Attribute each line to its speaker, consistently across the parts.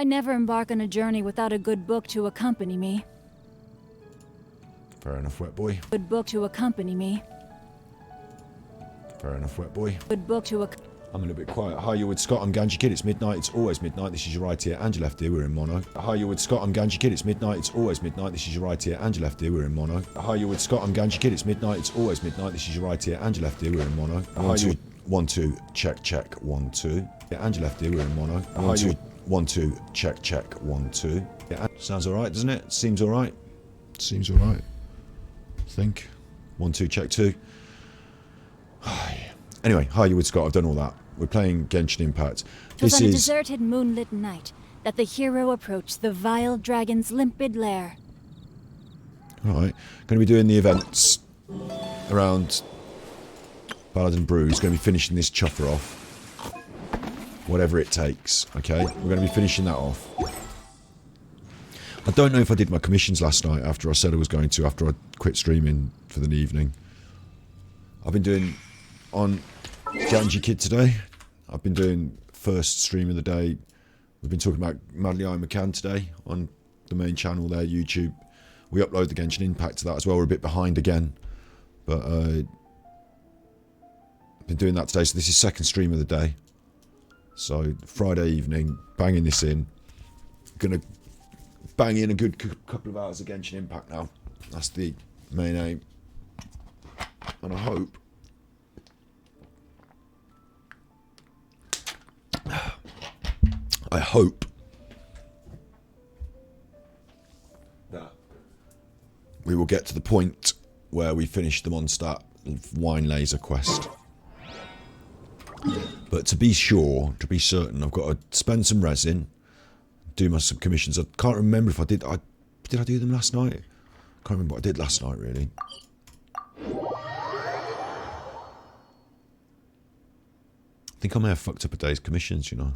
Speaker 1: I never embark on a journey without a good book to accompany me.
Speaker 2: Fair enough, wet boy.
Speaker 1: Good book to accompany me.
Speaker 2: Fair enough, wet boy.
Speaker 1: Good book to
Speaker 2: I'm a little bit quiet. Hi, you're with Scott. I'm Ganji Kid. It's midnight. It's always midnight. This is your right ear and your left ear. We're in mono. Hi, you're with Scott. I'm Ganji Kid. It's midnight. It's always midnight. This is your right ear and your left ear. We're in mono. Hi, you're with Scott. I'm Ganji Kid. It's midnight. It's always midnight. This is your right ear and your left ear. We're in mono. Hi, you. 1 2 check check 1 2. Yeah, and your left ear. We're in mono. Hi, you. 1 2 check check 1 2. Yeah, sounds all right, doesn't it? Seems all right. Seems all right. I think. 1 2 check 2. Anyway, hi, you with Scott. I've done all that. We're playing Genshin Impact.
Speaker 1: It was on a deserted moonlit night that the hero approached the vile dragon's limpid lair.
Speaker 2: Alright, going to be doing the events around Baladin Brews. Going to be finishing this chuffer off. Whatever it takes, okay? We're going to be finishing that off. I don't know if I did my commissions last night after I said I was going to, after I quit streaming for the evening. I've been doing on Ganji Kid today. I've been doing first stream of the day. We've been talking about Madly I McCann today on the main channel there, YouTube. We upload the Genshin Impact to that as well. We're a bit behind again. But I've been doing that today. So this is second stream of the day. So Friday evening, banging this in. Gonna bang in a good couple of hours of Genshin Impact now. That's the main aim. And I hope that we will get to the point where we finish the Mondstadt wine laser quest. But to be sure, to be certain, I've got to spend some resin, do my subcommissions. I can't remember if I did. Did I do them last night? I can't remember what I did last night, really. I think I may have fucked up a day's commissions, you know.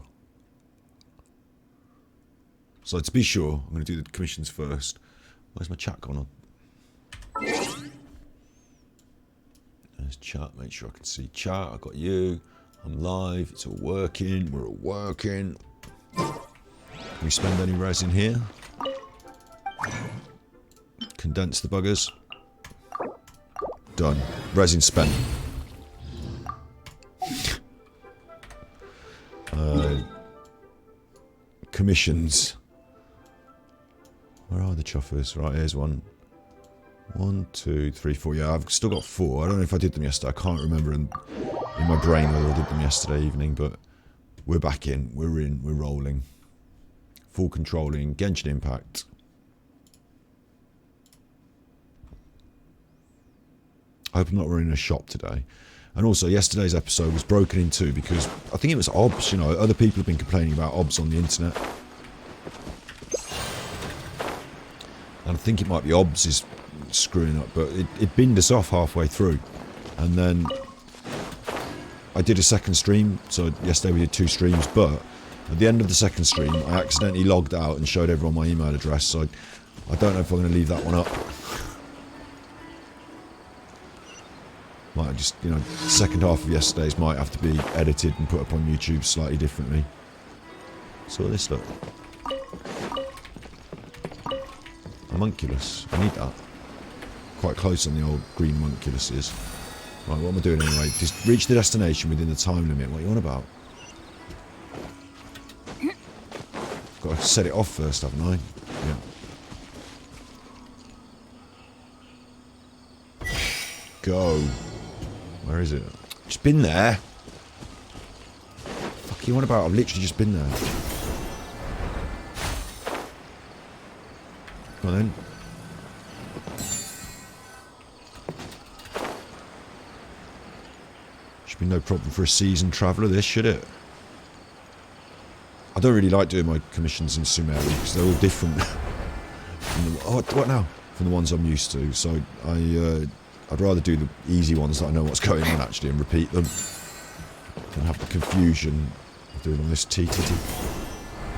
Speaker 2: So to be sure, I'm going to do the commissions first. Where's my chat gone on? There's chat, make sure I can see chat. I got you. I'm live. It's all working. We're all working. Can we spend any resin here? Condense the buggers. Done. Resin spent. Commissions. Where are the chuffers? Right, here's one. 1, 2, 3, 4. Yeah, I've still got 4. I don't know if I did them yesterday. I can't remember in my brain whether I did them yesterday evening, but we're back in. We're in. We're rolling. Full controlling. Genshin Impact. I hope I'm not running a shop today. And also, yesterday's episode was broken in two because I think it was OBS, you know. Other people have been complaining about OBS on the internet. And I think it might be OBS is screwing up, but it binned us off halfway through. And then I did a second stream, so yesterday we did 2 streams, but at the end of the second stream, I accidentally logged out and showed everyone my email address, so I don't know if I'm going to leave that one up. Might just, you know, the second half of yesterday's might have to be edited and put up on YouTube slightly differently. So this look. Homunculus. I need that. Quite close on the old green homunculuses. Right, what am I doing anyway? Just reach the destination within the time limit. What are you on about? Got to set it off first, haven't I? Yeah. Go. Where is it? Just been there. Fuck you on about? I've literally just been there. Come on then. Should be no problem for a seasoned traveller, this, should it? I don't really like doing my commissions in Sumeru because they're all different. What now? From the ones I'm used to. So I'd rather do the easy ones that I know what's going on actually and repeat them than have the confusion of doing all this TTT.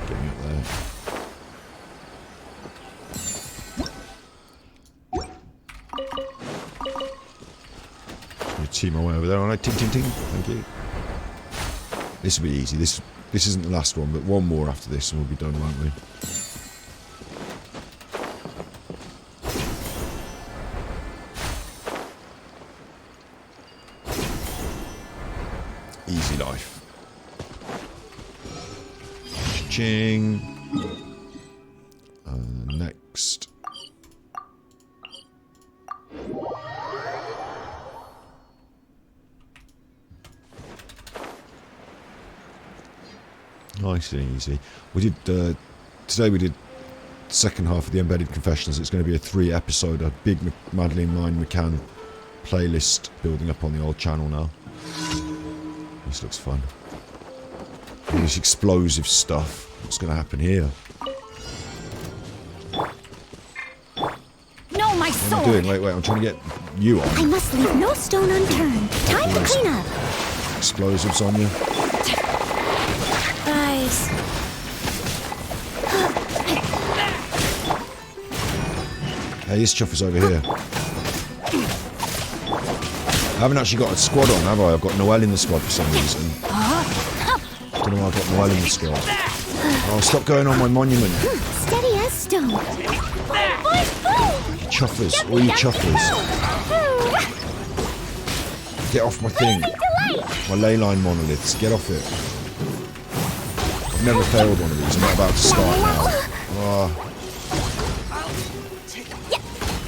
Speaker 2: Get me up there. Just gonna tee my way over there, alright? Ting ting ting. Thank you. This will be easy. This This isn't the last one, but one more after this and we'll be done, won't we? Easy life. Ching. Next. Nice and easy. We did today. We did the second half of the Embedded Confessions. It's going to be a 3-episode, a big Madeline Mine McCann playlist building up on the old channel now. This looks fun. All this explosive stuff. What's going to happen here?
Speaker 1: No, my
Speaker 2: What
Speaker 1: sword!
Speaker 2: am I doing? Wait, I'm trying to get you on.
Speaker 3: I must leave no stone unturned. Time to clean up.
Speaker 2: Explosives on you.
Speaker 3: Guys.
Speaker 2: Hey, this Chuffer's over here. I haven't actually got a squad on, have I? I've got Noel in the squad for some reason. Don't know why I've got Noel in the squad. Oh, stop going on my monument.
Speaker 3: Steady as stone.
Speaker 2: Chuffers, all you chuffers. Get off my thing. My ley line monoliths, get off it. I've never failed one of these, I'm not about to start now. Oh.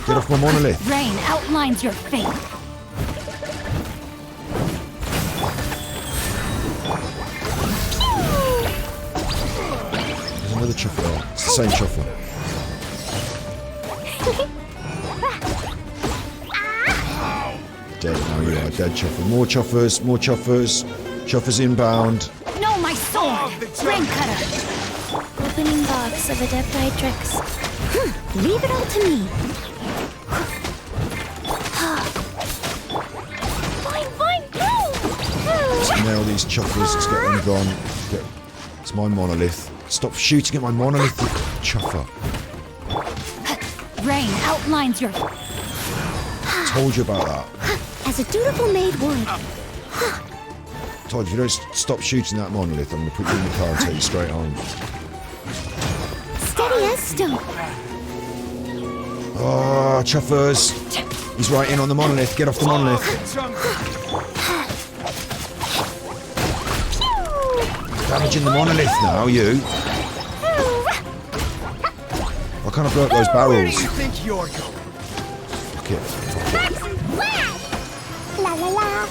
Speaker 2: Get off my monolith.
Speaker 1: Rain outlines your fate.
Speaker 2: There's another chuffer there. It's the same chuffer. Dead now, you are dead chuffer. More chuffers, more chuffers. Chuffers inbound.
Speaker 1: No, my sword! Rain cutter!
Speaker 3: Opening box of Adeptitrix. Leave it all to me. Fine,
Speaker 2: Let's nail these chuffers. Let's get them gone. It's my monolith. Stop shooting at my monolith, you chuffer.
Speaker 1: Rain outlines your...
Speaker 2: Told you about that.
Speaker 3: As a dutiful maid would.
Speaker 2: Told you, if you don't stop shooting that monolith, I'm going to put you in the car and take you straight home.
Speaker 3: Steady as stone.
Speaker 2: Oh, chuffers. He's right in on the monolith. Get off the monolith. Damaging the monolith now, you. Why can't I blow up those barrels?
Speaker 4: Where do you think you're going?
Speaker 2: Fuck it.
Speaker 3: La la la.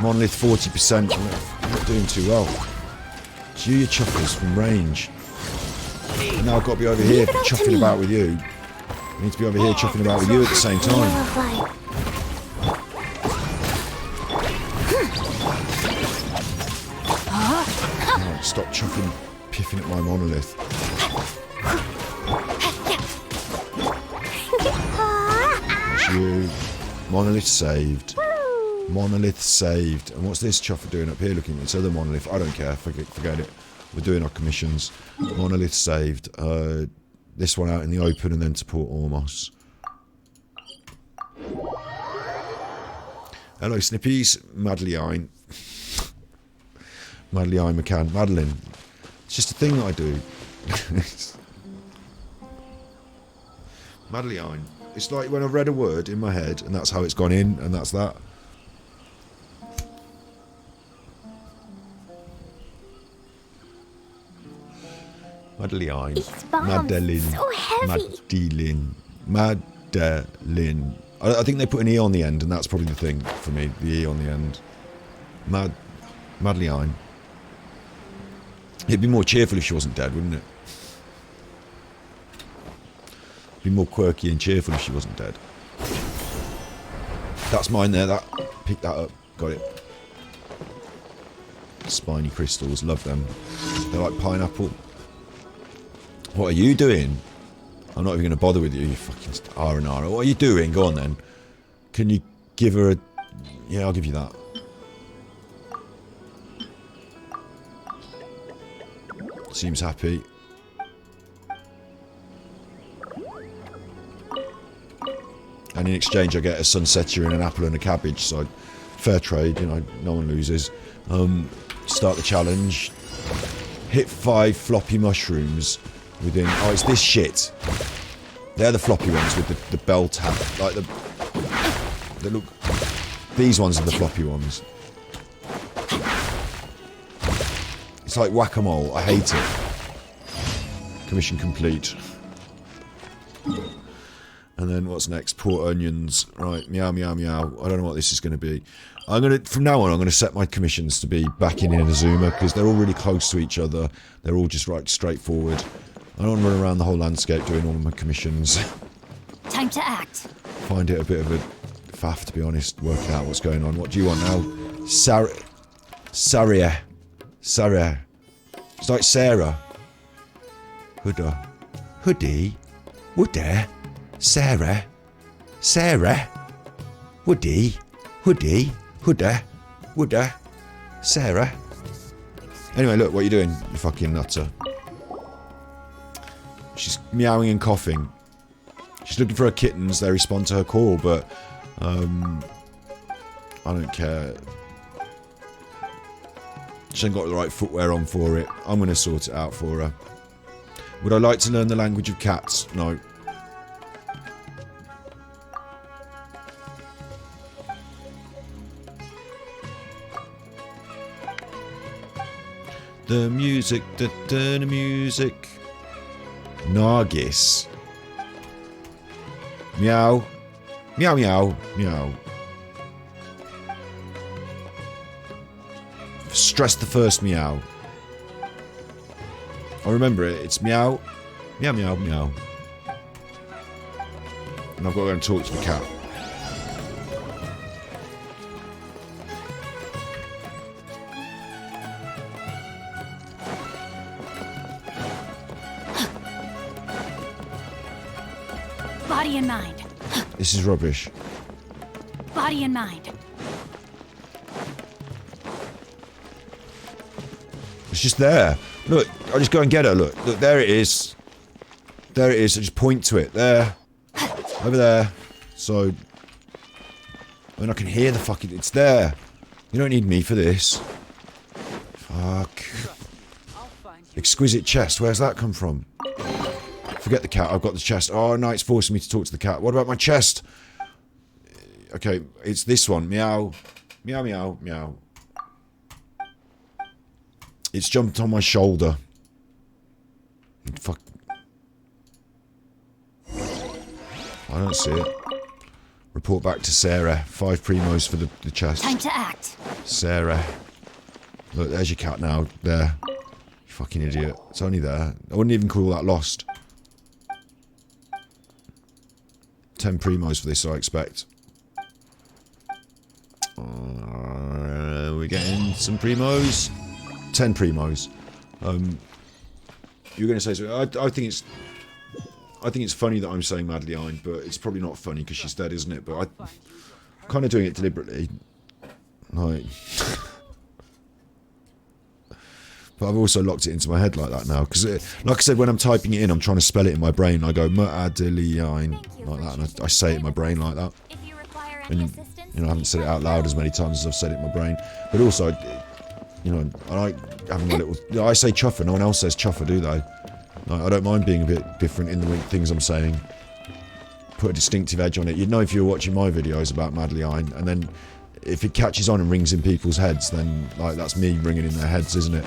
Speaker 2: Monolith 40%. I'm not doing too well. It's you chuffers from range. And now I've got to be over here chuffing about with you. I need to be over here chuffing about with you at the same time. Oh, stop chuffing, piffing at my monolith. It's you. Monolith saved. Monolith saved. And what's this chuffer doing up here looking at this other monolith? I don't care. Forget it. We're doing our commissions. Monolith saved. This one out in the open and then to Port Ormos. Hello, Snippies. Madeline. Madeline McCann. Madeline. It's just a thing that I do. Madeline. It's like when I've read a word in my head and that's how it's gone in and that's that. Madeline. Madeline.
Speaker 3: So heavy.
Speaker 2: Madeline. I think they put an E on the end and that's probably the thing for me. The E on the end. Madeline. It'd be more cheerful if she wasn't dead, wouldn't it? Be more quirky and cheerful if she wasn't dead. That's mine there, pick that up, got it. Spiny crystals, love them. They're like pineapple. What are you doing? I'm not even going to bother with you, you fucking R&R. What are you doing? Go on then. Can you give her a... Yeah, I'll give you that. Seems happy. And in exchange I get a sunsetter and an apple and a cabbage, so fair trade, you know, no one loses. Start the challenge. Hit 5 floppy mushrooms within... Oh, it's this shit. They're the floppy ones with the bell tab. Like the look... These ones are the floppy ones. It's like whack-a-mole. I hate it. Commission complete. And then what's next? Port onions. Right, meow, meow, meow. I don't know what this is going to be. From now on, I'm going to set my commissions to be back in Inazuma, because they're all really close to each other. They're all just right straightforward. I don't want to run around the whole landscape doing all of my commissions.
Speaker 1: Time to act.
Speaker 2: Find it a bit of a faff, to be honest, working out what's going on. What do you want now? Saria. It's like Sarah. Huda. Hoodie. Woody. Sarah. Woody. Hoodie. Huda. Wooda. Sarah. Anyway, look, what are you doing, you fucking nutter? She's meowing and coughing. She's looking for her kittens. They respond to her call, but I don't care. She ain't got the right footwear on for it. I'm going to sort it out for her. Would I like to learn the language of cats? No. The music, the music. Nargis. Meow. Meow, meow, meow. Stress the first meow. I remember it. It's meow. Meow, meow, meow. And I've got to go and talk to the cat.
Speaker 1: Body and mind.
Speaker 2: This is rubbish.
Speaker 1: Body and mind.
Speaker 2: It's just there. Look, I just go and get her. Look, there it is. There it is. I just point to it. There. Over there. So, I mean, I can hear the fucking... It's there. You don't need me for this. Fuck. Exquisite chest. Where's that come from? Forget the cat. I've got the chest. Oh, no, it's forcing me to talk to the cat. What about my chest? Okay, it's this one. Meow. Meow, meow, meow. It's jumped on my shoulder. Fuck. I don't see it. Report back to Sarah. 5 primos for the chest.
Speaker 1: Time to act.
Speaker 2: Sarah. Look, there's your cat now. There. You fucking idiot. It's only there. I wouldn't even call that lost. 10 primos for this, I expect. We're getting some primos. 10 primos. You're going to say so. I think it's funny that I'm saying Madeline, but it's probably not funny because she's dead, isn't it? But I'm kind of doing it deliberately. Like, but I've also locked it into my head like that now because, like I said, when I'm typing it in, I'm trying to spell it in my brain. I go Madeline like that, and I say it in my brain like that. And you know, I haven't said it out loud as many times as I've said it in my brain. But also, you know, I like having a little... You know, I say chuffer, no one else says chuffer, do they? Like, I don't mind being a bit different in the things I'm saying. Put a distinctive edge on it. You'd know if you were watching my videos about Madeline, and then if it catches on and rings in people's heads, then like that's me ringing in their heads, isn't it?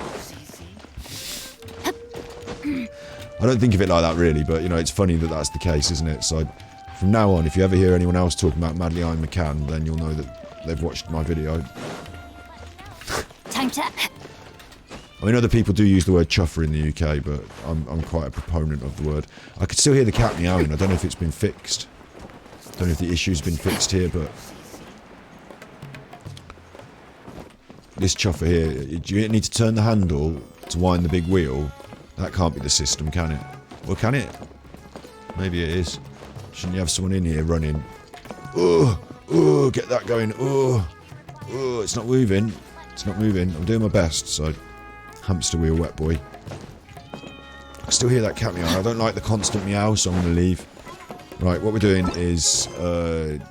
Speaker 2: I don't think of it like that really, but you know, it's funny that that's the case, isn't it? So from now on, if you ever hear anyone else talking about Madeline McCann, then you'll know that they've watched my video.
Speaker 1: Time to...
Speaker 2: I mean, other people do use the word chuffer in the UK, but I'm quite a proponent of the word. I could still hear the cat meowing. I don't know if it's been fixed. I don't know if the issue's been fixed here, but... This chuffer here, do you need to turn the handle to wind the big wheel? That can't be the system, can it? Or can it? Maybe it is. Shouldn't you have someone in here running? Oh, oh, get that going. Oh, oh, it's not moving. It's not moving. I'm doing my best, so... Hamster wheel, wet boy. I can still hear that cat meow. I don't like the constant meow, so I'm going to leave. Right, what we're doing is... I've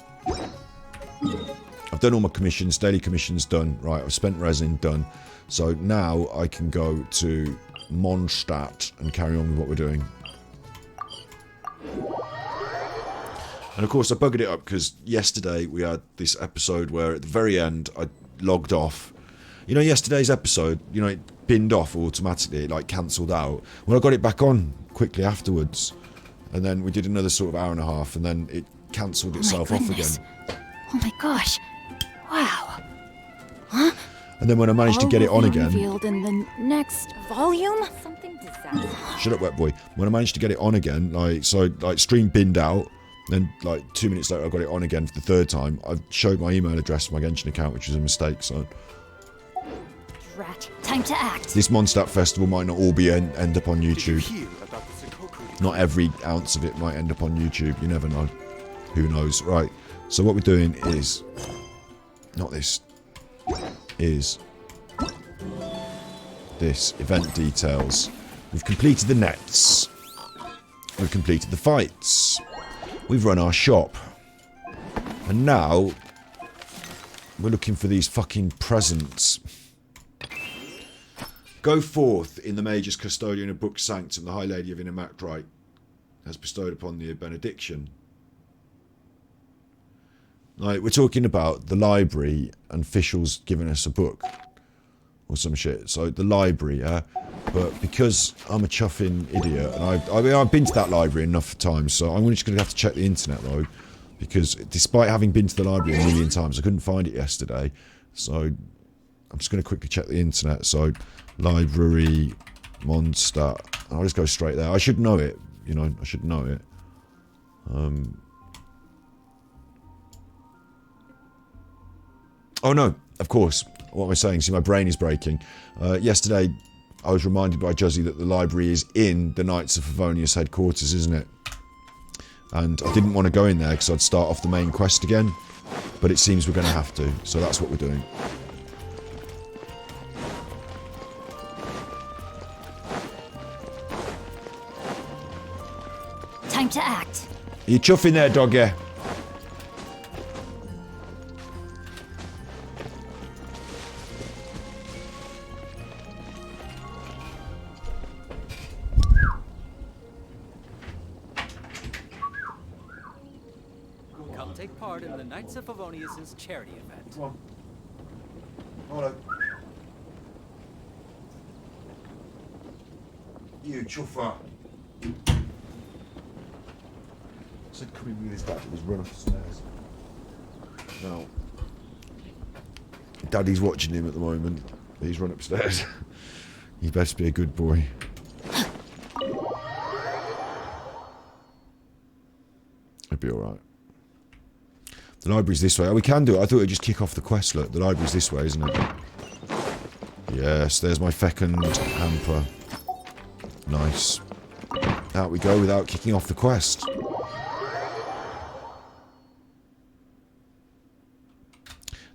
Speaker 2: done done all my commissions, daily commissions done. Right, I've spent resin done. So now I can go to Mondstadt and carry on with what we're doing. And of course I buggered it up because yesterday we had this episode where at the very end I logged off. You know, yesterday's episode, you know, it binned off automatically, it like cancelled out. Well, I got it back on quickly afterwards. And then we did another sort of hour and a half and then it cancelled itself off again.
Speaker 3: Oh my gosh. Wow.
Speaker 1: Huh?
Speaker 2: And then when I managed to get it on again...
Speaker 1: revealed in the next volume? Something disastrous.
Speaker 2: Shut up, wet boy. When I managed to get it on again, like, so, like, stream binned out, then, like, 2 minutes later I got it on again for the third time. I've showed my email address for my Genshin account, which was a mistake, so...
Speaker 1: Drat. Time to act.
Speaker 2: This Mondstadt festival might not all be end up on YouTube. Not every ounce of it might end up on YouTube, you never know. Who knows? Right, so what we're doing is... Not this. Is... This. Event details. We've completed the nets. We've completed the fights. We've run our shop. And now... We're looking for these fucking presents. Go forth in the Mage's Custodian of Book Sanctum, the High Lady of Inamactrite has bestowed upon thee a benediction. Like, we're talking about the library and officials giving us a book. Or some shit. So, the library, but because I'm a chuffing idiot, and I've been to that library enough times, so I'm just going to have to check the internet, though. Because despite having been to the library a million times, I couldn't find it yesterday. So, I'm just going to quickly check the internet. So, library, Mondstadt. I'll just go straight there. I should know it, you know, I should know it. Oh no, of course. What am I saying? See, my brain is breaking. Yesterday, I was reminded by Juzzy that the library is in the Knights of Favonius headquarters, isn't it? And I didn't want to go in there because I'd start off the main quest again. But it seems we're going to have to, so that's what we're doing.
Speaker 1: Time to act.
Speaker 2: Are you chuffing there, doggy?
Speaker 4: Come take part in the Knights of Favonius' charity event.
Speaker 2: Come on. Hello. You chuffer. I said come in with his dad, it was run upstairs. Now, Daddy's watching him at the moment. He's run upstairs. He best be a good boy. It'll be alright. The library's this way. Oh, we can do it. I thought it'd just kick off the quest. Look, the library's this way, isn't it? Yes, there's my Fecund Hamper. Nice. Out we go without kicking off the quest.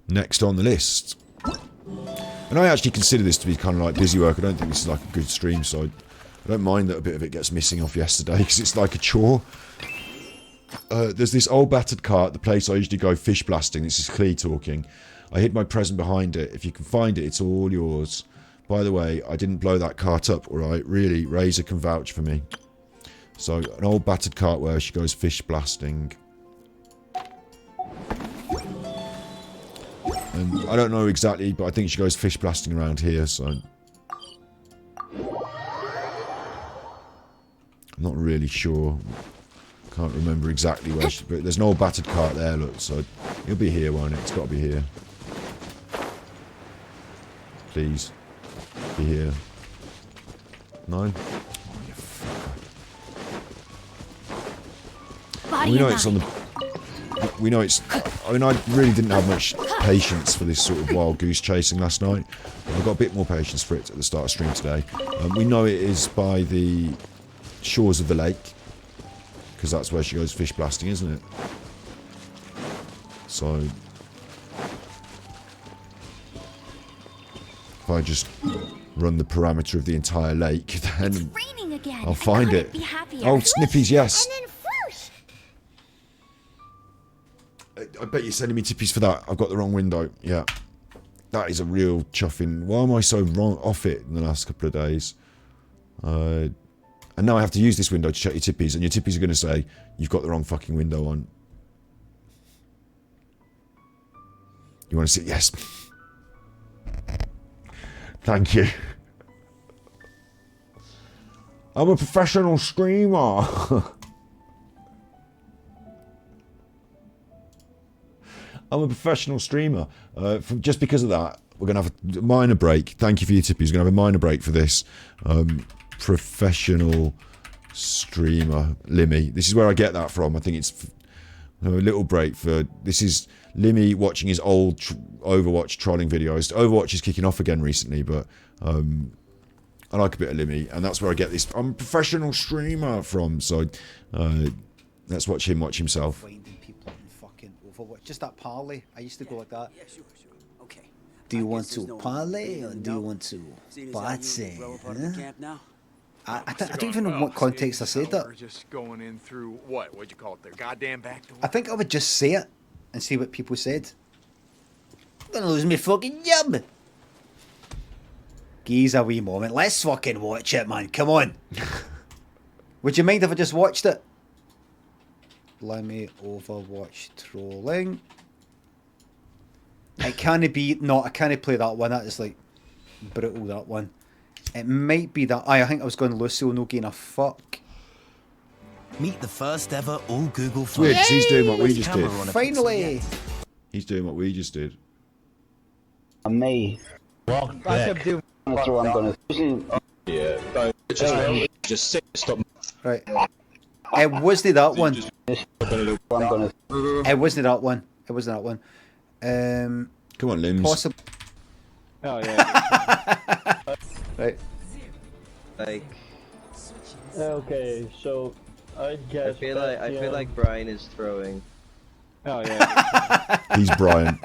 Speaker 2: Next on the list. And I actually consider this to be kind of like busy work. I don't think this is like a good stream, so I don't mind that a bit of it gets missing off yesterday, because it's like a chore. There's this old battered cart, the place I usually go fish blasting. This is Clee talking. I hid my present behind it. If you can find it, it's all yours. By the way, I didn't blow that cart up, alright? Really, Razor can vouch for me. So, an old battered cart where she goes fish blasting. And I don't know exactly, but I think she goes fish blasting around here, so... I'm not really sure. Can't remember exactly where she... But there's an old battered cart there, look, so... It'll be here, won't it? It's got to be here. Please. Be here. No? Oh, you fucker. We know it's on the... We know it's... I mean, I really didn't have much patience for this sort of wild goose chasing last night. But I've got a bit more patience for it at the start of stream today. We know it is by the shores of the lake. Because that's where she goes fish blasting, isn't it? So... If I just run the parameter of the entire lake, then I'll find it. Oh, Snippies, yes. I bet you're sending me tippies for that. I've got the wrong window. Yeah. That is a real chuffing. Why am I so wrong off it in the last couple of days? And now I have to use this window to check your tippies, and your tippies are going to say, you've got the wrong fucking window on. You want to see? Yes. Thank you. I'm a professional streamer. I'm a professional streamer. Just because of that, we're going to have a minor break. Thank you for your tippies. We're going to have a minor break for this. Professional streamer, Limmy. This is where I get that from. I think it's a little break for... This is Limmy watching his old Overwatch trolling videos. Overwatch is kicking off again recently, but I like a bit of Limmy, and that's where I get this I'm a professional streamer from. So let's watch him watch himself.
Speaker 5: Finding people in fucking Overwatch. Just that parley. I used to go like that.
Speaker 6: Yeah, sure. Okay.
Speaker 5: Do you want to parley or do you want to botsy? I don't even know what context I said that.
Speaker 7: We're just going in through what'd you call it? Their goddamn back door.
Speaker 5: I think I would just say it and see what people said. I'm gonna lose my fucking job. Geez, a wee moment. Let's fucking watch it, man. Come on. Would you mind if I just watched it? Let me Overwatch trolling. It can't be... No, I can't play that one. That is like brutal, that one. It might be that... I think I was going Lucio, no gain a fuck.
Speaker 8: Meet the first ever all Google
Speaker 2: It's weird, 'cause he's doing what we just did.
Speaker 5: Finally!
Speaker 2: He's doing what we just did.
Speaker 9: Me.
Speaker 10: Welcome back.
Speaker 9: That's what I'm gonna do.
Speaker 10: Yeah, just stop.
Speaker 5: Right. It wasn't that one.
Speaker 9: I'm gonna.
Speaker 5: It wasn't that one. It wasn't that one.
Speaker 2: Come on, Limbs.
Speaker 5: Possible.
Speaker 10: Oh yeah.
Speaker 5: Right.
Speaker 11: Like.
Speaker 10: Okay, so I guess.
Speaker 11: I feel like Brian is throwing.
Speaker 10: Oh yeah.
Speaker 2: He's Brian.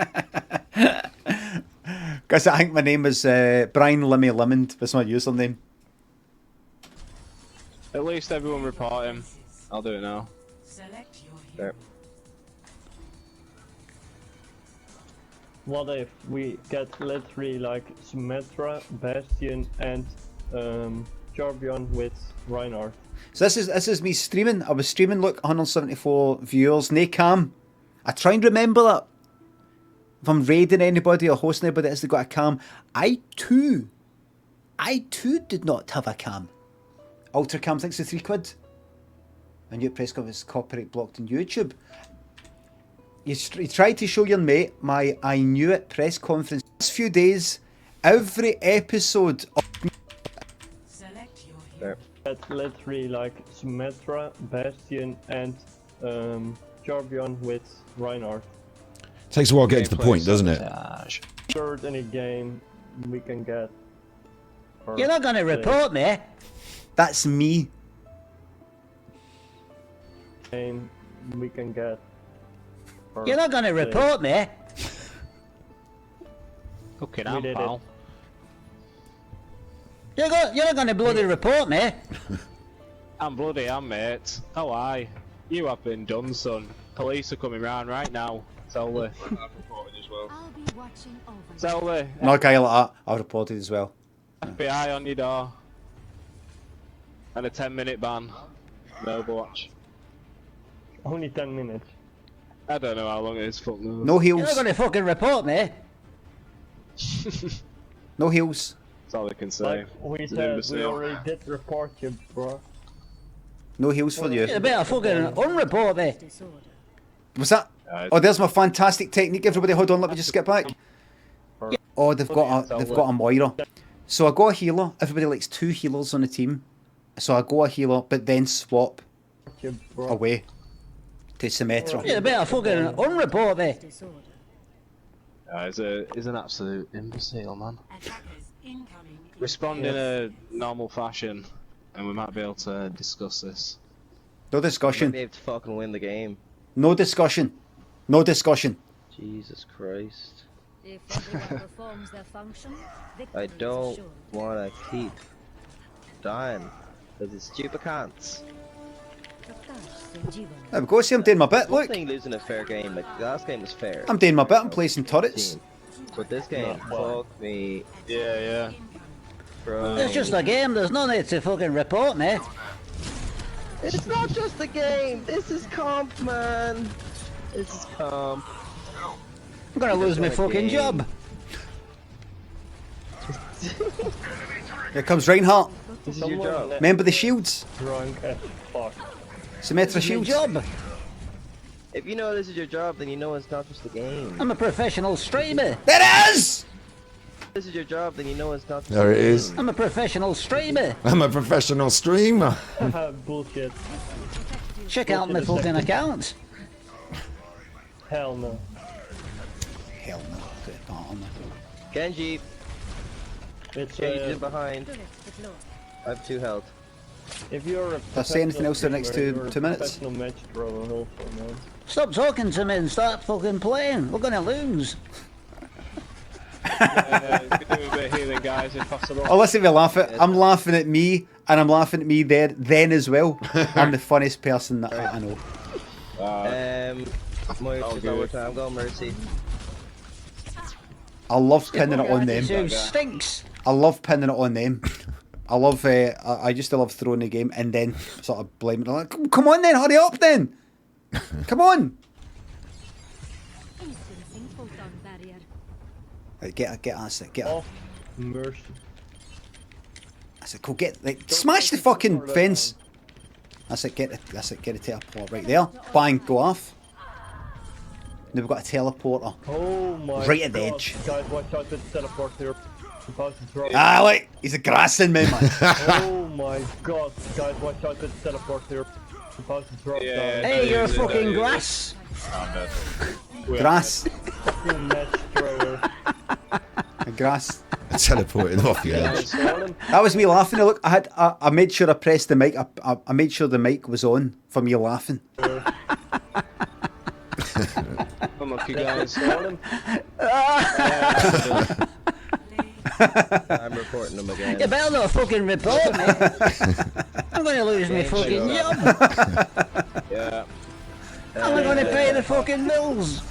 Speaker 5: Because I think my name is Brian Limmy Lemond. That's my username.
Speaker 10: At least everyone report him. I'll do it now.
Speaker 11: There.
Speaker 10: What if we get literally like Symmetra, Bastion, and Jarbion with Reinhardt?
Speaker 5: So this is me streaming. I was streaming. Look, 174 viewers. No cam. I try and remember that. If I'm raiding anybody or hosting anybody that has got a cam, I too did not have a cam. Ultra cam, thanks for £3. And your press conference is copyright blocked on YouTube. You tried to show your mate my I Knew It press conference. Last few days, every episode of...
Speaker 11: There.
Speaker 10: Get literally like Symmetra, Bastion, and Jarbion with Reinhardt.
Speaker 2: Takes a while getting to the point, doesn't it?
Speaker 10: Third any game we can get.
Speaker 5: You're not gonna report me. That's me.
Speaker 10: Game we can get.
Speaker 5: You're not gonna report me.
Speaker 10: Okay, now, pal.
Speaker 5: You're not gonna bloody report me.
Speaker 10: I'm bloody, I'm mate. Oh, aye. You have been done, son. Police are coming round right now. Tell me.
Speaker 7: I've reported as well.
Speaker 1: I'll be watching over.
Speaker 10: Tell me.
Speaker 5: No, a guy like that, I've reported as well.
Speaker 10: FBI on your door. And a 10-minute ban. No Overwatch. Only 10 minutes. I don't know how long it is, fuck knows.
Speaker 5: No heals.
Speaker 12: You're not gonna fucking report me.
Speaker 5: No heals.
Speaker 10: That's all they can say.
Speaker 12: Like we said, we already did report you, bro.
Speaker 5: No heals for you.
Speaker 12: You better fucking unreport me.
Speaker 5: Was that? Oh, there's my fantastic technique. Everybody, hold on. Let me just get back. Oh, they've got a Moira. So I got a healer. Everybody likes 2 healers on the team. So I go a healer, but then swap away to Symmetra.
Speaker 12: You better fucking unreport me.
Speaker 10: He's an absolute imbecile, man. Respond in a normal fashion, and we might be able to discuss this.
Speaker 5: No discussion.
Speaker 11: Might be able to fucking win the game.
Speaker 5: No discussion. No discussion.
Speaker 11: Jesus Christ.
Speaker 1: If everyone performs their function,
Speaker 11: I
Speaker 1: victory is
Speaker 11: don't
Speaker 1: assured.
Speaker 11: want to keep dying because it's stupid cunts.
Speaker 5: There we go, see I'm doing my bit,
Speaker 11: One
Speaker 5: look.
Speaker 11: thing losing a fair game, like the last game was fair.
Speaker 5: I'm doing my bit, I'm placing turrets.
Speaker 11: But this game, fuck me.
Speaker 10: Yeah.
Speaker 11: Bro.
Speaker 12: It's just a game, there's no need to fucking report me.
Speaker 11: It's not just a game. This is comp, man. This is comp.
Speaker 12: I'm gonna lose my fucking job.
Speaker 5: Here comes Reinhardt.
Speaker 11: This is your job.
Speaker 5: Remember the shields?
Speaker 12: Drunk as fuck.
Speaker 5: Symmetra shields.
Speaker 12: Job.
Speaker 11: If you know this is your job, then you know it's not just a game.
Speaker 12: I'm a professional streamer.
Speaker 5: There it is!
Speaker 11: This is your job, then you know it's not just
Speaker 2: There
Speaker 11: a
Speaker 2: it
Speaker 11: game.
Speaker 2: is.
Speaker 12: I'm a professional streamer.
Speaker 2: I'm a professional streamer.
Speaker 12: Bullshit. Check out my fucking account.
Speaker 5: Hell no. Hell no. Put it on there.
Speaker 11: Genji.
Speaker 12: It's
Speaker 11: Genji's in behind. I have 2 health.
Speaker 12: If you're a
Speaker 5: Did I say anything else in the next two minutes?
Speaker 12: Stop talking to me and start fucking playing. We're gonna lose.
Speaker 10: We could do a bit of healing, guys, if possible.
Speaker 5: Oh, listen to me laugh at. I'm laughing at me, and I'm laughing at me then as well. I'm the funniest person that I know.
Speaker 11: Mercy's overtime. Go Mercy.
Speaker 5: I love pinning it on them.
Speaker 12: Attitude stinks.
Speaker 5: I love pinning it on them. I love. I used to love throwing the game and then sort of blaming. Like, come on then, hurry up then. Come on. Right, get us, get her.
Speaker 12: Mercy.
Speaker 5: I said, go get, like, smash the fucking fence. That's it, get a teleport right there. Bang, go off. Now we've got a teleporter.
Speaker 12: Oh my
Speaker 5: right at the edge.
Speaker 12: Guys, watch out for the teleport here.
Speaker 5: Ah, like, he's a grassing me, man.
Speaker 12: Oh my god, guys, watch out for the teleport here. Hey, you're a fucking grass.
Speaker 5: Grass. Grass.
Speaker 2: Teleporting off the edge.
Speaker 5: That was me laughing. Look, I made sure I pressed the mic. I made sure the mic was on for me laughing.
Speaker 10: Unlucky, guys.
Speaker 11: I'm reporting them again.
Speaker 12: You better not fucking report me. I'm gonna lose my fucking job.
Speaker 10: Yeah.
Speaker 12: How am I gonna pay the fucking bills?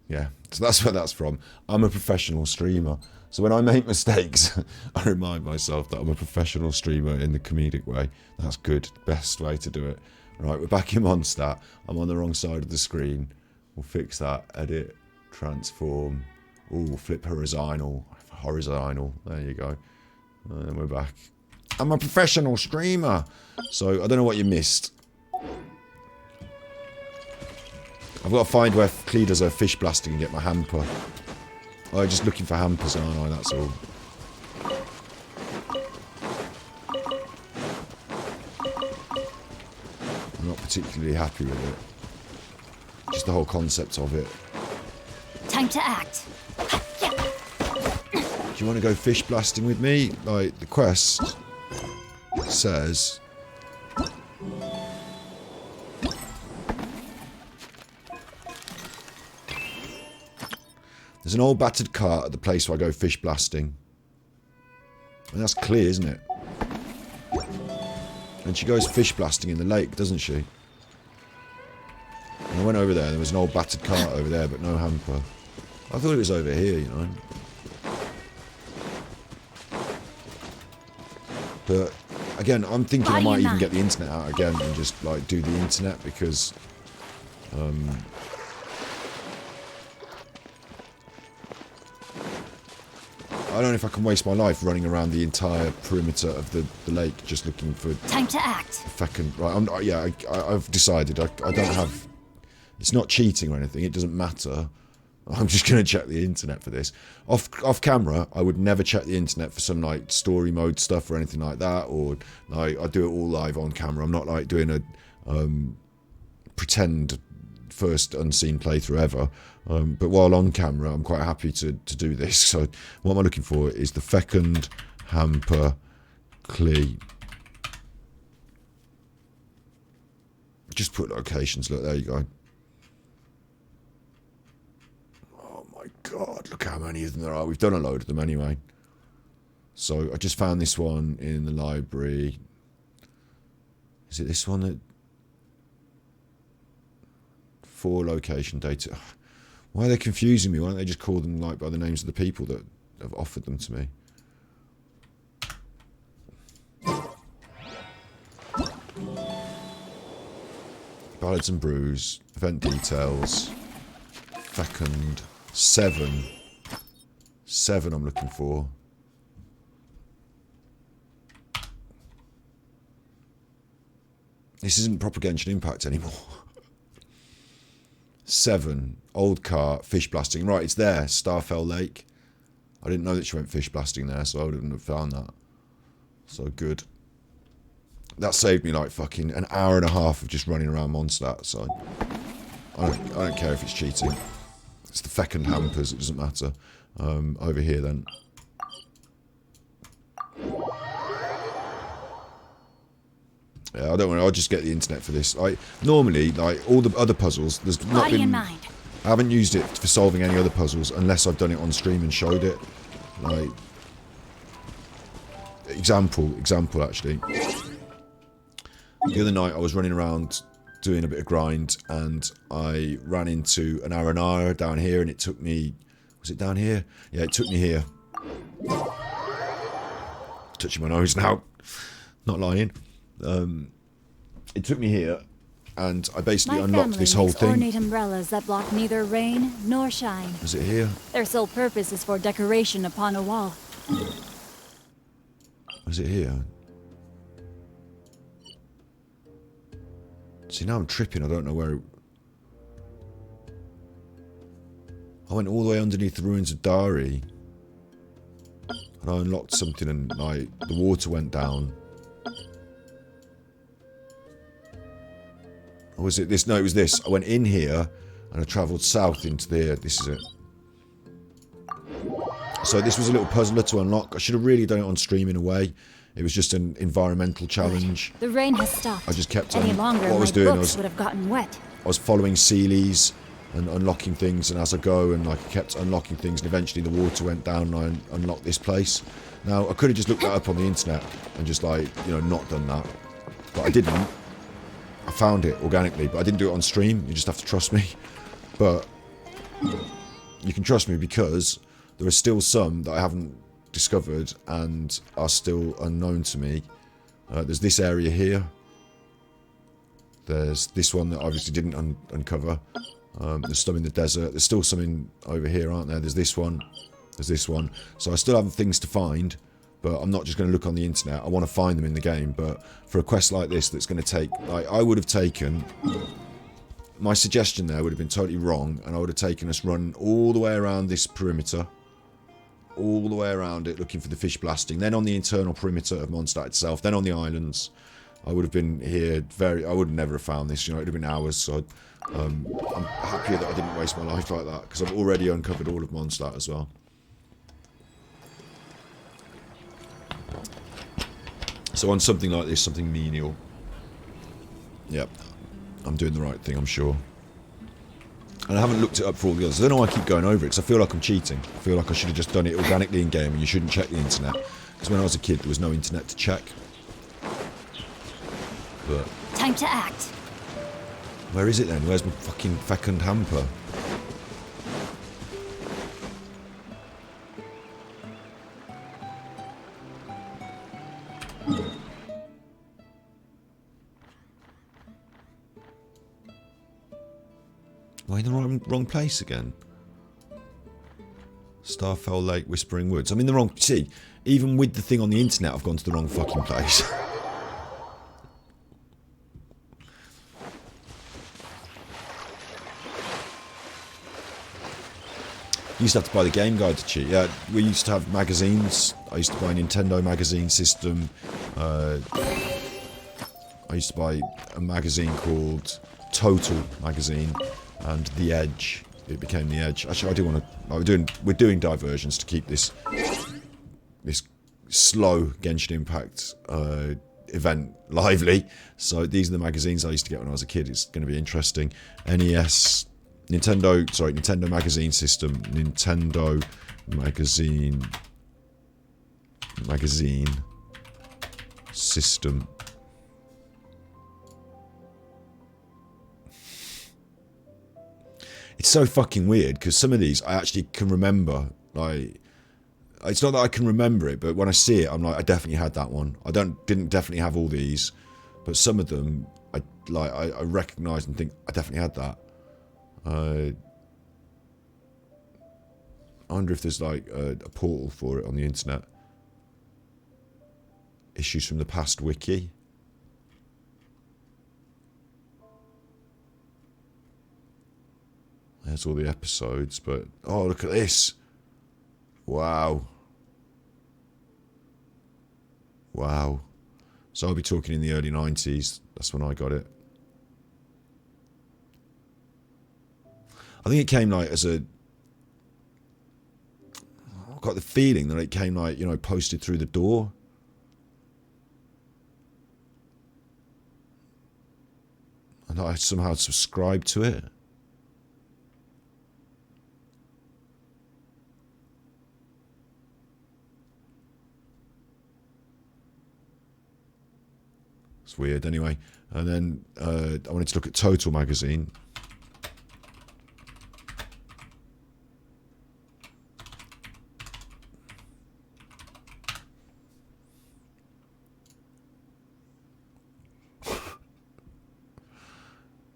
Speaker 2: Yeah, so that's where that's from. I'm a professional streamer. So when I make mistakes, I remind myself that I'm a professional streamer in the comedic way. That's good. Best way to do it. Right, we're back in Mondstadt. I'm on the wrong side of the screen. We'll fix that. Edit, transform. Ooh, flip horizontal. Horizontal. There you go. And then we're back. I'm a professional streamer. So I don't know what you missed. I've got to find where Clee does her fish blasting and get my hamper. Oh, just looking for hampers, aren't I? That's all. I'm not particularly happy with it. Just the whole concept of it.
Speaker 1: Time to act.
Speaker 2: Do you want to go fish blasting with me? Like, the quest says... There's an old battered cart at the place where I go fish blasting. And that's clear, isn't it? And she goes fish blasting in the lake, doesn't she? And I went over there was an old battered cart over there, but no hamper. I thought it was over here, you know. But, again, I'm thinking I might even get the internet out again and just, like, do the internet because... I don't know if I can waste my life running around the entire perimeter of the lake just looking for...
Speaker 1: Time to act.
Speaker 2: Fecund... Right, yeah, I've decided I don't have... It's not cheating or anything, it doesn't matter. I'm just going to check the internet for this. Off camera, I would never check the internet for some, like, story mode stuff or anything like that, or, like, I do it all live on camera. I'm not, like, doing a pretend first unseen playthrough ever. But while on camera, I'm quite happy to do this. So what am I looking for is the Fecund Hamper Clee. Just put locations. Look, there you go. Oh my God, look how many of them there are. We've done a load of them anyway. So I just found this one in the library. Is it this one that... 4 location data. Why are they confusing me? Why don't they just call them like by the names of the people that have offered them to me? Ballads and brews, event details, Fecund, 7. 7 I'm looking for. This isn't proper Genshin Impact anymore. 7, old car, fish blasting. Right, it's there, Starfell Lake. I didn't know that she went fish blasting there, so I wouldn't have found that. So good. That saved me like fucking an hour and a half of just running around Mondstadt, so I don't care if it's cheating. It's the Fecund Hampers, it doesn't matter. Over here then. Yeah, I don't want to, I'll just get the internet for this. Normally, like, all the other puzzles, there's not
Speaker 1: Body
Speaker 2: been...
Speaker 1: and mind.
Speaker 2: I haven't used it for solving any other puzzles unless I've done it on stream and showed it. Like... Example actually. The other night I was running around doing a bit of grind and I ran into an Aranara down here and it took me... Was it down here? Yeah, it took me here. Touching my nose now. Not lying. It took me here, and I basically unlocked this whole thing.
Speaker 1: Ornate umbrellas that block neither rain nor shine.
Speaker 2: Is it here?
Speaker 1: Their sole purpose is for decoration upon a wall.
Speaker 2: Is it here? See, now I'm tripping. I don't know where... I went all the way underneath the ruins of Dari. And I unlocked something and, like, the water went down. Or was it this? No, it was this. I went in here and I travelled south into there. This is it. So this was a little puzzler to unlock. I should have really done it on stream in a way. It was just an environmental challenge.
Speaker 1: The rain has stopped.
Speaker 2: I just kept on...
Speaker 1: Any longer,
Speaker 2: what I was
Speaker 1: my
Speaker 2: doing,
Speaker 1: books would have gotten wet.
Speaker 2: I was following Sealies and unlocking things, and as I go, and like I kept unlocking things, and eventually the water went down and I unlocked this place. Now, I could have just looked that up on the internet and just, like, you know, not done that. But I didn't. I found it organically, but I didn't do it on stream. You just have to trust me. But you can trust me because there are still some that I haven't discovered and are still unknown to me. There's this area here. There's this one that I obviously didn't uncover. There's some in the desert. There's still some in over here, aren't there? There's this one. There's this one. So I still have things to find. But I'm not just going to look on the internet. I want to find them in the game. But for a quest like this that's going to take... Like, I would have taken... My suggestion there would have been totally wrong. And I would have taken us running all the way around this perimeter. All the way around it, looking for the fish blasting. Then on the internal perimeter of Mondstadt itself. Then on the islands. I would have been here very... I would never have found this. You know, it would have been hours. So I'm happier that I didn't waste my life like that. Because I've already uncovered all of Mondstadt as well. So on something like this, something menial, yep, I'm doing the right thing, I'm sure. And I haven't looked it up for all the others. I don't know why I keep going over it, because I feel like I'm cheating. I feel like I should have just done it organically in-game, and you shouldn't check the internet. Because when I was a kid, there was no internet to check. But...
Speaker 1: Time to act.
Speaker 2: Where is it then? Where's my fucking Fecund Hamper? Am I in the wrong place again? Starfell Lake, Whispering Woods. I'm in the wrong... See, even with the thing on the internet, I've gone to the wrong fucking place. You used to have to buy the game guide to cheat. Yeah, we used to have magazines. I used to buy a Nintendo magazine system. I used to buy a magazine called Total magazine. And The Edge. It became The Edge. Actually, I do want to... We're doing diversions to keep this slow Genshin Impact event lively. So these are the magazines I used to get when I was a kid. It's going to be interesting. NES... Nintendo magazine system. Nintendo magazine system. so fucking weird because some of these I actually can remember. Like, it's not that I can remember it, but when I see it, I'm like, I definitely had that one. I didn't definitely have all these, but some of them I recognise and think I definitely had that. I wonder if there's like a portal for it on the internet. Issues from the past wiki. There's all the episodes, but oh, look at this. Wow. Wow. So I'll be talking in the early 90s. That's when I got it. I think it came like as a... I got the feeling that it came like, you know, posted through the door. And I somehow subscribed to it. It's weird, anyway. And then I wanted to look at Total magazine.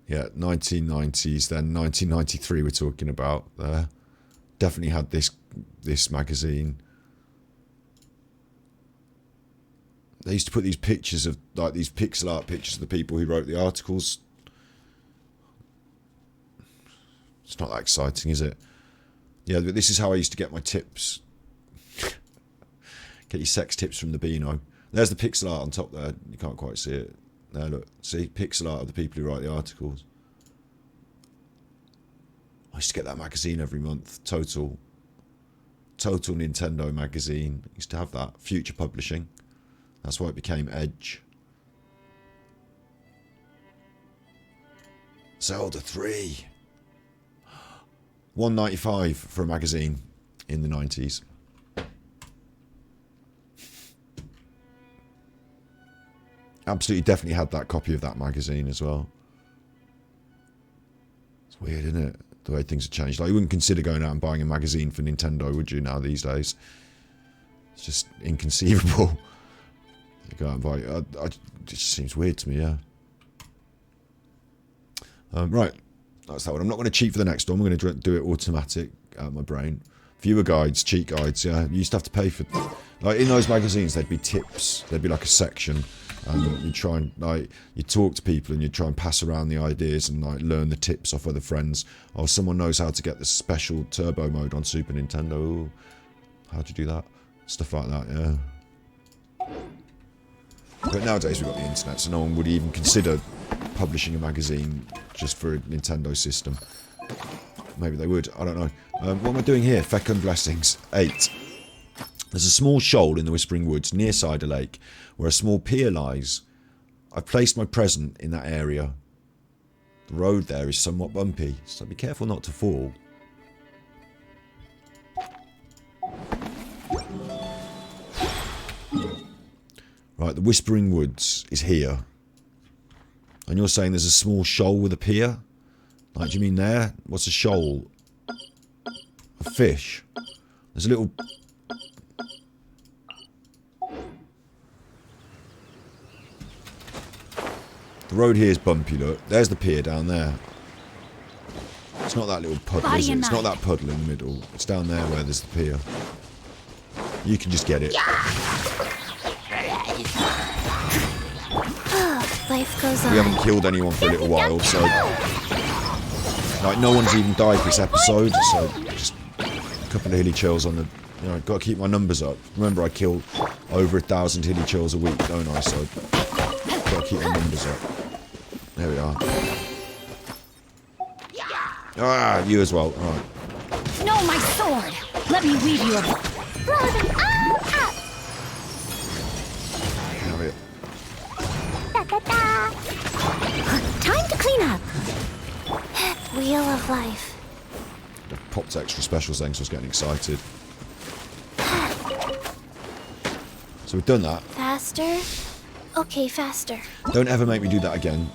Speaker 2: Yeah, 1990s, then 1993 we're talking about there. Definitely had this magazine. They used to put these pictures of, like, these pixel art pictures of the people who wrote the articles. It's not that exciting, is it? Yeah, but this is how I used to get my tips. Get your sex tips from the Beano. There's the pixel art on top there. You can't quite see it. There, look. See? Pixel art of the people who write the articles. I used to get that magazine every month. Total Nintendo magazine. I used to have that. Future Publishing. That's why it became Edge. Zelda 3. $1.95 for a magazine in the 90s. Absolutely, definitely had that copy of that magazine as well. It's weird, isn't it? The way things have changed. Like, you wouldn't consider going out and buying a magazine for Nintendo, would you, now these days? It's just inconceivable. You go out and buy it. It just seems weird to me, yeah. Right. That's that one. I'm not going to cheat for the next one. I'm going to do it automatic out of my brain. Viewer guides, cheat guides, yeah. You used to have to pay for... Like, in those magazines, there'd be tips. There'd be, like, a section. And you'd try and, like, you'd talk to people and you'd try and pass around the ideas and, like, learn the tips off other friends. Oh, someone knows how to get the special turbo mode on Super Nintendo. Ooh, how'd you do that? Stuff like that, yeah. But nowadays we've got the internet, so no one would even consider publishing a magazine just for a Nintendo system. Maybe they would, I don't know. What am I doing here? Fecund Blessings 8. There's a small shoal in the Whispering Woods near Cider Lake where a small pier lies. I've placed my present in that area. The road there is somewhat bumpy, so be careful not to fall. Right, the Whispering Woods is here. And you're saying there's a small shoal with a pier? Like, do you mean there? What's a shoal? A fish. There's a little... The road here is bumpy, look. There's the pier down there. It's not that little puddle, is it? It's not that puddle in the middle. It's down there where there's the pier. You can just get it.
Speaker 3: Life goes on.
Speaker 2: We haven't killed anyone for a little while, so... Like, no one's even died this episode, so just a couple of hilly chills on the... You know, got to keep my numbers up. Remember, I kill over 1,000 hilly chills a week, don't I? So, got to keep my numbers up. There we are. Ah, you as well. Alright.
Speaker 1: No, my sword! Let me weave you a...
Speaker 3: Throw them all up!
Speaker 2: Have it.
Speaker 3: Da-da-da. Time to clean up. Wheel of life.
Speaker 2: Popped extra special things, so I was getting excited. So we've done that.
Speaker 3: Faster? Okay, faster.
Speaker 2: Don't ever make me do that again.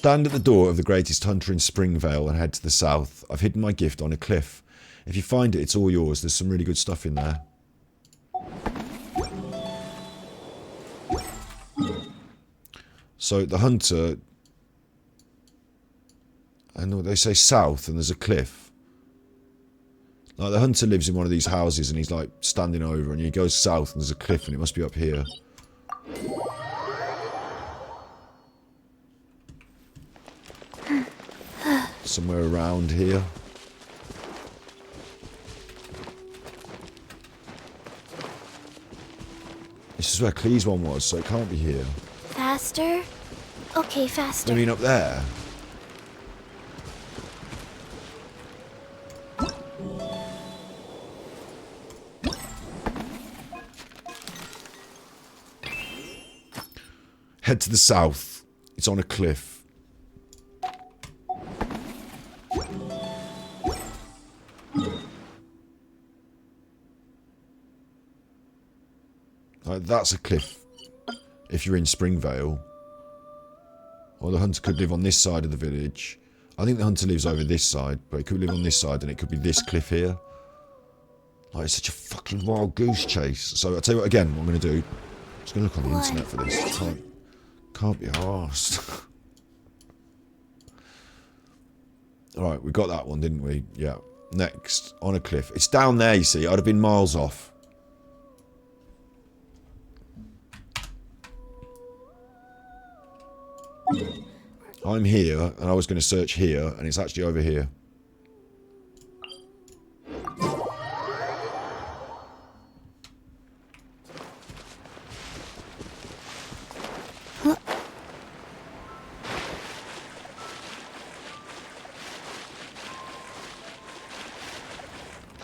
Speaker 2: Stand at the door of the greatest hunter in Springvale and head to the south. I've hidden my gift on a cliff. If you find it, it's all yours. There's some really good stuff in there. So the hunter... I know they say south and there's a cliff. Like the hunter lives in one of these houses and he's like standing over and he goes south and there's a cliff and it must be up here. Somewhere around here. This is where Clee's one was, so it can't be here.
Speaker 3: Faster? Okay, faster.
Speaker 2: I mean up there. Head to the south. It's on a cliff. That's a cliff if you're in Springvale. Or the hunter could live on this side of the village. I think the hunter lives over this side, but he could live on this side and it could be this cliff here. Like, it's such a fucking wild goose chase. So I'll tell you what, again, what I'm going to do. I'm just going to look on the internet for this. Can't be arsed. Alright, we got that one, didn't we? Yeah. Next, on a cliff. It's down there, you see. I'd have been miles off. I'm here, and I was going to search here, and it's actually over here.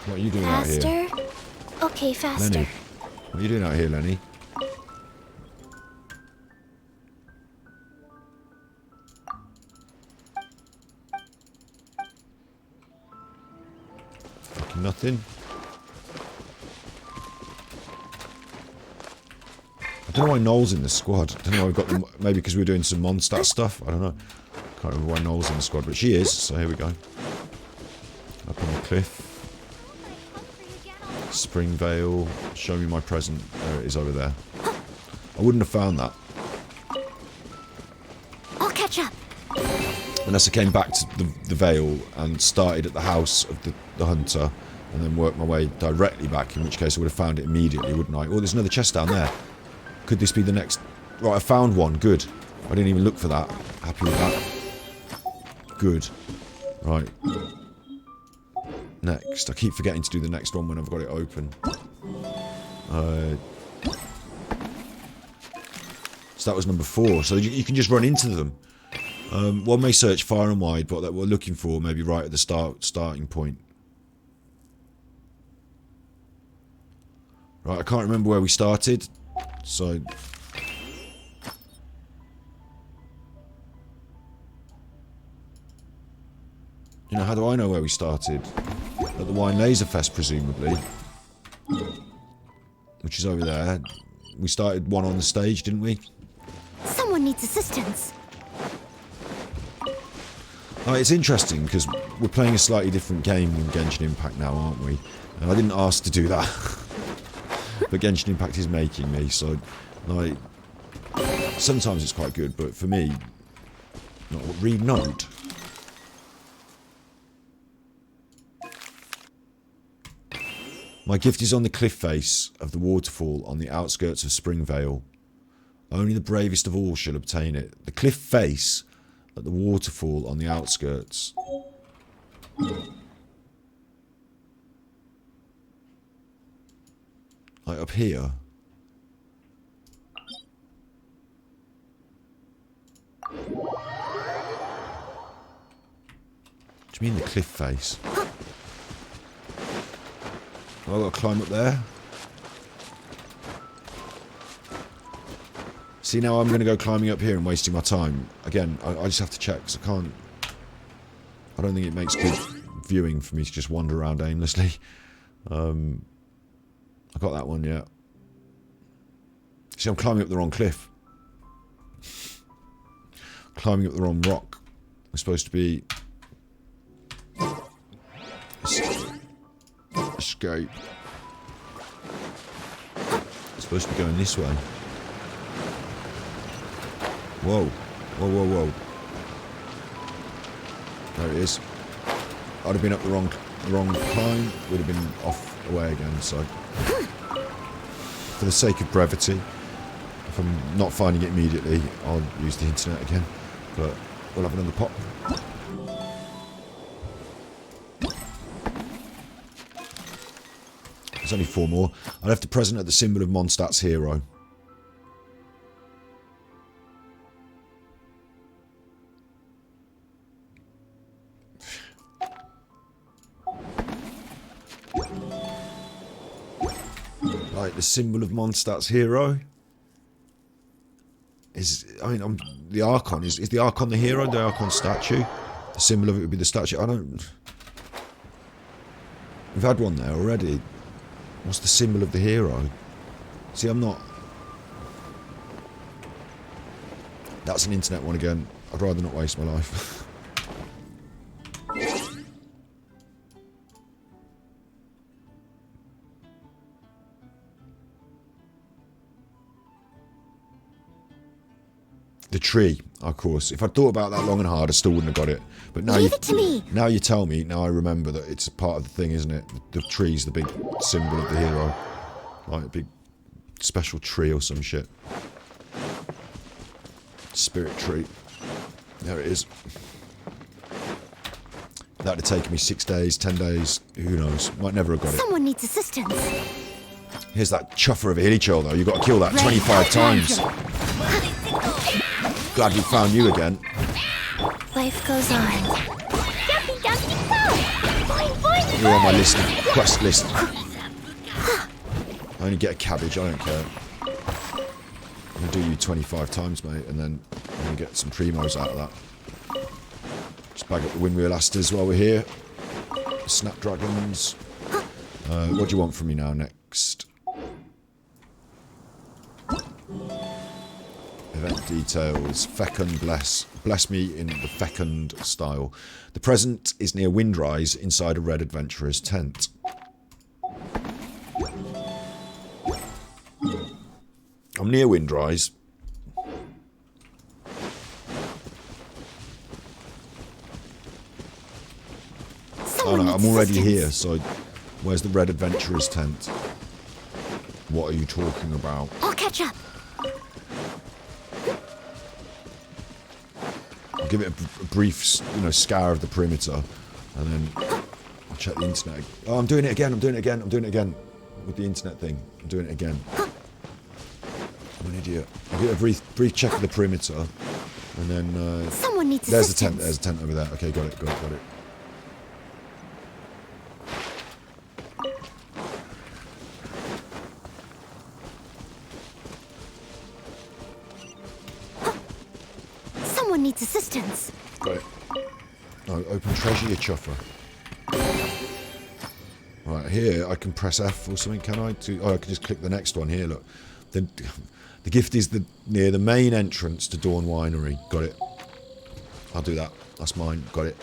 Speaker 2: What are you doing out here?
Speaker 3: Faster? Okay, faster.
Speaker 2: Lenny, what are you doing out here, Lenny? Nothing. I don't know why Noel's in the squad. I don't know why we've got them. Maybe because we were doing some Mondstadt stuff. I don't know. Can't remember why Noel's in the squad, but she is. So here we go. Up on the cliff. Springvale. Show me my present. There it is over there. I wouldn't have found that.
Speaker 3: I'll catch up.
Speaker 2: Unless I came back to the Vale and started at the house of the hunter and then worked my way directly back, in which case I would have found it immediately, wouldn't I? Oh, there's another chest down there. Could this be the next... Right, I found one. Good. I didn't even look for that. Happy with that. Good. Right. Next. I keep forgetting to do the next one when I've got it open. So that was number 4. So you can just run into them. One may search far and wide, but that we're looking for maybe right at the starting point. Right, I can't remember where we started, so... You know, how do I know where we started? At the Wine Laser Fest, presumably. Which is over there. We started one on the stage, didn't we?
Speaker 3: Someone needs assistance.
Speaker 2: Oh, it's interesting because we're playing a slightly different game than Genshin Impact now, aren't we? And I didn't ask to do that. But Genshin Impact is making me, so like sometimes it's quite good, but for me, read note. My gift is on the cliff face of the waterfall on the outskirts of Springvale. Only the bravest of all shall obtain it. The cliff face at the waterfall on the outskirts. Like up here. What do you mean the cliff face? Oh, I've got to climb up there. See, now I'm going to go climbing up here and wasting my time. Again, I just have to check, because I don't think it makes good viewing for me to just wander around aimlessly. I got that one, yeah. See, I'm climbing up the wrong cliff. climbing up the wrong rock. We're supposed to be... Escape. It's supposed to be going this way. Whoa. Whoa, whoa, whoa. There it is. I'd have been up the wrong climb. Would have been off away again, so... For the sake of brevity, if I'm not finding it immediately, I'll use the internet again. But we'll have another pop. There's only 4 more. I left a present at the symbol of Mondstadt's hero. Like the symbol of Mondstadt's hero is, I mean, the Archon is the Archon the hero? The Archon statue? The symbol of it would be the statue. I don't. We've had one there already. What's the symbol of the hero? See, I'm not... That's an internet one again. I'd rather not waste my life. The tree, of course. If I'd thought about that long and hard, I still wouldn't have got it. But now
Speaker 3: Leave it to me.
Speaker 2: Now you tell me, now I remember that it's a part of the thing, isn't it? The tree's the big symbol of the hero. Like a big special tree or some shit. Spirit tree. There it is. That'd have taken me 6 days, 10 days, who knows. Might never have got it.
Speaker 3: Someone needs assistance.
Speaker 2: Here's that chuffer of a hilly-chill though. You've got to kill that 25 times. Glad we found you again.
Speaker 3: Life goes on.
Speaker 2: You're on my list, quest list. I only get a cabbage, I don't care. I'm going to do you 25 times, mate, and then I'm going to get some primos out of that. Just bag up the windwheel asters while we're here. Snapdragons. What do you want from me now next? Event details. Fecund bless. Bless me in the Fecund style. The present is near Windrise inside a red adventurer's tent. I'm near Windrise. Oh no, I'm already here, so where's the red adventurer's tent? What are you talking about?
Speaker 3: I'll catch up.
Speaker 2: I'll give it a brief, scour of the perimeter, and then I'll check the internet. Oh, I'm doing it again, I'm doing it again. With the internet thing, I'm doing it again. I'm an idiot. I'll give it a brief check of the perimeter, and then...
Speaker 3: Someone needs
Speaker 2: there's
Speaker 3: assistance.
Speaker 2: There's a tent over there. Okay, got it.
Speaker 3: Someone needs assistance.
Speaker 2: Got it. No, open treasure, you chuffer. Right, here, I can press F or something, can I? I can just click the next one here, look. The gift is near the main entrance to Dawn Winery. Got it. I'll do that. That's mine. Got it.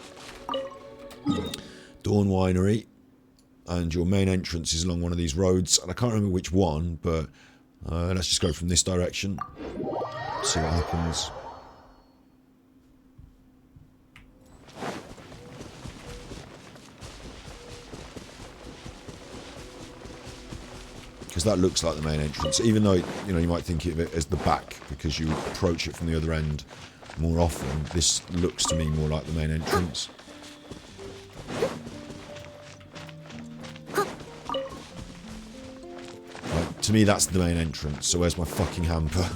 Speaker 2: Dawn Winery. And your main entrance is along one of these roads. And I can't remember which one, but let's just go from this direction. See what happens. Because that looks like the main entrance, even though you might think of it as the back because you approach it from the other end more often. This looks to me more like the main entrance. Right, to me, that's the main entrance. So where's my fucking hamper?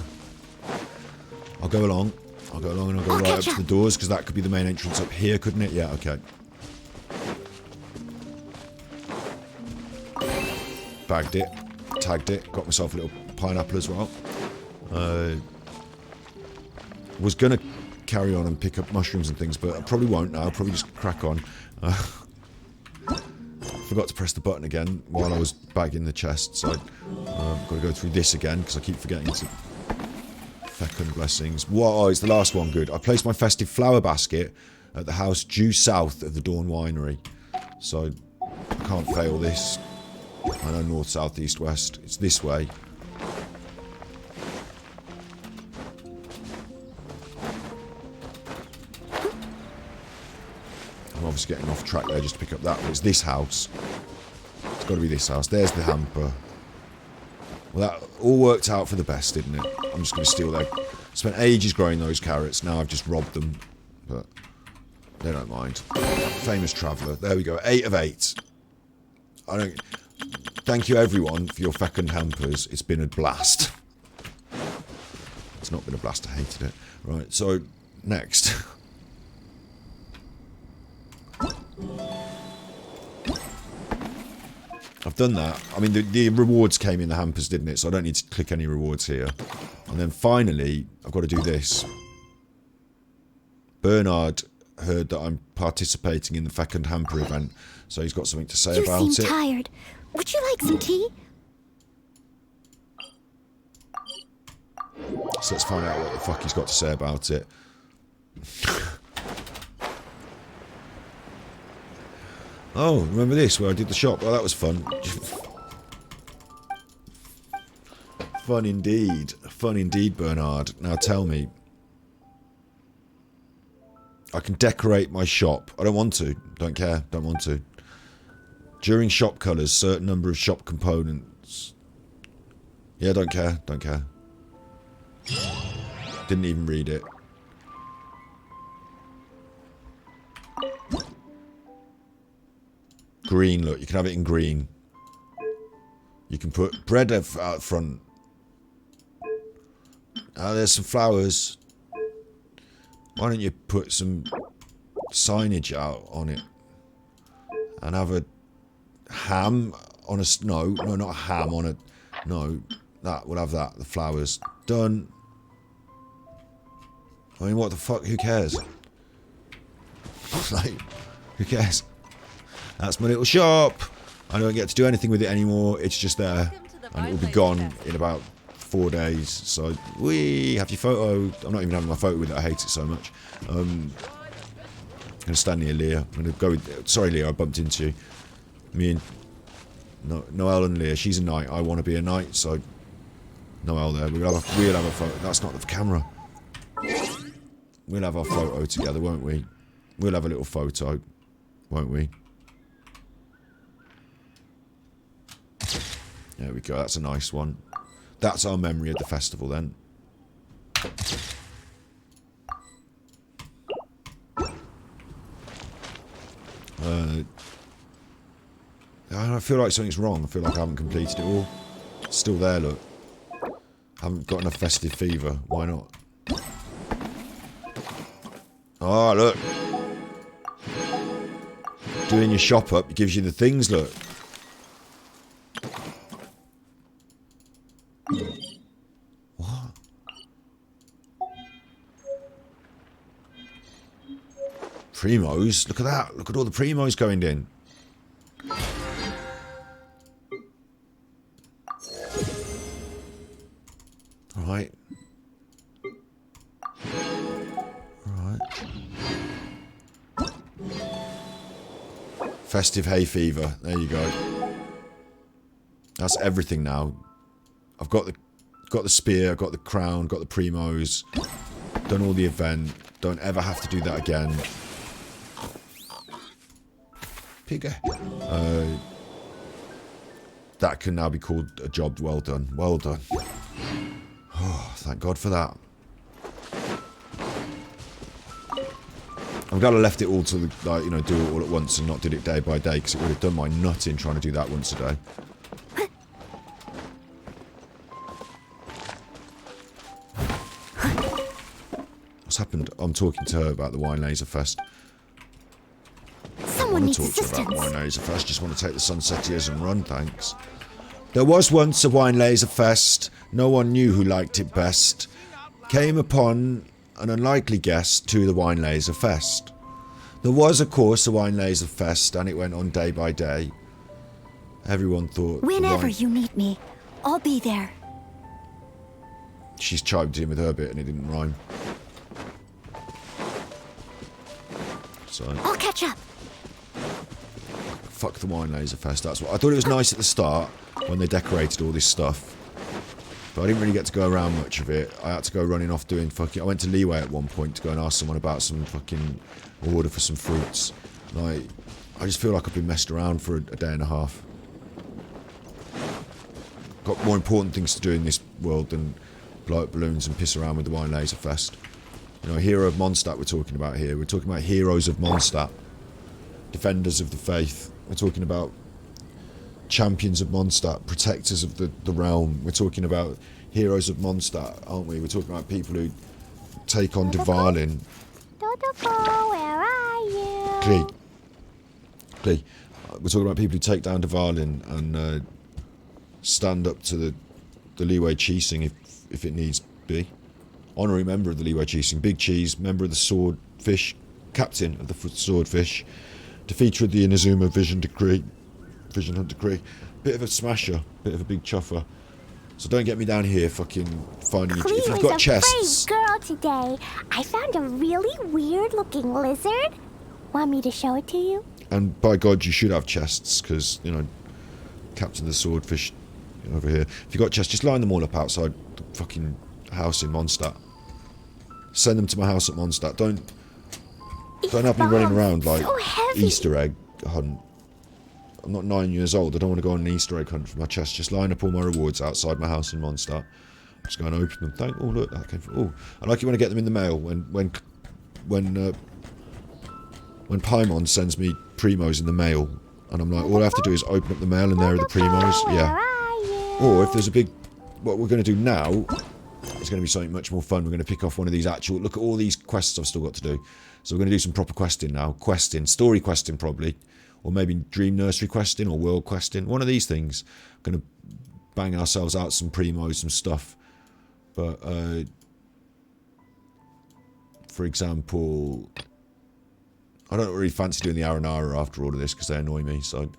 Speaker 2: I'll go along, and I'll go right up to the doors because that could be the main entrance up here, couldn't it? Yeah, okay. Bagged it. Tagged it, got myself a little pineapple as well. Was gonna carry on and pick up mushrooms and things, but I probably won't now. I'll probably just crack on. Forgot to press the button again while I was bagging the chest, so I've got to go through this again because I keep forgetting to Fecund blessings. What is the last one good? I placed my festive flower basket at the house due south of the Dawn Winery. So, I can't fail this. I know north, south, east, west. It's this way. I'm obviously getting off track there just to pick up that, but it's this house. It's got to be this house. There's the hamper. Well, that all worked out for the best, didn't it? I'm just going to steal their... Spent ages growing those carrots. Now I've just robbed them. But they don't mind. Famous traveller. There we go. 8 of 8. I don't... Thank you, everyone, for your Fecund Hampers. It's been a blast. It's not been a blast. I hated it. Right, so, next. I've done that. I mean, the rewards came in the hampers, didn't it? So I don't need to click any rewards here. And then finally, I've got to do this. Bernard heard that I'm participating in the Fecund Hamper event, so he's got something to say about it.
Speaker 3: You seem tired. Would you like some tea?
Speaker 2: So let's find out what the fuck he's got to say about it. Oh, remember this, where I did the shop? Oh, that was fun. Fun indeed. Fun indeed, Bernard. Now tell me. I can decorate my shop. I don't want to. Don't care. Don't want to. During shop colours, certain number of shop components. Yeah, don't care. Don't care. Didn't even read it. Green, look. You can have it in green. You can put bread out front. Oh, there's some flowers. Why don't you put some signage out on it? And have a ham on a... No, not a ham on a... No, that. We'll have that. The flowers. Done. I mean, what the fuck? Who cares? Like, who cares? That's my little shop. I don't get to do anything with it anymore. It's just there. And it will be gone in about 4 days. So, wee, have your photo. I'm not even having my photo with it. I hate it so much. I'm going to stand near Leah. I'm going to go with... Sorry, Leah, I bumped into you. Me and... Noelle and Leah. She's a knight. I want to be a knight. So, Noelle there. We'll have a photo. That's not the camera. We'll have our photo together, won't we? We'll have a little photo, won't we? There we go, that's a nice one. That's our memory of the festival then. I feel like something's wrong. I feel like I haven't completed it all. It's still there, look. Haven't got enough festive fever. Why not? Oh, look. Doing your shop up gives you the things, look. What? Primos? Look at that. Look at all the primos going in. Alright. Festive hay fever. There you go. That's everything now. I've got the spear, got the crown, got the primos. Done all the event. Don't ever have to do that again. Pigger. That can now be called a job well done. Well done. Oh, thank God for that. I'm glad I left it all to, like, you know, do it all at once and not did it day by day, because it would have done my nut in trying to do that once a day. What's happened? I'm talking to her about the Wine Laser Fest.
Speaker 3: Someone needs assistance.
Speaker 2: I want to talk to her about Wine Laser Fest. Just want to take the Sunsettiers and run, thanks. There was once a Wine Laser Fest. No one knew who liked it best. Came upon an unlikely guest to the Wine Laser Fest. There was, of course, a Wine Laser Fest, and it went on day by day. Everyone thought...
Speaker 3: Whenever you need me, I'll be there.
Speaker 2: she's chimed in with her bit and it didn't rhyme. So
Speaker 3: I'll catch up.
Speaker 2: fuck the wine laser fest. That's what I thought. It was nice at the start when they decorated all this stuff, but I didn't really get to go around much of it. I had to go running off doing fucking. I went to Leeway at one point to go and ask someone about some fucking order for some fruits. Like, I just feel like I've been messed around for a day and a half. Got more important things to do in this world than blow up balloons and piss around with the wine laser fest. You know, hero of Mondstadt we're talking about here. We're talking about heroes of Mondstadt, defenders of the faith. We're talking about champions of Mondstadt, protectors of the realm. We're talking about heroes of Mondstadt, aren't we? We're talking about people who take on Dvalin.
Speaker 3: Dodoko, where are you?
Speaker 2: Clee. We're talking about people who take down Dvalin and stand up to the Leeway Cheesing if it needs be. Honorary member of the Leeway Cheesing, Big Cheese, member of the Swordfish, captain of the Swordfish, defeater of the Inazuma Vision Hunt Decree. Bit of a smasher, bit of a big chuffer. So don't get me down here fucking finding
Speaker 3: Cleo
Speaker 2: if you've got
Speaker 3: is
Speaker 2: chests.
Speaker 3: a brave girl today. I found a really weird-looking lizard. Want me to show it to you?
Speaker 2: And by God, you should have chests, because, you know, captain of the Swordfish over here. If you've got chests, just line them all up outside the fucking house in Mondstadt. Send them to my house at Mondstadt. Don't have me running around like Easter egg hunt. I'm not 9 years old. I don't want to go on an Easter egg hunt for my chest. Just line up all my rewards outside my house in Mondstadt. Just go and open them. Oh look, that came from. Oh, I like it when I get them in the mail. When Paimon sends me primos in the mail, and I'm like, all I have to do is open up the mail, and there are the primos. Yeah. Or if there's a big, what we're going to do now. It's going to be something much more fun. We're going to pick off one of these actual... Look at all these quests I've still got to do. So we're going to do some proper questing now. Story questing probably. Or maybe Dream Nursery questing or World questing. One of these things. Going to bang ourselves out some primos, some stuff. But, for example... I don't really fancy doing the Aranara after all of this because they annoy me. So,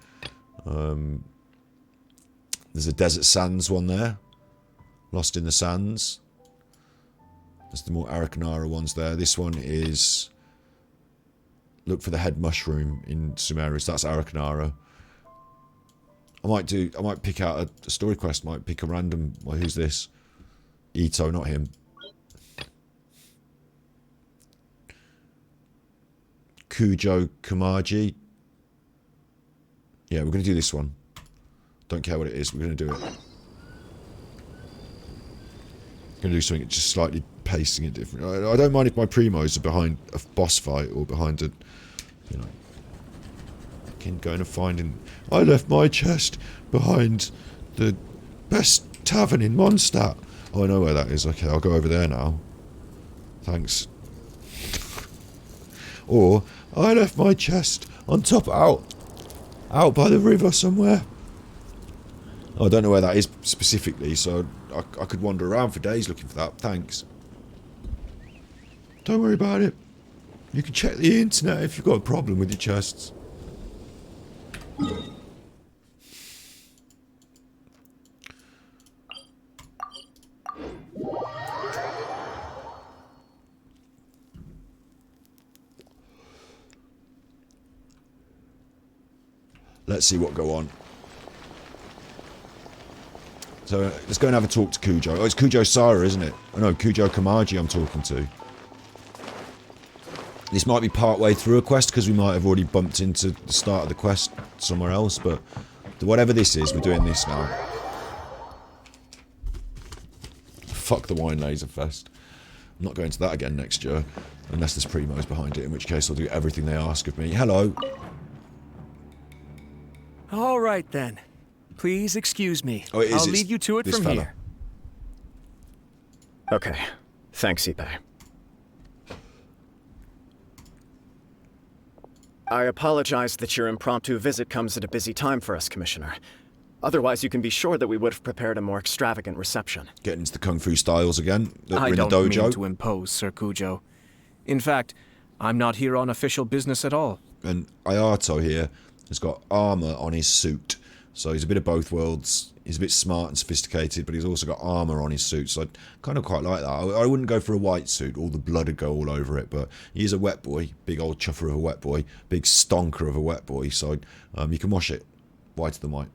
Speaker 2: there's a Desert Sands one there. Lost in the Sands. There's the more Arakanara ones there. This one is... Look for the head mushroom in Sumeru. So that's Arakanara. I might pick out a story quest. Might pick a random... Well, who's this? Ito, not him. Kujo Kamaji. Yeah, we're going to do this one. Don't care what it is. We're going to do it. Going to do something just slightly pacing it different. I don't mind if my primos are behind a boss fight or behind a, you know, going and finding. I left my chest behind the best tavern in Mondstadt. Oh, I know where that is. Okay, I'll go over there now. Thanks. Or I left my chest on top out by the river somewhere. Oh, I don't know where that is specifically, so I could wander around for days looking for that. Thanks. Don't worry about it. You can check the internet if you've got a problem with your chests. Let's see what go on. So let's go and have a talk to Kujo. Oh, it's Kujo Sara, isn't it? Oh no, Kujo Kamaji I'm talking to. This might be part way through a quest because we might have already bumped into the start of the quest somewhere else, but whatever this is, we're doing this now. Fuck the wine laser fest. I'm not going to that again next year, unless there's primos behind it, in which case I'll do everything they ask of me. Hello.
Speaker 6: All right then. Please excuse me.
Speaker 2: Oh,
Speaker 6: I'll lead you to it from here.
Speaker 13: Okay. Thanks, Ipe. I apologize that your impromptu visit comes at a busy time for us, Commissioner. Otherwise, you can be sure that we would have prepared a more extravagant reception.
Speaker 2: Getting into the Kung Fu styles again?
Speaker 6: I don't mean to impose, Sir Kujo. In fact, I'm not here on official business at all.
Speaker 2: And Ayato here has got armour on his suit. So he's a bit of both worlds. He's a bit smart and sophisticated, but he's also got armour on his suit, so I kind of quite like that. I wouldn't go for a white suit, all the blood would go all over it, but he's a wet boy, big old chuffer of a wet boy, big stonker of a wet boy, so you can wash it whiter than white.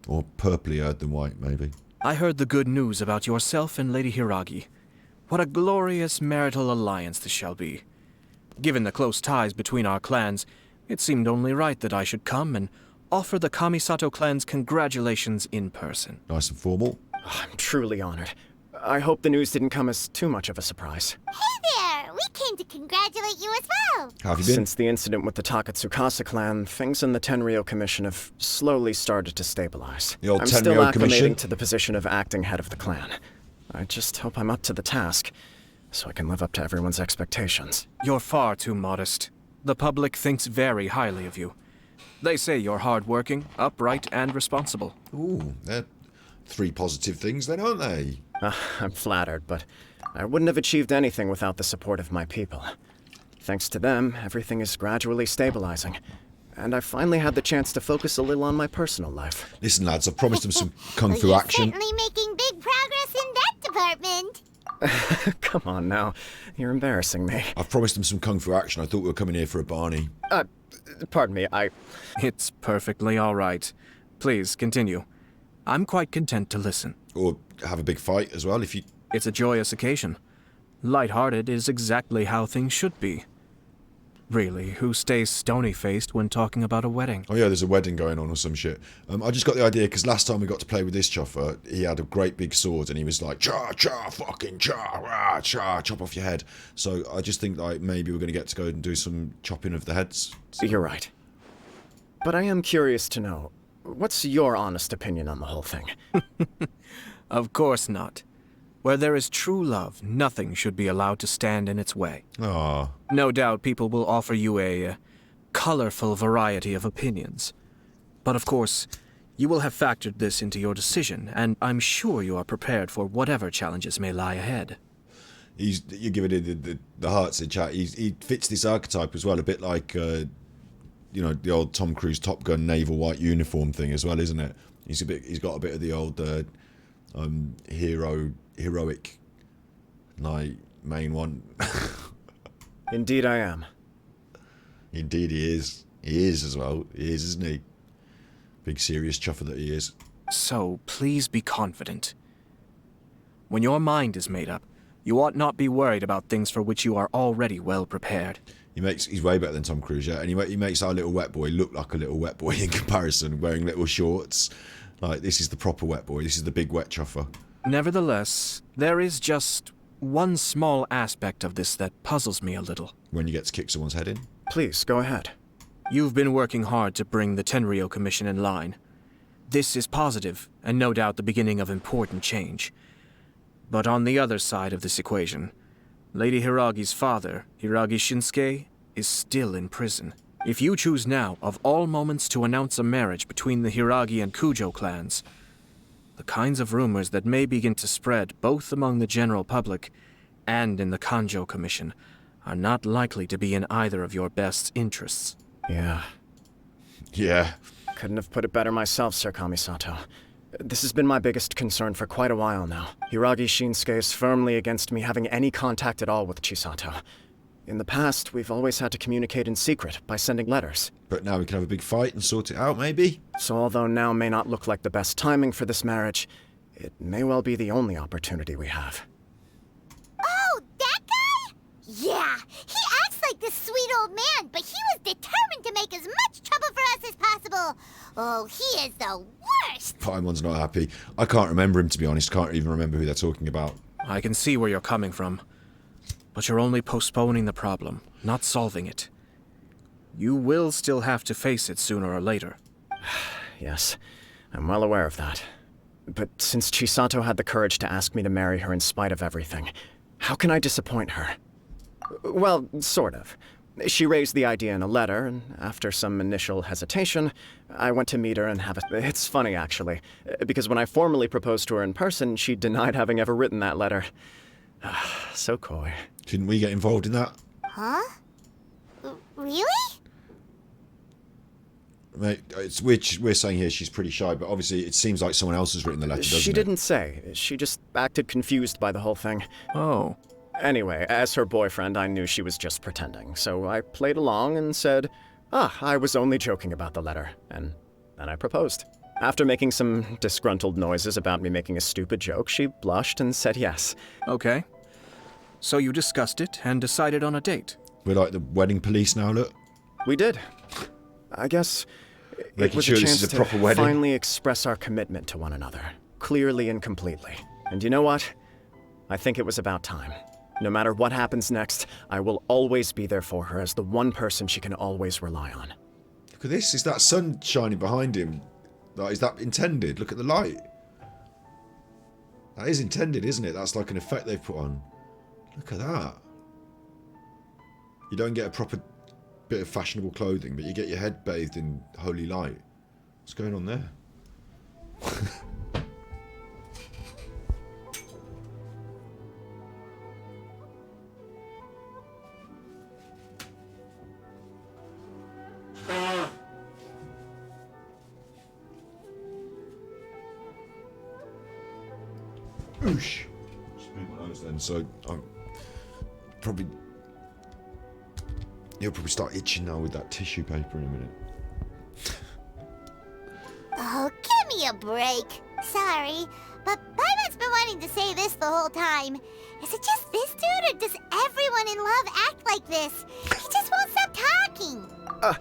Speaker 2: Or purply-eyed than white, maybe.
Speaker 6: I heard the good news about yourself and Lady Hiragi. What a glorious marital alliance this shall be. Given the close ties between our clans, it seemed only right that I should come and offer the Kamisato clan's congratulations in person.
Speaker 2: Nice and formal.
Speaker 13: I'm truly honored. I hope the news didn't come as too much of a surprise.
Speaker 3: Hey there! We came to congratulate you as well!
Speaker 2: How have you been?
Speaker 13: Since the incident with the Takatsukasa clan, things in the Tenryo Commission have slowly started to stabilize.
Speaker 2: The old
Speaker 13: I'm
Speaker 2: Tenryo
Speaker 13: still acclimating
Speaker 2: Commission?
Speaker 13: to the position of acting head of the clan. I just hope I'm up to the task, so I can live up to everyone's expectations.
Speaker 6: You're far too modest. The public thinks very highly of you. They say you're hardworking, upright, and responsible.
Speaker 2: Ooh, they're 3 positive things then, aren't they?
Speaker 13: I'm flattered, but I wouldn't have achieved anything without the support of my people. Thanks to them, everything is gradually stabilizing, and I finally had the chance to focus a little on my personal life.
Speaker 2: Listen, lads, I've promised them some kung fu action.
Speaker 3: You're certainly making big progress in that department.
Speaker 13: Come on now, you're embarrassing me.
Speaker 2: I've promised them some kung fu action. I thought we were coming here for a Barney.
Speaker 13: Pardon me,
Speaker 6: It's perfectly all right. Please, continue. I'm quite content to listen.
Speaker 2: Or have a big fight as well, if you...
Speaker 6: It's a joyous occasion. Light-hearted is exactly how things should be. Really, who stays stony-faced when talking about a wedding?
Speaker 2: Oh yeah, there's a wedding going on or some shit. I just got the idea, because last time we got to play with this chuffer, he had a great big sword, and he was like, cha, fucking cha, rah, cha, chop off your head. So I just think like maybe we're going to get to go and do some chopping of the heads.
Speaker 13: You're right. But I am curious to know, what's your honest opinion on the whole thing?
Speaker 6: Of course not. Where there is true love, nothing should be allowed to stand in its way.
Speaker 2: Ah.
Speaker 6: No doubt people will offer you a colorful variety of opinions. But of course, you will have factored this into your decision, and I'm sure you are prepared for whatever challenges may lie ahead.
Speaker 2: You give it the hearts in chat. He fits this archetype as well, a bit like, you know, the old Tom Cruise Top Gun naval white uniform thing as well, isn't it? He's got a bit of the old heroic, like, main one.
Speaker 13: Indeed I am.
Speaker 2: Indeed he is. He is as well. He is, isn't he? Big serious chuffer that he is.
Speaker 6: So, please be confident. When your mind is made up, you ought not be worried about things for which you are already well prepared.
Speaker 2: He's way better than Tom Cruise, yeah, and he makes our little wet boy look like a little wet boy in comparison, wearing little shorts. Like, this is the proper wet boy. This is the big wet chuffer.
Speaker 6: Nevertheless, there is just one small aspect of this that puzzles me a little.
Speaker 2: When you get to kick someone's head in?
Speaker 13: Please, go ahead.
Speaker 6: You've been working hard to bring the Tenryo Commission in line. This is positive, and no doubt the beginning of important change. But on the other side of this equation, Lady Hiragi's father, Hiragi Shinsuke, is still in prison. If you choose now, of all moments, to announce a marriage between the Hiragi and Kujo clans, the kinds of rumors that may begin to spread both among the general public and in the Kanjo Commission are not likely to be in either of your best interests.
Speaker 13: Yeah.
Speaker 2: Yeah.
Speaker 13: Couldn't have put it better myself, Sir Kamisato. This has been my biggest concern for quite a while now. Hiragi Shinsuke is firmly against me having any contact at all with Chisato. In the past, we've always had to communicate in secret by sending letters.
Speaker 2: But now we can have a big fight and sort it out, maybe?
Speaker 13: So although now may not look like the best timing for this marriage, it may well be the only opportunity we have.
Speaker 3: Oh, that guy? Yeah, he acts like this sweet old man, but he was determined to make as much trouble for us as possible. Oh, he is the worst.
Speaker 2: Paimon's not happy. I can't remember him, to be honest. Can't even remember who they're talking about.
Speaker 6: I can see where you're coming from. But you're only postponing the problem, not solving it. You will still have to face it sooner or later.
Speaker 13: Yes, I'm well aware of that. But since Chisato had the courage to ask me to marry her in spite of everything, how can I disappoint her? Well, sort of. She raised the idea in a letter, and after some initial hesitation, I went to meet her and have a... It's funny, actually, because when I formally proposed to her in person, she denied having ever written that letter. So coy.
Speaker 2: Didn't we get involved in that?
Speaker 3: Huh? Really?
Speaker 2: Mate, we're saying here she's pretty shy, but obviously it seems like someone else has written the letter, doesn't it?
Speaker 13: She didn't say. She just acted confused by the whole thing.
Speaker 6: Oh.
Speaker 13: Anyway, as her boyfriend, I knew she was just pretending, so I played along and said, I was only joking about the letter, and then I proposed. After making some disgruntled noises about me making a stupid joke, she blushed and said yes.
Speaker 6: Okay. So you discussed it and decided on a date?
Speaker 2: We're like the wedding police now, look.
Speaker 13: We did. I guess
Speaker 2: Making
Speaker 13: it was
Speaker 2: sure
Speaker 13: a
Speaker 2: this
Speaker 13: chance
Speaker 2: is a proper
Speaker 13: to
Speaker 2: wedding.
Speaker 13: finally express our commitment to one another, clearly and completely. And you know what? I think it was about time. No matter what happens next, I will always be there for her as the one person she can always rely on.
Speaker 2: Look at this. Is that sun shining behind him? Like, is that intended? Look at the light. That is intended, isn't it? That's like an effect they've put on. Look at that. You don't get a proper bit of fashionable clothing, but you get your head bathed in holy light. What's going on there? Oosh. Just move my nose then, so I'm probably... You'll probably start itching now with that tissue paper in a minute.
Speaker 3: Oh, give me a break. Sorry, but Paimon's been wanting to say this the whole time. Is it just this dude, or does everyone in love act like this? He just won't stop talking.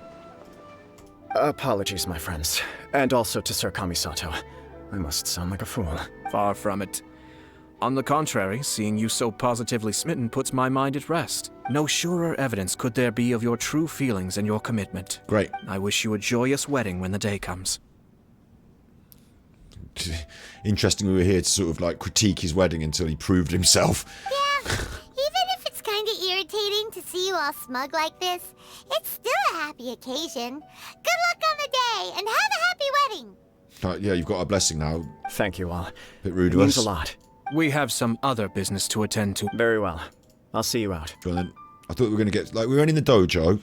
Speaker 13: Apologies, my friends. And also to Sir Kamisato. I must sound like a fool.
Speaker 6: Far from it. On the contrary, seeing you so positively smitten puts my mind at rest. No surer evidence could there be of your true feelings and your commitment.
Speaker 2: Great.
Speaker 6: I wish you a joyous wedding when the day comes.
Speaker 2: Interesting we were here to sort of like critique his wedding until he proved himself.
Speaker 3: Yeah, even if it's kind of irritating to see you all smug like this, it's still a happy occasion. Good luck on the day, and have a happy wedding.
Speaker 2: Yeah, you've got our blessing now.
Speaker 13: Thank you all.
Speaker 2: Bit rude
Speaker 13: It
Speaker 2: of
Speaker 13: means
Speaker 2: us.
Speaker 13: a lot.
Speaker 6: We have some other business to attend to.
Speaker 13: Very well. I'll see you out.
Speaker 2: Go on then. I thought we were going to get... Like, we were only in the dojo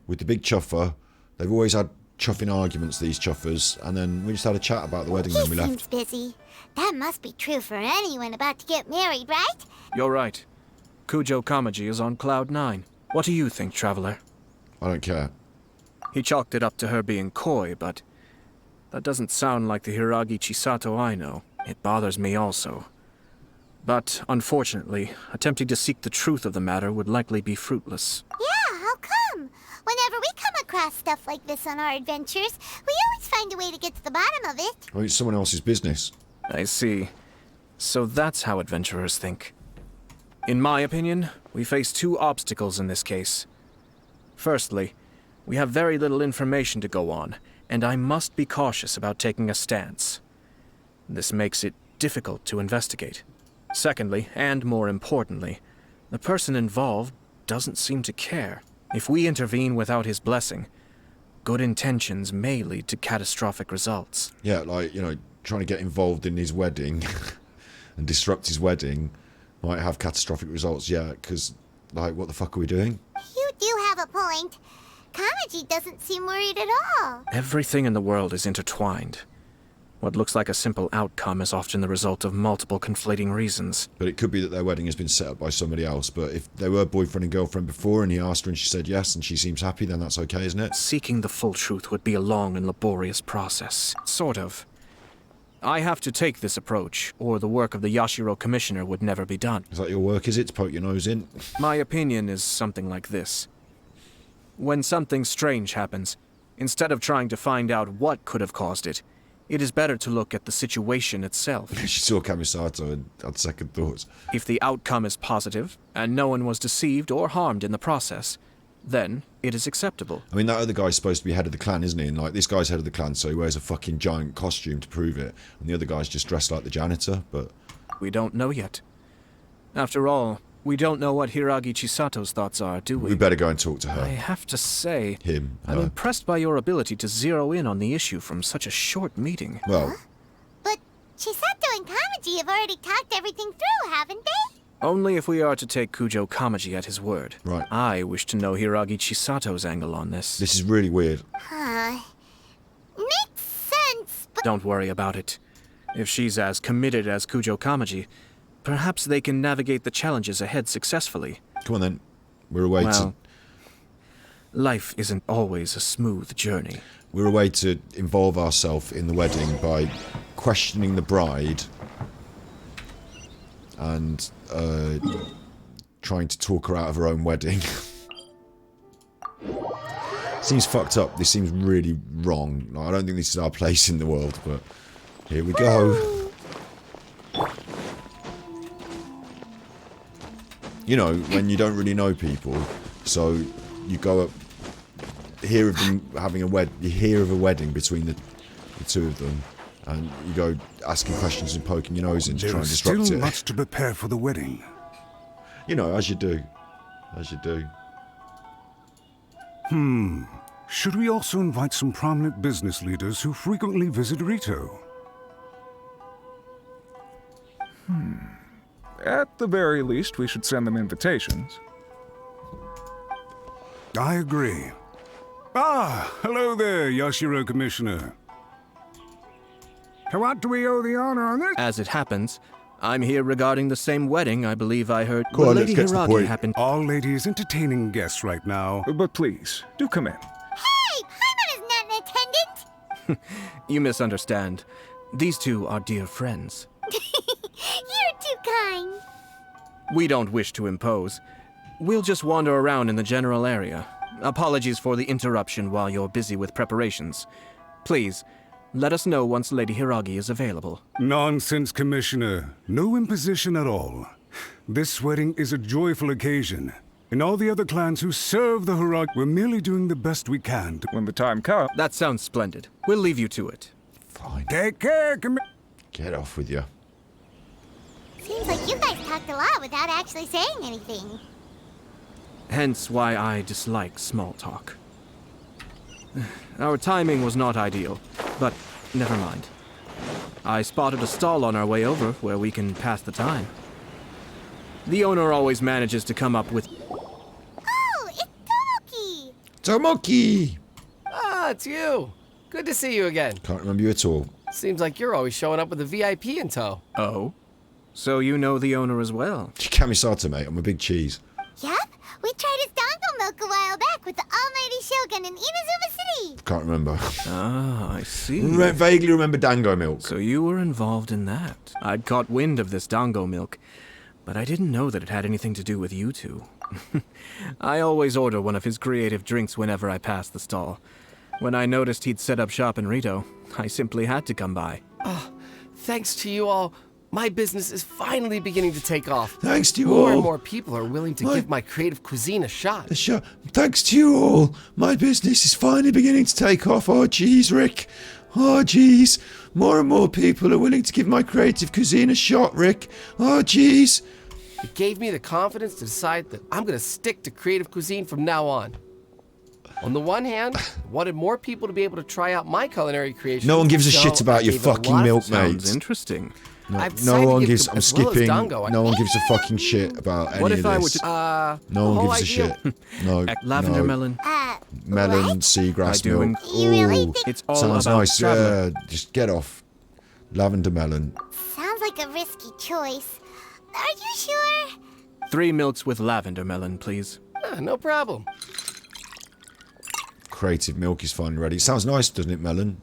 Speaker 2: with the big chuffer. They've always had chuffing arguments, these chuffers. And then we just had a chat about the wedding, then we left.
Speaker 3: Seems busy. That must be true for anyone about to get married, right?
Speaker 6: You're right. Kujo Kamaji is on cloud 9. What do you think, Traveler?
Speaker 2: I don't care.
Speaker 6: He chalked it up to her being coy, but that doesn't sound like the Hiragi Chisato I know. It bothers me also. But, unfortunately, attempting to seek the truth of the matter would likely be fruitless.
Speaker 3: Yeah, how come? Whenever we come across stuff like this on our adventures, we always find a way to get to the bottom of it.
Speaker 2: Well, it's someone else's business.
Speaker 6: I see. So that's how adventurers think. In my opinion, we face two obstacles in this case. Firstly, we have very little information to go on, and I must be cautious about taking a stance. This makes it difficult to investigate. Secondly, and more importantly, the person involved doesn't seem to care. If we intervene without his blessing, good intentions may lead to catastrophic results.
Speaker 2: Yeah, like, you know, trying to get involved in his wedding and disrupt his wedding might have catastrophic results, yeah, because, like, what the fuck are we doing?
Speaker 3: You do have a point. Kamaji doesn't seem worried at all.
Speaker 6: Everything in the world is intertwined. What looks like a simple outcome is often the result of multiple conflating reasons.
Speaker 2: But it could be that their wedding has been set up by somebody else. But if they were boyfriend and girlfriend before and he asked her and she said yes and she seems happy, then that's okay, isn't it?
Speaker 6: Seeking the full truth would be a long and laborious process. Sort of. I have to take this approach, or the work of the Yashiro Commissioner would never be done.
Speaker 2: Is that your work, is it, to poke your nose in?
Speaker 6: My opinion is something like this. When something strange happens, instead of trying to find out what could have caused it, it is better to look at the situation itself.
Speaker 2: She saw Kamisato and had second thoughts.
Speaker 6: If the outcome is positive, and no one was deceived or harmed in the process, then it is acceptable.
Speaker 2: I mean, that other guy's supposed to be head of the clan, isn't he? And, like, this guy's head of the clan, so he wears a fucking giant costume to prove it. And the other guy's just dressed like the janitor, but...
Speaker 6: We don't know yet. After all, we don't know what Hiragi Chisato's thoughts are, do we?
Speaker 2: We better go and talk to her.
Speaker 6: I have to say...
Speaker 2: Him.
Speaker 6: I'm impressed by your ability to zero in on the issue from such a short meeting.
Speaker 2: Well...
Speaker 3: But Chisato and Kamaji have already talked everything through, haven't they?
Speaker 6: Only if we are to take Kujo Kamaji at his word.
Speaker 2: Right.
Speaker 6: I wish to know Hiragi Chisato's angle on this.
Speaker 2: This is really weird.
Speaker 3: Huh.
Speaker 6: Don't worry about it. If she's as committed as Kujo Kamaji, perhaps they can navigate the challenges ahead successfully.
Speaker 2: Come on then. We're away to...
Speaker 6: Life isn't always a smooth journey.
Speaker 2: We're away to involve ourselves in the wedding by questioning the bride and trying to talk her out of her own wedding. Seems fucked up. This seems really wrong. I don't think this is our place in the world, but here we go. You know, when you don't really know people, so you go up, hear of them having you hear of a wedding between the two of them, and you go asking questions and poking your nose in to try and disrupt it.
Speaker 14: There's still much to prepare for the wedding.
Speaker 2: You know, as you do. As you do.
Speaker 14: Should we also invite some prominent business leaders who frequently visit Rito?
Speaker 15: At the very least, we should send them invitations.
Speaker 14: I agree. Ah, hello there, Yashiro Commissioner. To what do we owe the honor on this?
Speaker 6: As it happens, I'm here regarding the same wedding I believe I heard.
Speaker 2: Go on,
Speaker 6: Lady
Speaker 2: let's get to the
Speaker 6: Hiragi
Speaker 2: point.
Speaker 6: happened.
Speaker 14: All ladies entertaining guests right now.
Speaker 15: But please, do come in.
Speaker 3: Hey, Paimon is not an attendant!
Speaker 6: You misunderstand. These two are dear friends.
Speaker 3: You're too kind.
Speaker 6: We don't wish to impose. We'll just wander around in the general area. Apologies for the interruption while you're busy with preparations. Please, let us know once Lady Hiragi is available.
Speaker 14: Nonsense, Commissioner. No imposition at all. This wedding is a joyful occasion, and all the other clans who serve the Hiragi, we're merely doing the best we can to...
Speaker 15: When the time comes...
Speaker 6: That sounds splendid. We'll leave you to it.
Speaker 2: Fine.
Speaker 14: Take care,
Speaker 2: Get off with you.
Speaker 3: Seems like you guys talked a lot without actually saying anything.
Speaker 6: Hence why I dislike small talk. Our timing was not ideal, but never mind. I spotted a stall on our way over where we can pass the time. The owner always manages to come up with...
Speaker 3: Oh, it's Tomoki!
Speaker 2: Tomoki!
Speaker 11: Ah, it's you. Good to see you again.
Speaker 2: Can't remember you at all.
Speaker 11: Seems like you're always showing up with a VIP in tow.
Speaker 6: Oh? So you know the owner as well?
Speaker 2: Kamisato, mate. I'm a big cheese.
Speaker 3: Yup, we tried his dango milk a while back with the almighty Shogun in Inazuma City.
Speaker 2: Can't remember.
Speaker 6: Ah, I see.
Speaker 2: Vaguely remember dango milk.
Speaker 6: So you were involved in that. I'd caught wind of this dango milk, but I didn't know that it had anything to do with you two. I always order one of his creative drinks whenever I pass the stall. When I noticed he'd set up shop in Rito, I simply had to come by.
Speaker 11: Oh, thanks to you all, my business is finally beginning to take off.
Speaker 2: Thanks to you
Speaker 11: more
Speaker 2: all.
Speaker 11: and more people are willing to give my creative cuisine a shot.
Speaker 2: Thanks to you all. My business is finally beginning to take off. Oh, jeez, Rick. Oh, jeez. More and more people are willing to give my creative cuisine a shot, Rick. Oh, jeez.
Speaker 11: It gave me the confidence to decide that I'm going to stick to creative cuisine from now on. On the one hand, I wanted more people to be able to try out my culinary creations.
Speaker 2: No one gives a shit about your fucking milk, mate.
Speaker 6: Sounds interesting.
Speaker 2: No one gives. I'm skipping. No one gives a fucking shit about any of this. No one gives a shit. No.
Speaker 6: Lavender melon.
Speaker 2: Melon, seagrass milk.
Speaker 3: You really think
Speaker 6: it's all
Speaker 2: sounds
Speaker 6: about
Speaker 2: nice.
Speaker 6: traveling.
Speaker 2: Yeah, just get off. Lavender melon.
Speaker 3: Sounds like a risky choice. Are you sure?
Speaker 6: 3 milks with lavender melon, please.
Speaker 11: No problem.
Speaker 2: Creative milk is finally ready. Sounds nice, doesn't it, melon?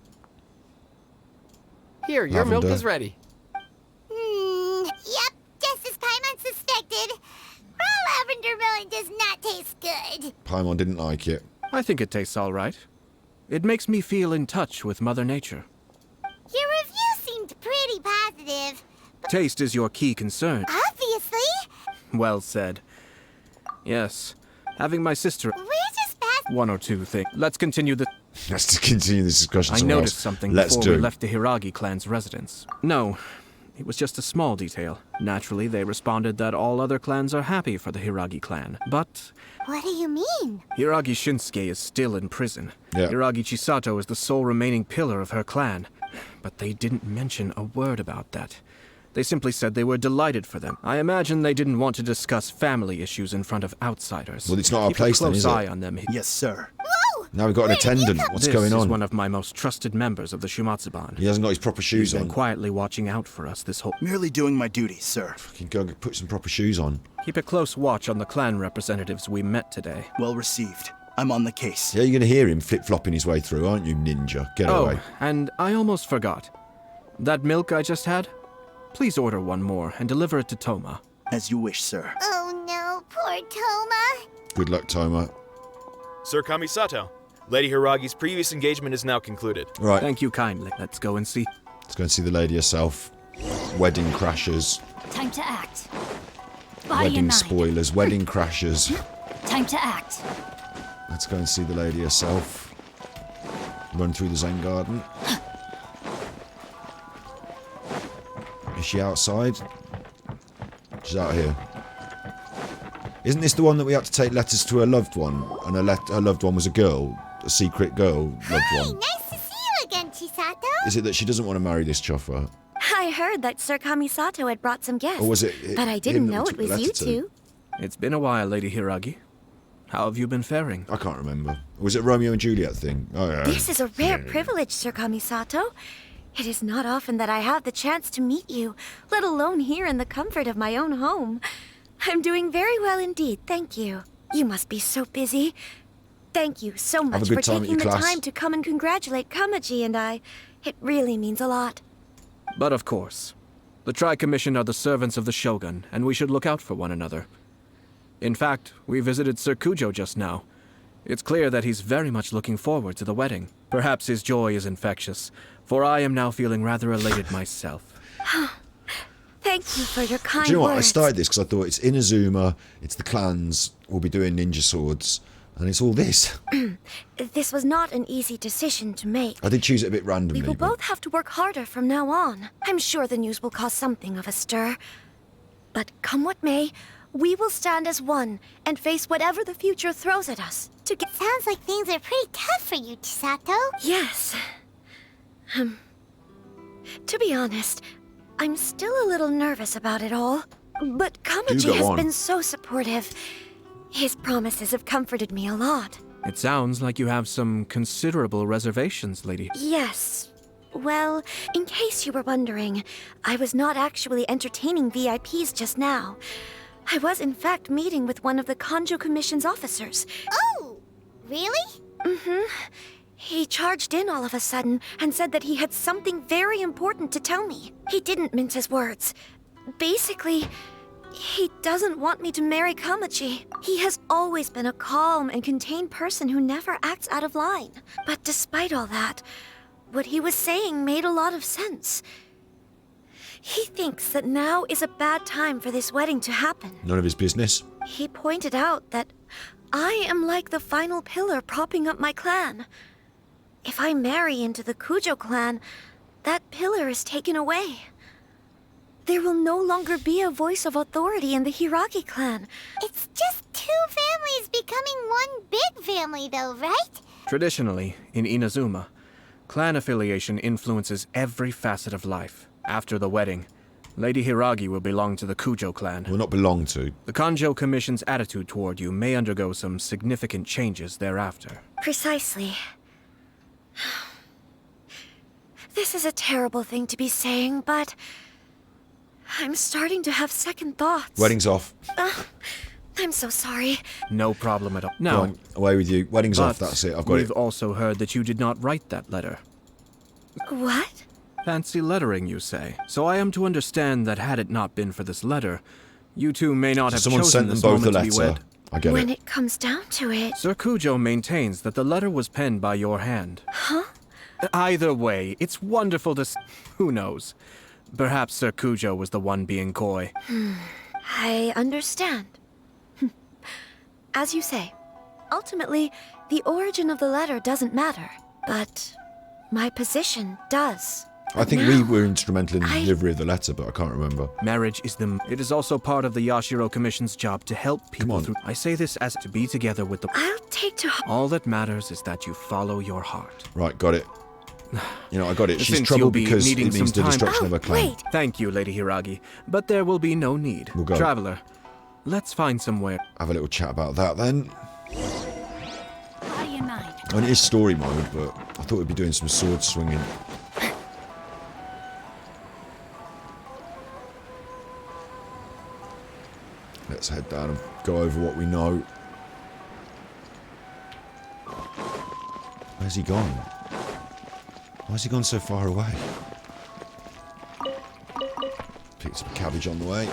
Speaker 11: Here, your milk is ready.
Speaker 3: Yep, just as Paimon suspected. Raw lavender melon does not taste good.
Speaker 2: Paimon didn't like it.
Speaker 6: I think it tastes all right. It makes me feel in touch with Mother Nature.
Speaker 3: Your review seemed pretty positive.
Speaker 6: Taste is your key concern.
Speaker 3: Obviously.
Speaker 6: Well said. Yes, having my sister...
Speaker 3: We're just past...
Speaker 6: One or two things. Let's continue the...
Speaker 2: Let's continue this discussion.
Speaker 6: I noticed something
Speaker 2: Let's
Speaker 6: before
Speaker 2: do.
Speaker 6: we left the Hiragi clan's residence. No, it was just a small detail. Naturally, they responded that all other clans are happy for the Hiragi clan. But...
Speaker 3: What do you mean?
Speaker 6: Hiragi Shinsuke is still in prison.
Speaker 2: Yeah.
Speaker 6: Hiragi Chisato is the sole remaining pillar of her clan. But they didn't mention a word about that. They simply said they were delighted for them. I imagine they didn't want to discuss family issues in front of outsiders.
Speaker 2: Well, it's not our
Speaker 6: Keep
Speaker 2: place
Speaker 6: a
Speaker 2: then,
Speaker 6: close
Speaker 2: is it?
Speaker 6: eye on them.
Speaker 8: Yes, sir.
Speaker 3: Whoa!
Speaker 2: Now we've got an attendant. What's going
Speaker 6: This is
Speaker 2: on?
Speaker 6: one of my most trusted members of the Shumatsuban.
Speaker 2: He hasn't got his proper shoes
Speaker 6: He's been
Speaker 2: on.
Speaker 6: quietly watching out for us this whole...
Speaker 8: Merely doing my duty, sir.
Speaker 2: Fucking go and put some proper shoes on.
Speaker 6: Keep a close watch on the clan representatives we met today.
Speaker 8: Well received. I'm on the case.
Speaker 2: Yeah, you're going to hear him flip-flopping his way through, aren't you, ninja? Get away.
Speaker 6: And I almost forgot. That milk I just had? Please order one more and deliver it to Toma.
Speaker 8: As you wish, sir.
Speaker 3: Oh no, poor Toma.
Speaker 2: Good luck, Toma.
Speaker 16: Sir Kamisato, Lady Hiragi's previous engagement is now concluded.
Speaker 2: Right.
Speaker 6: Thank you kindly. Let's go and see.
Speaker 2: Let's go and see the lady herself. Wedding crashers.
Speaker 1: Time to act. Body and
Speaker 2: Wedding
Speaker 1: mind.
Speaker 2: spoilers. Wedding crashers.
Speaker 1: Time to act.
Speaker 2: Let's go and see the lady herself. Run through the Zen garden. Is she outside? She's out here. Isn't this the one that we had to take letters to her loved one? And her loved one was a girl? A secret girl loved one?
Speaker 3: Nice to see you again, Chisato.
Speaker 2: Is it that she doesn't want to marry this chuffer?
Speaker 17: I heard that Sir Kamisato had brought some guests.
Speaker 2: Or was it
Speaker 17: but I didn't know it was you two.
Speaker 6: It's been a while, Lady Hiragi. How have you been faring?
Speaker 2: I can't remember. Was it Romeo and Juliet thing? Oh, yeah.
Speaker 17: This is a rare privilege, Sir Kamisato. It is not often that I have the chance to meet you, let alone here in the comfort of my own home. I'm doing very well indeed, thank you. You must be so busy. Thank you so much for taking the time to come and congratulate Kamaji and I. It really means a lot.
Speaker 6: But of course. The Tri-Commission are the servants of the Shogun, and we should look out for one another. In fact, we visited Sir Kujo just now. It's clear that he's very much looking forward to the wedding. Perhaps his joy is infectious, for I am now feeling rather elated myself.
Speaker 17: Thank you for your kind words.
Speaker 2: Do you know what? I started this because I thought it's Inazuma, it's the clans, we'll be doing ninja swords, and it's all this.
Speaker 17: This was not an easy decision to make.
Speaker 2: I did choose it a bit randomly.
Speaker 17: We will both have to work harder from now on. I'm sure the news will cause something of a stir. But come what may, we will stand as one and face whatever the future throws at us.
Speaker 3: Sounds like things are pretty tough for you, Chisato.
Speaker 17: Yes. To be honest, I'm still a little nervous about it all. But Kamaji has been so supportive. His promises have comforted me a lot.
Speaker 6: It sounds like you have some considerable reservations, lady.
Speaker 17: Yes. Well, in case you were wondering, I was not actually entertaining VIPs just now. I was in fact meeting with one of the Kanjo Commission's officers.
Speaker 3: Oh, really?
Speaker 17: Mm-hmm. He charged in all of a sudden and said that he had something very important to tell me. He didn't mince his words. Basically, he doesn't want me to marry Kamaji. He has always been a calm and contained person who never acts out of line. But despite all that, what he was saying made a lot of sense. He thinks that now is a bad time for this wedding to happen.
Speaker 2: None of his business.
Speaker 17: He pointed out that I am like the final pillar propping up my clan. If I marry into the Kujo clan, that pillar is taken away. There will no longer be a voice of authority in the Hiragi clan.
Speaker 3: It's just two families becoming one big family though, right?
Speaker 6: Traditionally, in Inazuma, clan affiliation influences every facet of life. After the wedding, Lady Hiragi will belong to the Kujo clan.
Speaker 2: Will not belong to.
Speaker 6: The Kanjo Commission's attitude toward you may undergo some significant changes thereafter.
Speaker 17: Precisely. This is a terrible thing to be saying, but I'm starting to have second thoughts.
Speaker 2: Wedding's off.
Speaker 17: I'm so sorry.
Speaker 6: No problem at all.
Speaker 2: Go
Speaker 6: Now,
Speaker 2: on, away with you. Wedding's off, that's it. I've got
Speaker 6: we've
Speaker 2: it.
Speaker 6: also heard that you did not write that letter.
Speaker 17: What?
Speaker 6: Fancy lettering, you say. So I am to understand that had it not been for this letter, you two may not have
Speaker 2: Someone
Speaker 6: chosen
Speaker 2: sent them
Speaker 6: this
Speaker 2: both a
Speaker 6: moment to be
Speaker 2: letter.
Speaker 6: wed.
Speaker 2: I get
Speaker 17: When
Speaker 2: it.
Speaker 17: it comes down to it...
Speaker 6: Sir Kujo maintains that the letter was penned by your hand.
Speaker 17: Huh?
Speaker 6: Either way, it's wonderful to who knows? Perhaps Sir Kujo was the one being coy.
Speaker 17: I understand. As you say, ultimately, the origin of the letter doesn't matter, but my position does.
Speaker 2: I think we were instrumental in the delivery of the letter, but I can't remember.
Speaker 6: Marriage is It is also part of the Yashiro Commission's job to help people through. I say this as to be together with the.
Speaker 17: I'll take to.
Speaker 6: All that matters is that you follow your heart.
Speaker 2: Right, got it. You know, I got it. She's
Speaker 6: Since
Speaker 2: trouble
Speaker 6: you'll be
Speaker 2: because
Speaker 6: needing
Speaker 2: it means
Speaker 6: some
Speaker 2: the
Speaker 6: time-
Speaker 2: destruction of her clan.
Speaker 17: Wait.
Speaker 6: Thank you, Lady Hiragi, but there will be no need.
Speaker 2: We'll go.
Speaker 6: Traveler, let's find somewhere.
Speaker 2: Have a little chat about that then.
Speaker 1: Body and mind.
Speaker 2: I mean, it is story mode, but I thought we'd be doing some sword swinging. Let's head down and go over what we know. Where's he gone? Why has he gone so far away? Picked up a cabbage on the way.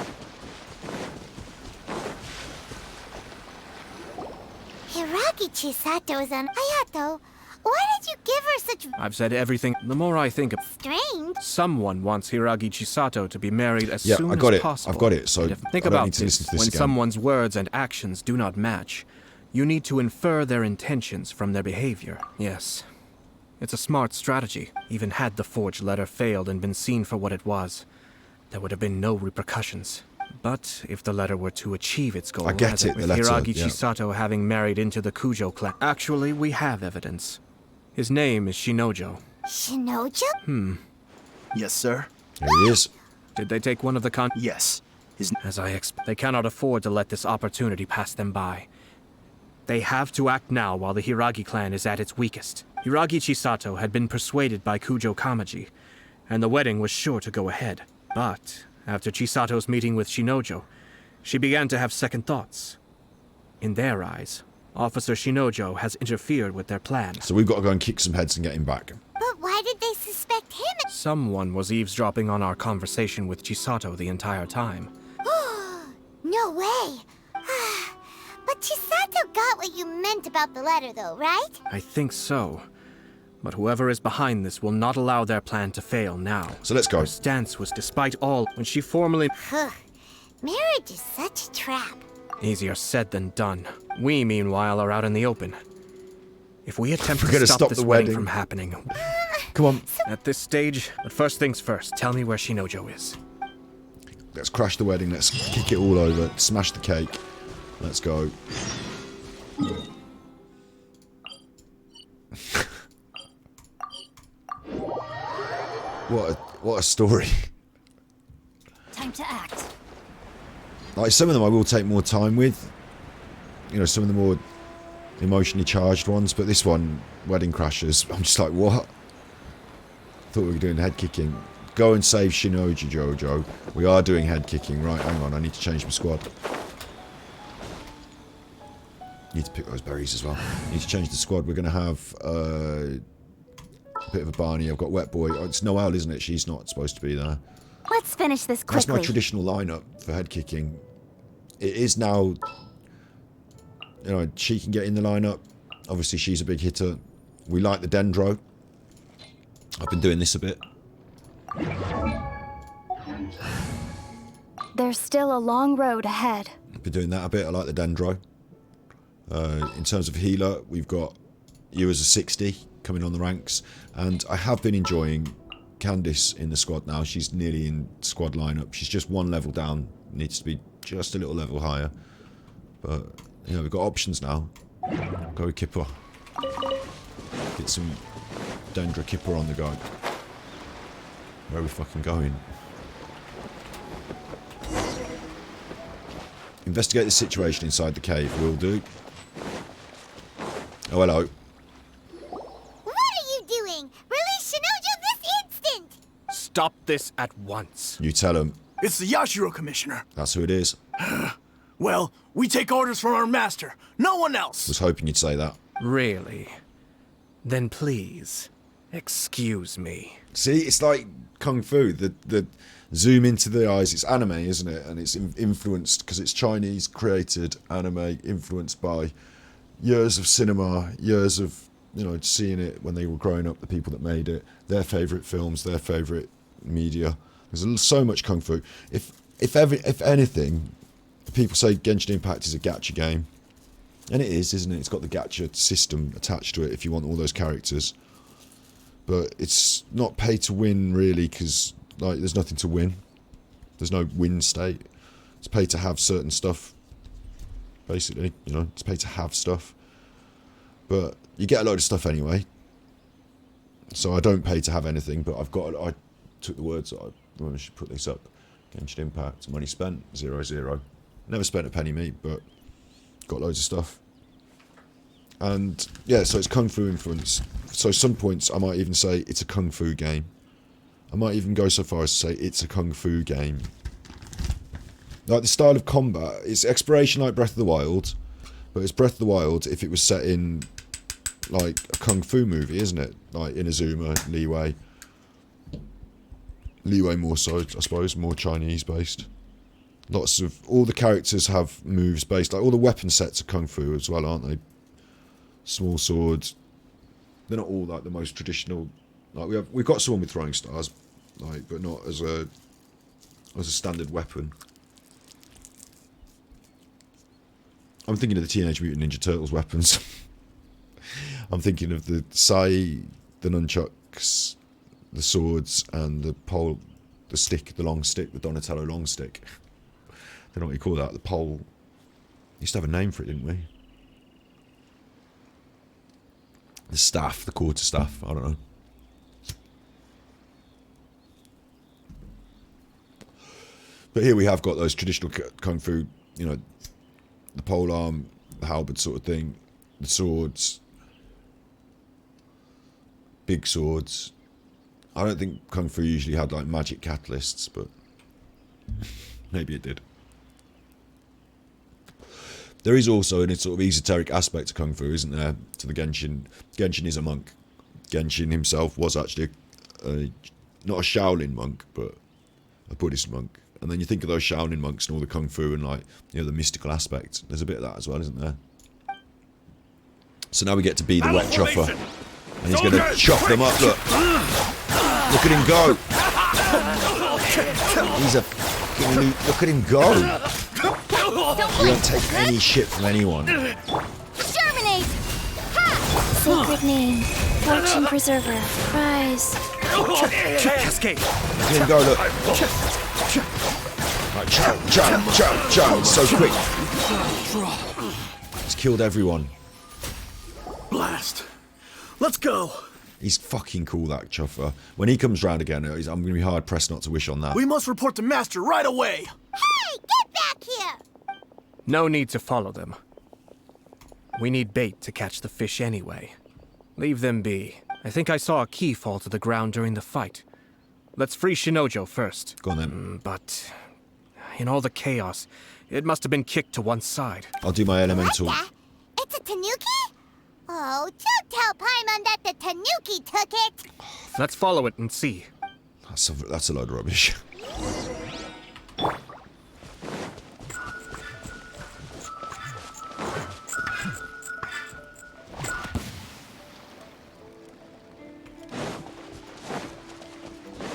Speaker 3: Hiragi Chisato's on Ayato. Why did you give her such
Speaker 6: I've said everything. The more I think of...
Speaker 3: strange?
Speaker 6: Someone wants Hiragi Chisato to be married as
Speaker 2: Yeah,
Speaker 6: soon
Speaker 2: I got
Speaker 6: as
Speaker 2: it.
Speaker 6: possible.
Speaker 2: I've got it, so
Speaker 6: Think
Speaker 2: I don't
Speaker 6: about
Speaker 2: need to listen to this
Speaker 6: when
Speaker 2: again.
Speaker 6: someone's words and actions do not match, you need to infer their intentions from their behavior. Yes. It's a smart strategy. Even had the forged letter failed and been seen for what it was, there would have been no repercussions. But if the letter were to achieve its goal,
Speaker 2: I get it,
Speaker 6: with
Speaker 2: the letter,
Speaker 6: Hiragi
Speaker 2: yeah.
Speaker 6: Chisato having married into the Kujo clan. Actually, we have evidence. His name is Shinojo.
Speaker 3: Shinojo?
Speaker 8: Yes, sir.
Speaker 2: There he is.
Speaker 6: Did they take one of the
Speaker 8: Yes.
Speaker 6: As I expect, they cannot afford to let this opportunity pass them by. They have to act now while the Hiragi clan is at its weakest. Hiragi Chisato had been persuaded by Kujo Kamaji, and the wedding was sure to go ahead. But after Chisato's meeting with Shinojo, she began to have second thoughts. In their eyes, Officer Shinojo has interfered with their plans.
Speaker 2: So we've got to go and kick some heads and get him back.
Speaker 3: But why did they suspect him?
Speaker 6: Someone was eavesdropping on our conversation with Chisato the entire time.
Speaker 3: No way. But Chisato got what you meant about the letter, though, right?
Speaker 6: I think so. But whoever is behind this will not allow their plan to fail now.
Speaker 2: So let's go.
Speaker 6: Her stance was despite all when she formally...
Speaker 3: Marriage is such a trap.
Speaker 6: Easier said than done. We, meanwhile, are out in the open. If we attempt
Speaker 2: We're
Speaker 6: to
Speaker 2: gonna
Speaker 6: stop this
Speaker 2: the
Speaker 6: wedding
Speaker 2: wedding
Speaker 6: from happening...
Speaker 2: Come on.
Speaker 6: At this stage, but first things first, tell me where Shinojo is.
Speaker 2: Let's crash the wedding. Let's kick it all over. Smash the cake. Let's go. What a story.
Speaker 1: Time to act.
Speaker 2: Like, some of them I will take more time with. You know, some of the more emotionally charged ones, but this one, Wedding Crashers, I'm just like, what? Thought we were doing head kicking. Go and save Shinoji, Jojo. We are doing head kicking. Right, hang on, I need to change my squad. Need to pick those berries as well. Need to change the squad. We're going to have a bit of a Barney. I've got Wet Boy. Oh, it's Noelle, isn't it? She's not supposed to be there.
Speaker 3: Let's finish this quickly.
Speaker 2: That's my traditional lineup for head kicking. It is now, you know, she can get in the lineup. Obviously, she's a big hitter. We like the Dendro. I've been doing this a bit.
Speaker 18: There's still a long road ahead.
Speaker 2: I've been doing that a bit. I like the Dendro. In terms of healer, we've got you as a 60 coming on the ranks. And I have been enjoying Candice in the squad now. She's nearly in squad lineup. She's just one level down. Needs to be just a little level higher. But, you know, we've got options now. Go with Kipper. Get some Dendra Kipper on the go. Where are we fucking going? Investigate the situation inside the cave. Will do. Oh, hello.
Speaker 3: What are you doing? Release Shinojo this instant!
Speaker 6: Stop this at once.
Speaker 2: You tell him.
Speaker 8: It's the Yashiro Commissioner.
Speaker 2: That's who it is.
Speaker 8: Well, we take orders from our master. No one else.
Speaker 2: Was hoping you'd say that.
Speaker 6: Really? Then please, excuse me.
Speaker 2: See, it's like Kung Fu. The zoom into the eyes. It's anime, isn't it? And it's influenced, because it's Chinese created anime, influenced by years of cinema, years of, you know, seeing it when they were growing up, the people that made it, their favourite films, their favourite media. There's so much Kung Fu. If anything, people say Genshin Impact is a gacha game. And it is, isn't it? It's got the gacha system attached to it if you want all those characters. But it's not pay to win, really, because like there's nothing to win. There's no win state. It's pay to have certain stuff. Basically, you know, it's pay to have stuff. But you get a load of stuff anyway. So I don't pay to have anything, but I took the words, I should put this up. Genshin Impact, money spent, 0, 0. Never spent a penny, mate, but got loads of stuff. And yeah, so it's Kung Fu influence. So some points I might even say it's a Kung Fu game. I might even go so far as to say it's a Kung Fu game. Like the style of combat, it's exploration like Breath of the Wild, but it's Breath of the Wild if it was set in like a Kung Fu movie, isn't it? Like Inazuma, Liyue. Liyue more so, I suppose, more Chinese based. Lots of, all the characters have moves based, like all the weapon sets are Kung Fu as well, aren't they? Small swords. They're not all like the most traditional. Like we've got someone with throwing stars, like, but not as a standard weapon. I'm thinking of the Teenage Mutant Ninja Turtles weapons. I'm thinking of the sai, the nunchucks, the swords, and the pole, the stick, the long stick, the Donatello long stick. I don't know what you call that. The pole. Used to have a name for it, didn't we? The staff, the quarter staff. I don't know. But here we have got those traditional Kung Fu, you know, the pole arm, the halberd sort of thing, the swords, big swords. I don't think Kung Fu usually had like magic catalysts, but maybe it did. There is also a sort of esoteric aspect to Kung Fu, isn't there, to the Genshin. Genshin is a monk. Genshin himself was actually not a Shaolin monk, but a Buddhist monk. And then you think of those Shaolin monks and all the Kung Fu and, like, you know, the mystical aspect. There's a bit of that as well, isn't there? So now we get to be the wet chuffer. And he's going to chop them up, look. Look at him go. He's a fucking elite. Look at him go. He won't take any shit from anyone.
Speaker 3: Germinate!
Speaker 18: Sacred name, fortune preserver, rise.
Speaker 6: Cascade.
Speaker 2: Look at him go, look. Right, chow. It's so quick. He's killed everyone.
Speaker 8: Blast. Let's go.
Speaker 2: He's fucking cool, that chuffer. When he comes round again, I'm going to be hard pressed not to wish on that.
Speaker 8: We must report to Master right away.
Speaker 3: Hey, get back here!
Speaker 6: No need to follow them. We need bait to catch the fish anyway. Leave them be. I think I saw a key fall to the ground during the fight. Let's free Shinojo first.
Speaker 2: Go on then.
Speaker 6: But in all the chaos, it must have been kicked to one side.
Speaker 2: I'll do my elemental.
Speaker 3: It's a Tanuki? Oh, don't tell Paimon that the Tanuki took it!
Speaker 6: Let's follow it and see.
Speaker 2: That's a load of rubbish.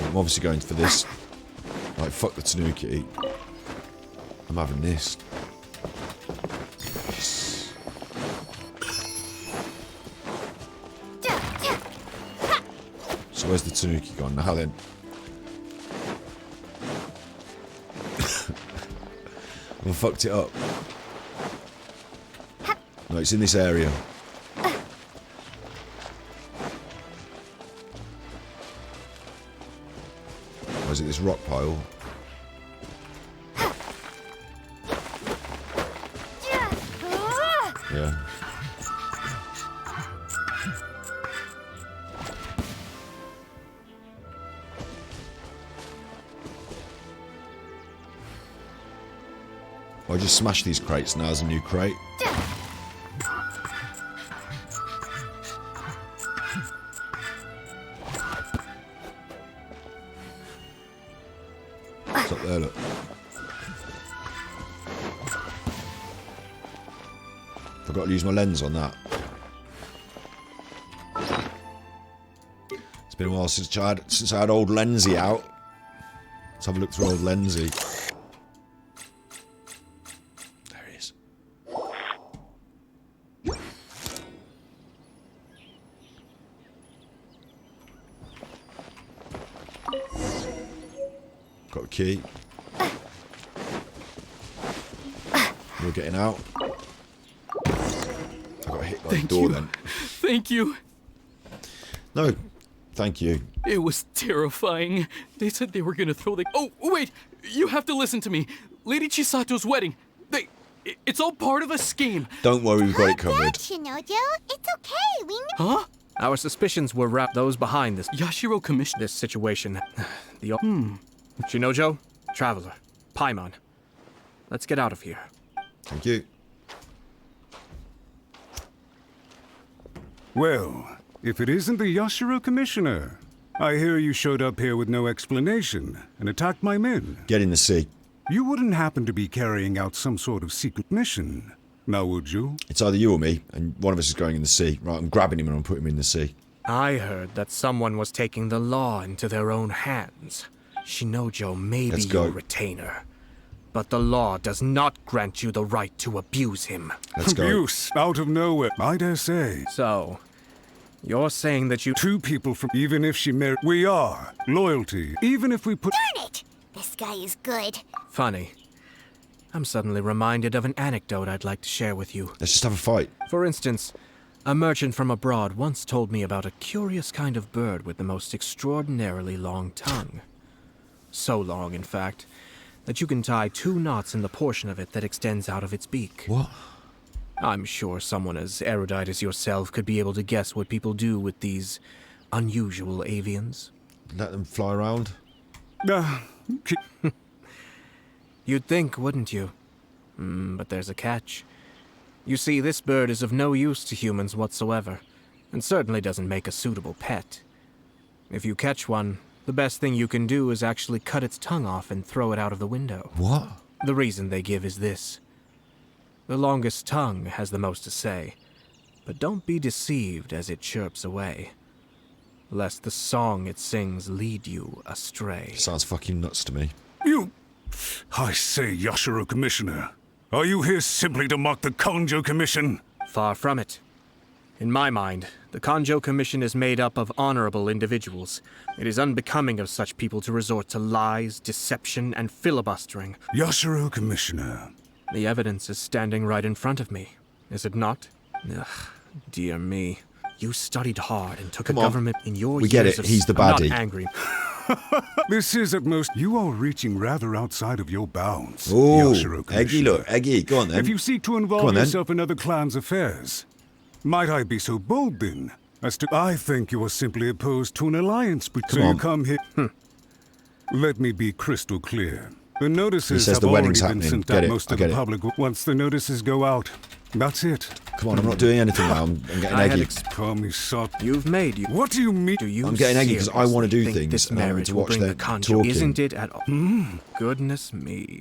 Speaker 2: I'm obviously going for this. Like, fuck the Tanuki. I'm having this. Yes. So where's the Tanuki gone? Now then. I fucked it up. No, it's in this area. Or is it this rock pile? Yeah. I just smash these crates, now there's a new crate. It's up there, look. Forgot to use my lens on that. It's been a while since I had old Lensy out. Let's have a look through old Lensy. There he is. Got the key. We're getting out. I got hit by the door then.
Speaker 19: Thank you.
Speaker 2: No, thank you.
Speaker 19: It was terrifying. They said they were gonna throw the— Oh, wait! You have to listen to me. Lady Chisato's wedding. It's all part of a scheme.
Speaker 2: Don't worry, we've got it
Speaker 3: Calm down,
Speaker 2: covered.
Speaker 3: Shinojo. It's okay. We know.
Speaker 19: Huh?
Speaker 6: Our suspicions were wrapped those behind this
Speaker 19: Yashiro Commission.
Speaker 6: this situation. Shinojo, Traveler, Paimon. Let's get out of here.
Speaker 2: Thank you.
Speaker 14: Well, if it isn't the Yashiro Commissioner, I hear you showed up here with no explanation and attacked my men.
Speaker 2: Get in the sea.
Speaker 14: You wouldn't happen to be carrying out some sort of secret mission, now would you?
Speaker 2: It's either you or me, and one of us is going in the sea. Right, I'm grabbing him and I'm putting him in the sea.
Speaker 6: I heard that someone was taking the law into their own hands. Shinojo may be your retainer, but the law does not grant you the right to abuse him.
Speaker 2: Let's go.
Speaker 14: Abuse out of nowhere, I dare say.
Speaker 6: So, you're saying that you...
Speaker 14: Two people from... Even if she married... We are. Loyalty. Even if we put...
Speaker 3: Darn it! This guy is good.
Speaker 6: Funny. I'm suddenly reminded of an anecdote I'd like to share with you.
Speaker 2: Let's just have a fight.
Speaker 6: For instance, a merchant from abroad once told me about a curious kind of bird with the most extraordinarily long tongue. So long, in fact, that you can tie 2 knots in the portion of it that extends out of its beak.
Speaker 2: What?
Speaker 6: I'm sure someone as erudite as yourself could be able to guess what people do with these unusual avians.
Speaker 2: Let them fly around?
Speaker 6: You'd think, wouldn't you? But there's a catch. You see, this bird is of no use to humans whatsoever, and certainly doesn't make a suitable pet. If you catch one, the best thing you can do is actually cut its tongue off and throw it out of the window.
Speaker 2: What?
Speaker 6: The reason they give is this. The longest tongue has the most to say, but don't be deceived as it chirps away, lest the song it sings lead you astray.
Speaker 2: Sounds fucking nuts to me.
Speaker 14: You... I say, Yashiro Commissioner, are you here simply to mock the Kanjo Commission?
Speaker 6: Far from it. In my mind, the Kanjo Commission is made up of honorable individuals. It is unbecoming of such people to resort to lies, deception, and filibustering.
Speaker 14: Yashiro Commissioner.
Speaker 6: The evidence is standing right in front of me, is it not? Ugh, dear me. You studied hard and took a government in your
Speaker 2: We
Speaker 6: years
Speaker 2: get it,
Speaker 6: of...
Speaker 2: he's the
Speaker 6: I'm
Speaker 2: baddie.
Speaker 6: not angry.
Speaker 14: This is at most... You are reaching rather outside of your bounds,
Speaker 2: Oh,
Speaker 14: Yashiro Commissioner.
Speaker 2: Eggy, look, Eggy, go on then.
Speaker 14: If you seek to
Speaker 2: Go
Speaker 14: involve
Speaker 2: on, then.
Speaker 14: yourself in other clans' affairs, might I be so bold then as to... I think you are simply opposed to an alliance, but so
Speaker 2: on.
Speaker 14: you come here... Let me be crystal clear. The notices
Speaker 2: says
Speaker 14: have
Speaker 2: the
Speaker 14: already
Speaker 2: wedding's
Speaker 14: been
Speaker 2: happening.
Speaker 14: sent
Speaker 2: Get
Speaker 14: out
Speaker 2: it,
Speaker 14: most
Speaker 2: I
Speaker 14: to the
Speaker 2: get it.
Speaker 14: public. Once the notices go out, that's it.
Speaker 2: Come on, I'm not doing anything now. I'm getting eggy.
Speaker 14: Kamisato.
Speaker 6: You've made you.
Speaker 14: What do you mean?
Speaker 6: Do you
Speaker 2: I'm getting eggy because I want to do
Speaker 6: seriously think
Speaker 2: things
Speaker 6: this
Speaker 2: and I want
Speaker 6: marriage
Speaker 2: to
Speaker 6: will
Speaker 2: watch
Speaker 6: bring
Speaker 2: their
Speaker 6: the Kanjo,
Speaker 2: talking.
Speaker 6: isn't it at all? Goodness me.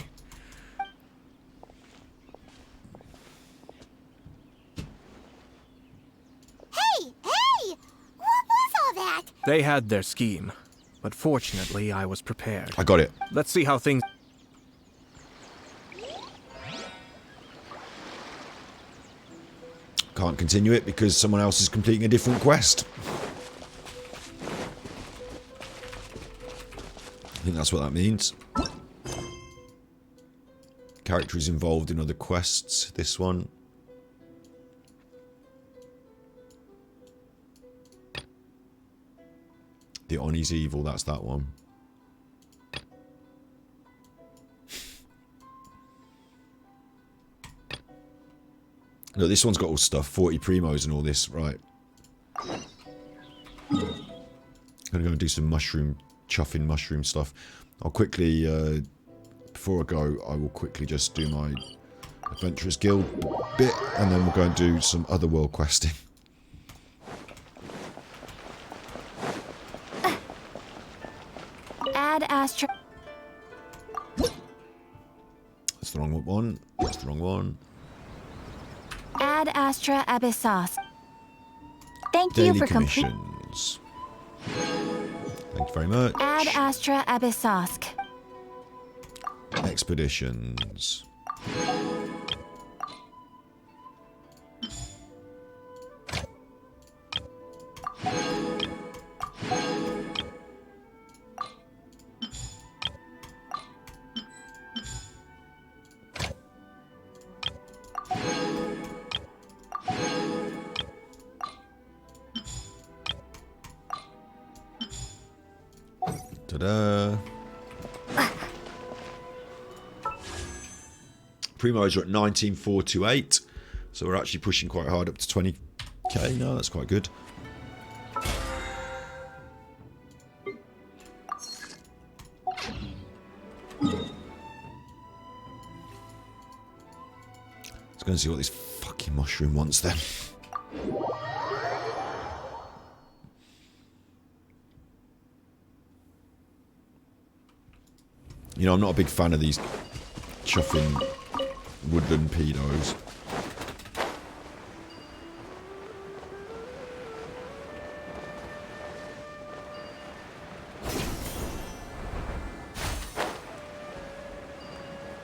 Speaker 3: Hey! Hey! What was all that?
Speaker 6: They had their scheme, but fortunately I was prepared.
Speaker 2: I got it.
Speaker 6: Let's see how things...
Speaker 2: Can't continue it because someone else is completing a different quest. I think that's what that means. Character is involved in other quests. This one. The Oni's evil, that's that one. Look, this one's got all stuff, 40 primos and all this, right. I'm gonna go and do some chuffing mushroom stuff. I'll quickly, before I go, I will quickly just do my Adventurers Guild bit, and then we'll go and do some other world questing.
Speaker 18: Add Astra.
Speaker 2: That's the wrong one. That's the wrong one.
Speaker 18: Add Astra Abyssos. Thank
Speaker 2: Daily
Speaker 18: you for complete.
Speaker 2: commissions. Thank you very much.
Speaker 18: Add Astra Abyssosk.
Speaker 2: Expeditions. Ta-da. Primos are at 19,428. So we're actually pushing quite hard up to 20k now. That's quite good. Let's go and see what this fucking mushroom wants then. You know, I'm not a big fan of these chuffing woodland pedos.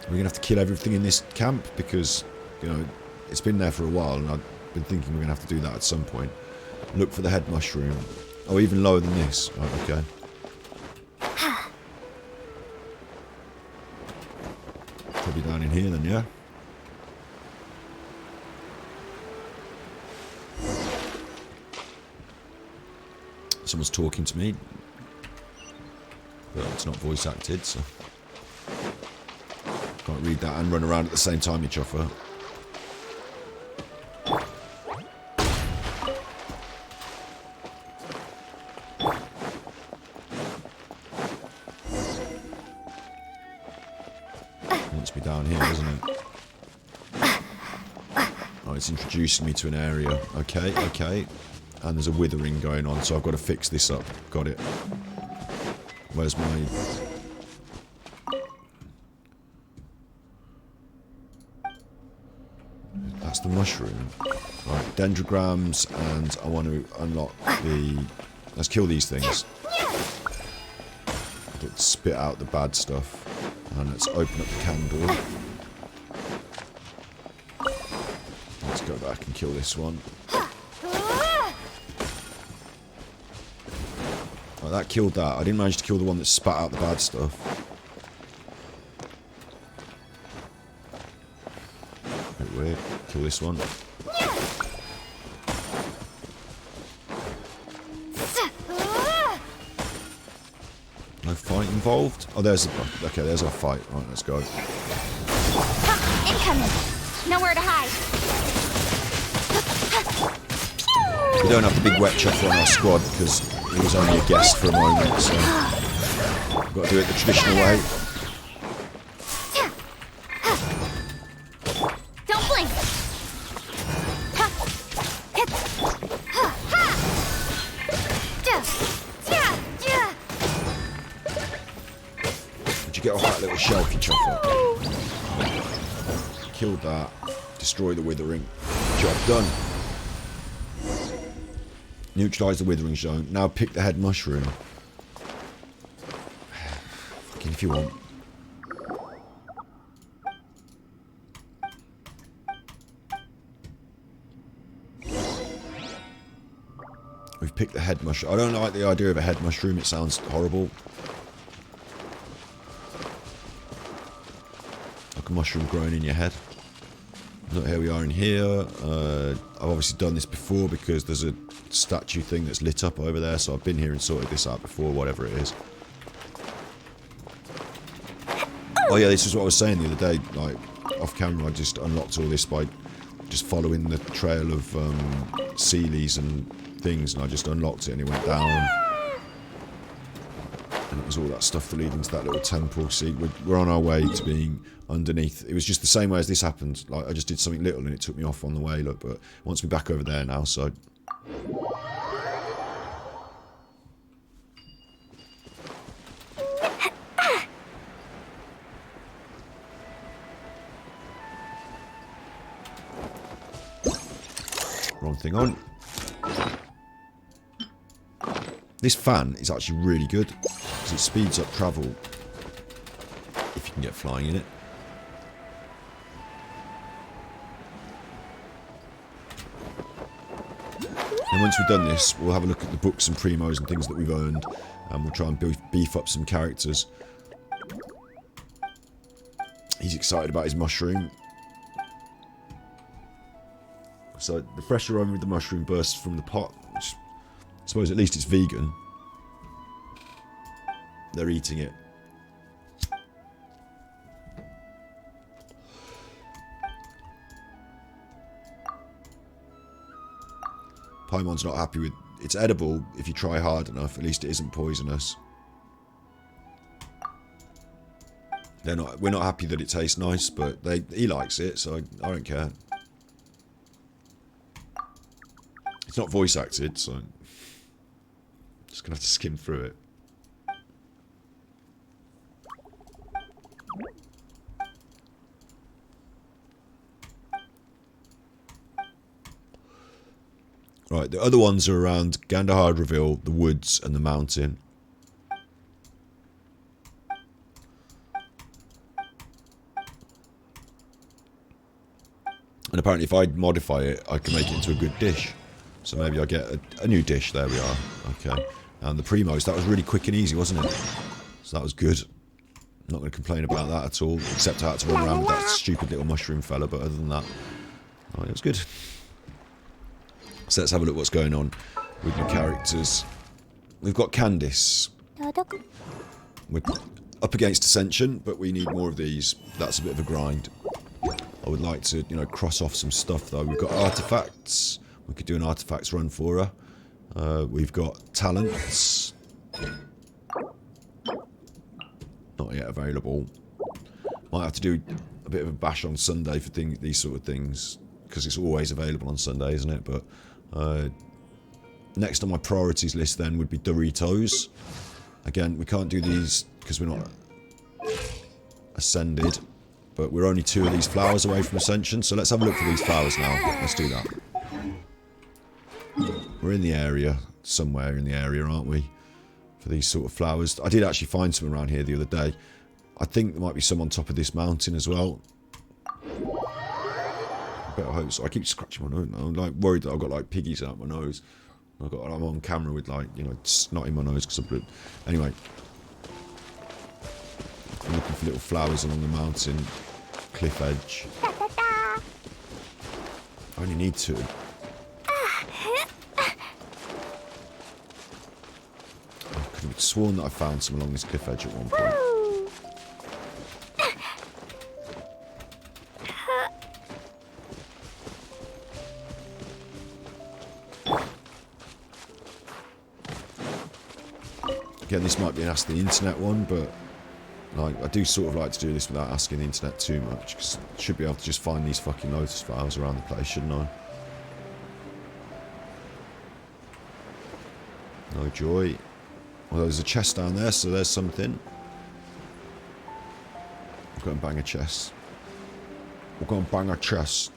Speaker 2: We're going to have to kill everything in this camp because, you know, it's been there for a while and I've been thinking we're going to have to do that at some point. Look for the head mushroom. Oh, even lower than this. Right, okay. Probably down in here then, yeah? Someone's talking to me. But it's not voice acted, so... Can't read that and run around at the same time, you chuffer. Wants me down here, doesn't it? Oh, it's introducing me to an area. Okay, okay. And there's a withering going on, so I've got to fix this up. Got it. Where's my... That's the mushroom. Right, dendrograms, and I want to unlock the... Let's kill these things. Let's spit out the bad stuff. And let's open up the candle. Let's go back and kill this one. Right, that killed that. I didn't manage to kill the one that spat out the bad stuff. Bit weird. Kill this one. No fight involved? Oh, there's the... Okay, there's our fight. Right, let's go.
Speaker 3: Incoming. Nowhere to hide.
Speaker 2: We don't have the big wet chuffer on our squad because he was only a guest for a moment, so... We've got to do it the traditional way.
Speaker 3: Don't blink.
Speaker 2: Did you get off that little shelf, you chuffer? Killed that. Destroy the withering. Job done. Neutralise the withering zone. Now pick the head mushroom. Fucking if you want. We've picked the head mushroom. I don't like the idea of a head mushroom. It sounds horrible. Like a mushroom growing in your head. Look, here we are in here. I've obviously done this before because there's a statue thing that's lit up over there, so I've been here and sorted this out before, whatever it is. Oh yeah, this is what I was saying the other day, like, off camera. I just unlocked all this by just following the trail of Sealies and things, and I just unlocked it and it went down. And it was all that stuff leading to that little temple. See, we're on our way to being underneath. It was just the same way as this happened. Like, I just did something little and it took me off on the way, look, but it wants me back over there now, so... Wrong thing on. This fan is actually really good because it speeds up travel if you can get flying in it. And once we've done this, we'll have a look at the books and primos and things that we've earned, and we'll try and beef up some characters. He's excited about his mushroom. So the fresh aroma of the mushroom bursts from the pot. Which, I suppose at least it's vegan. They're eating it. Paimon's not happy with... It's edible if you try hard enough. At least it isn't poisonous. We're not happy that it tastes nice, but he likes it, so I don't care. It's not voice acted, so I'm just gonna have to skim through it. Right, the other ones are around Gandahard Reveal, the woods, and the mountain. And apparently if I modify it, I can make it into a good dish. So maybe I get a new dish. There we are. Okay. And the Primos, that was really quick and easy, wasn't it? So that was good. I'm not going to complain about that at all, except I had to run around with that stupid little mushroom fella, but other than that, oh, it was good. So let's have a look what's going on with my characters. We've got Candice. We're up against Ascension, but we need more of these. That's a bit of a grind. I would like to, you know, cross off some stuff though. We've got artifacts. We could do an artifacts run for her. We've got talents. Not yet available. Might have to do a bit of a bash on Sunday for these sort of things, because it's always available on Sunday, isn't it? But next on my priorities list then would be Doritos. Again, we can't do these because we're not ascended, but we're only 2 of these flowers away from Ascension, so let's have a look for these flowers now. Let's do that. We're in the area, somewhere in the area, aren't we? For these sort of flowers. I did actually find some around here the other day. I think there might be some on top of this mountain as well. I better hope so. I keep scratching my nose now. I'm like worried that I've got like piggies out my nose. I'm on camera with like, you know, snot in my nose because of blue. Anyway. I'm looking for little flowers along the mountain cliff edge. I only need 2. I could have sworn that I found some along this cliff edge at one point. Again, this might be an Ask the Internet one, but like, I do sort of like to do this without asking the internet too much, because I should be able to just find these fucking lotus flowers around the place, shouldn't I? No joy. Well, there's a chest down there, so there's something. I'll go and bang a chest. We'll go and bang a chest.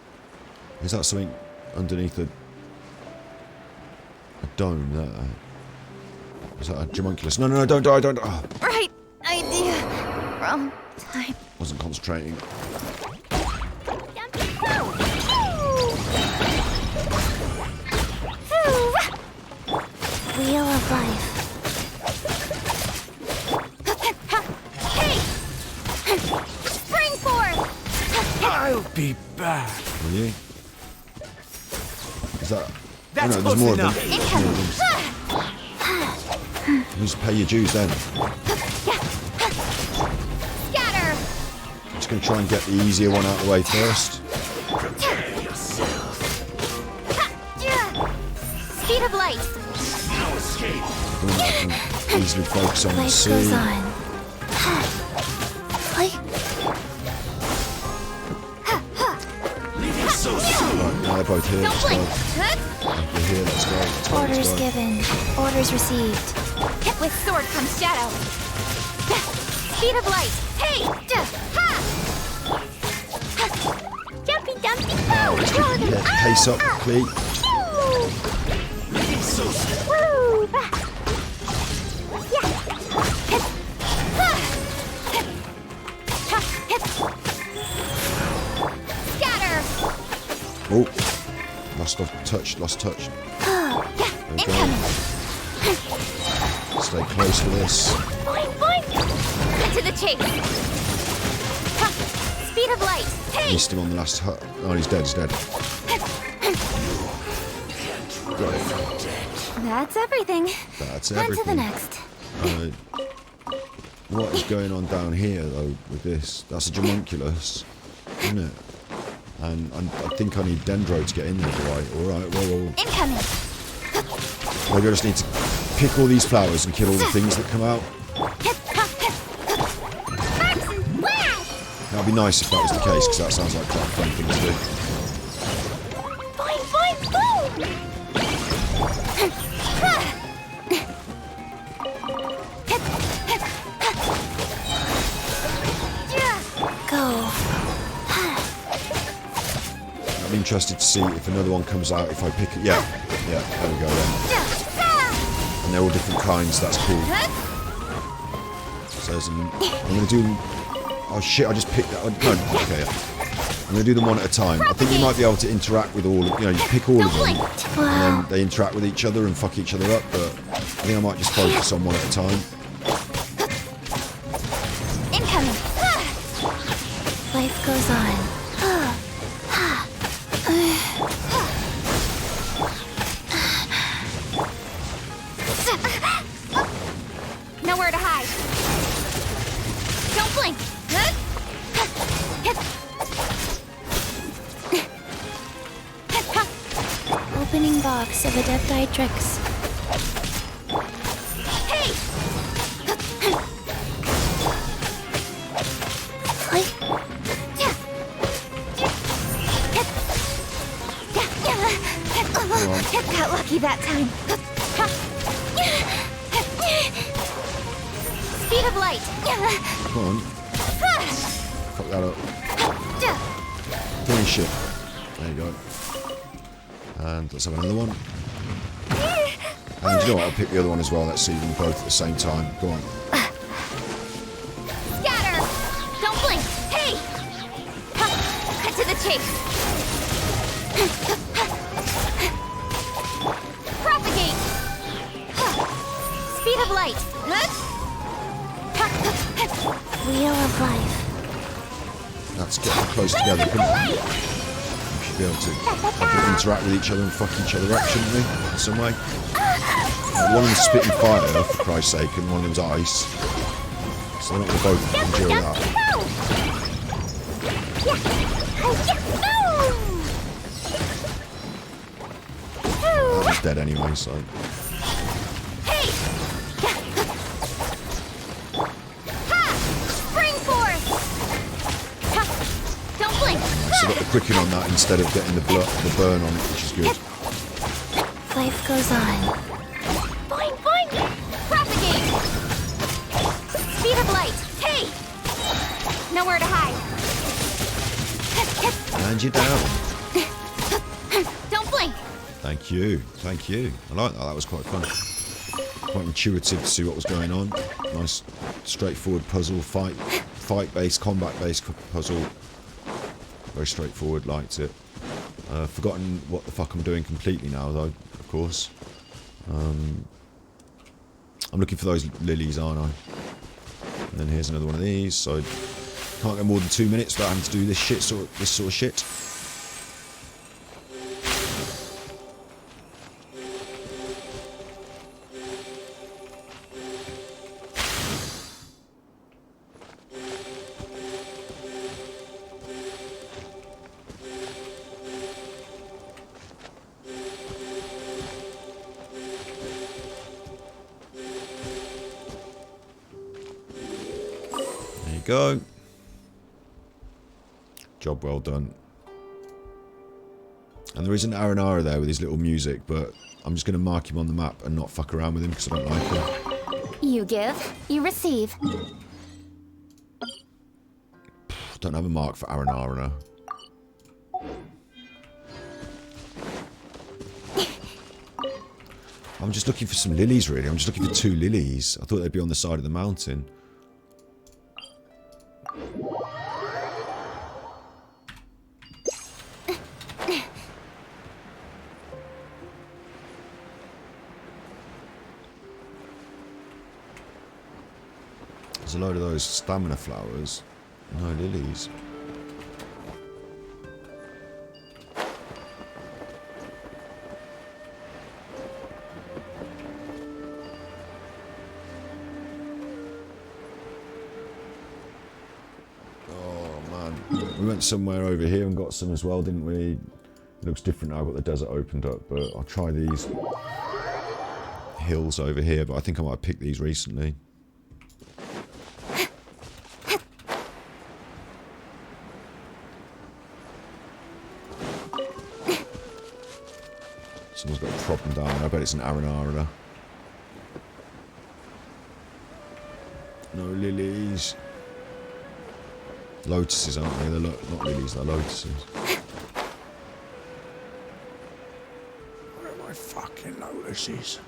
Speaker 2: Is that something underneath a dome there? Is that a homunculus? No, no, no, don't die, don't die. Oh.
Speaker 17: Right idea. Wrong time.
Speaker 2: Wasn't concentrating.
Speaker 17: Wheel of life. Hey! Spring forth!
Speaker 8: I'll be back.
Speaker 2: Will you? Is that...
Speaker 8: That's
Speaker 2: oh no, there's more
Speaker 8: enough.
Speaker 2: of them. You just pay your dues then.
Speaker 17: Scatter!
Speaker 2: I'm just going to try and get the easier one out of the way first.
Speaker 17: Speed of light.
Speaker 8: No escape.
Speaker 2: I can easily focus on the sea.
Speaker 17: Life goes on.
Speaker 8: Leaving so soon.
Speaker 2: Right, now they're both here.
Speaker 17: Don't
Speaker 2: Let's
Speaker 17: blink.
Speaker 2: go. We're here, let's go. Let's go,
Speaker 18: Orders
Speaker 2: let's go.
Speaker 18: given. Orders received.
Speaker 17: With sword comes shadow. Speed of light. Hey! Ha! Jumpy dumpy poo!
Speaker 2: Yeah, pace up, please.
Speaker 8: Leaving so soon.
Speaker 17: Woo! Scatter!
Speaker 2: Oh, lost touch, lost touch.
Speaker 17: Incoming!
Speaker 2: Stay close for this.
Speaker 17: Boing, boing! Cut to the chase! Ha! Speed of light! Hey!
Speaker 2: Missed him on the last hut. Oh, he's dead, he's dead.
Speaker 18: That's everything.
Speaker 2: That's
Speaker 18: On to the
Speaker 2: everything.
Speaker 18: next.
Speaker 2: What is going on down here, though, with this? That's a homunculus, isn't it? And I think I need Dendro to get in there, right? Alright, whoa, whoa.
Speaker 17: Incoming!
Speaker 2: Maybe I just need to pick all these flowers and kill all the things that come out. That'd be nice if that was the case, because that sounds like quite a fun thing to do. I'm interested to see if another one comes out if I pick it. Yeah, there we go then. And they're all different kinds, that's cool. So there's I'm going to do... Oh shit, I just picked that. No, okay. I'm going to do them one at a time. I think you might be able to interact with all of... You know, you pick all of them, and then they interact with each other and fuck each other up, but I think I might just focus on one at a time.
Speaker 18: Incoming. Life goes on.
Speaker 17: Nowhere to hide. Don't blink.
Speaker 18: Opening box of Adepti tricks.
Speaker 17: Hey! Got lucky that time. Speed of light.
Speaker 2: Come on. Fuck that up. Holy shit. There you go. And let's have another one. And you know what? I'll pick the other one as well. Let's see them both at the same time. Go on.
Speaker 17: Scatter! Don't blink! Hey! Cut to the chase! Propagate! Speed of light!
Speaker 18: Wheel of life.
Speaker 2: That's getting close together, couldn't it? We should be able to interact with each other and fuck each other up, shouldn't we? In some way. One of them's spitting fire, for Christ's sake, and one of them's ice. So they're not going to both endure that. That's dead anyway, so... So got the quicking on that instead of getting the burn on it, which is good.
Speaker 18: Life goes on.
Speaker 17: Boing, boing! Propagate! Speed of light! Hey! Nowhere to hide.
Speaker 2: And you're down.
Speaker 17: Don't blink!
Speaker 2: Thank you. Thank you. I like that. That was quite fun. Quite intuitive to see what was going on. Nice, straightforward puzzle, fight-based, combat-based puzzle. Very straightforward, liked it. Forgotten what the fuck I'm doing completely now, though, of course. I'm looking for those lilies, aren't I? And then here's another one of these, so can't go more than 2 minutes without having to do this sort of shit. Go. Job well done. And there is an Aranara there with his little music, but I'm just going to mark him on the map and not fuck around with him because I don't like him.
Speaker 17: You give, you receive.
Speaker 2: Don't have a mark for Aranara. I'm just looking for some lilies, really. I'm just looking for 2 lilies. I thought they'd be on the side of the mountain. There's a load of those stamina flowers. No lilies. We went somewhere over here and got some as well, didn't we? It looks different now, I've got the desert opened up, but I'll try these. hills over here, but I think I might have picked these recently. Someone's got a problem down there. I bet it's an Aranara. No lilies. Lotuses, aren't they? They're not lilies, they're lotuses.
Speaker 20: Where are my fucking lotuses?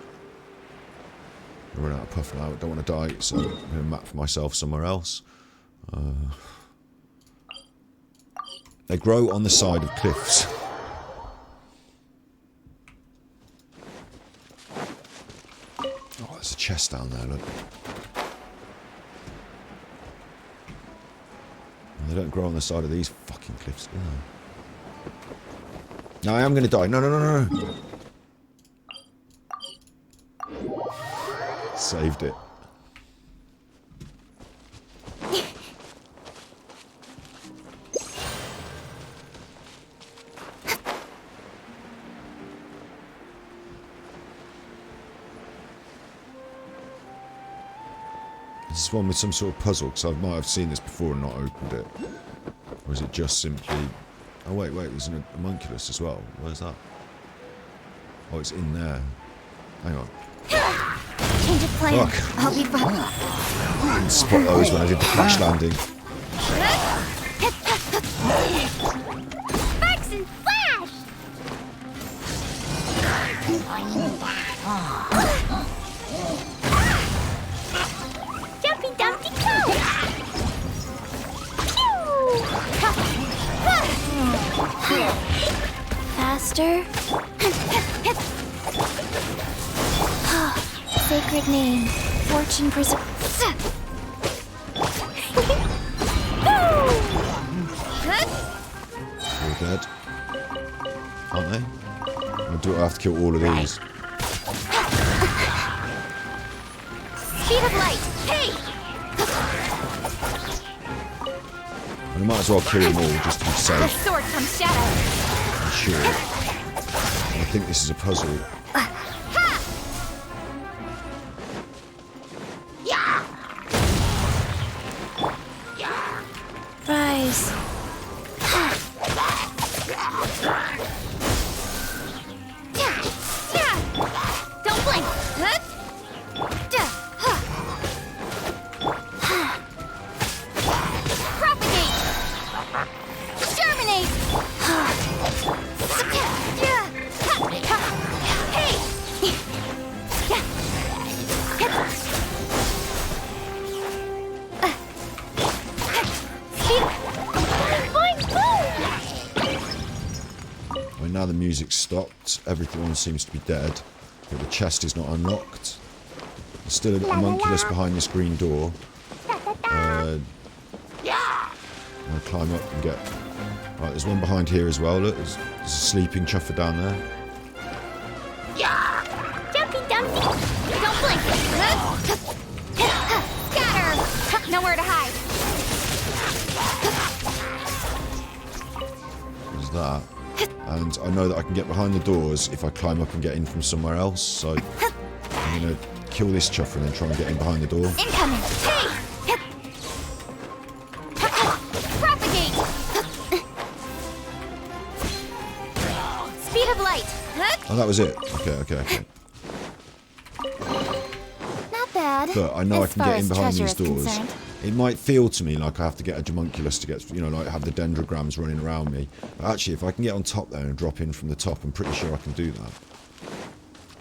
Speaker 2: I run out of puff now. I don't want to die, so I'm going to map for myself somewhere else. They grow on the side of cliffs. Oh, there's a chest down there, look. They don't grow on the side of these fucking cliffs, do they? No, I am going to die. No, no, no, no. Saved it. This is one with some sort of puzzle, because I might have seen this before and not opened it. Or is it just simply... Oh, wait, there's an homunculus as well. Where's that? Oh, it's in there. Hang on.
Speaker 3: Change of plan.
Speaker 2: Fuck.
Speaker 3: I'll be fine.
Speaker 2: I didn't spot those when I did the crash landing.
Speaker 3: Sparks and flash! Jumpy Dumpty Go!
Speaker 18: Faster. Sacred name. Fortune preserve.
Speaker 2: They're dead. Aren't they? I have to kill all of these.
Speaker 3: Speed of light! Hey!
Speaker 2: And I might as well kill them all just to be
Speaker 3: The
Speaker 2: safe.
Speaker 3: sword comes shadow.
Speaker 2: I'm sure. I think this is a puzzle.
Speaker 18: Rise.
Speaker 3: Don't blink! Propagate! Germinate!
Speaker 2: Well, now the music's stopped. Everyone seems to be dead. But the chest is not unlocked. There's still a homunculus behind this green door. I'm going to climb up and get... Right, there's one behind here as well. Look, there's a sleeping chuffer down there.
Speaker 3: Jumpy Dumpty! Don't blink! Scatter! Nowhere to hide!
Speaker 2: There's that. And I know that I can get behind the doors if I climb up and get in from somewhere else. So I'm going to kill this chuffer and then try and get in behind the door.
Speaker 3: Incoming! Hey! Propagate! Speed of light!
Speaker 2: Oh, that was it. Okay.
Speaker 3: Not bad.
Speaker 2: But I know I
Speaker 3: as
Speaker 2: can
Speaker 3: far
Speaker 2: get in
Speaker 3: as
Speaker 2: behind
Speaker 3: treasure
Speaker 2: these
Speaker 3: is
Speaker 2: doors.
Speaker 3: concerned.
Speaker 2: It might feel to me like I have to get a homunculus to get, like have the dendrograms running around me. But actually, if I can get on top there and drop in from the top, I'm pretty sure I can do that.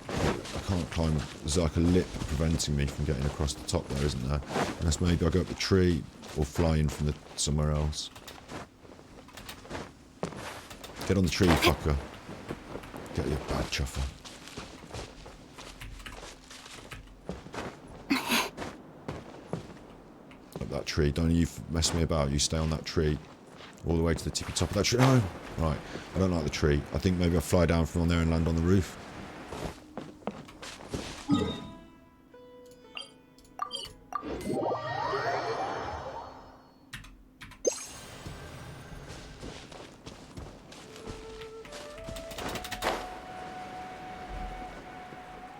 Speaker 2: I can't climb. There's like a lip preventing me from getting across the top there, isn't there? Unless maybe I go up the tree or fly in from somewhere else. Get on the tree, fucker. Get your bad chuffer. Up that tree. Don't you mess me about. You stay on that tree. All the way to the tippy top of that tree. No! Right. I don't like the tree. I think maybe I'll fly down from on there and land on the roof.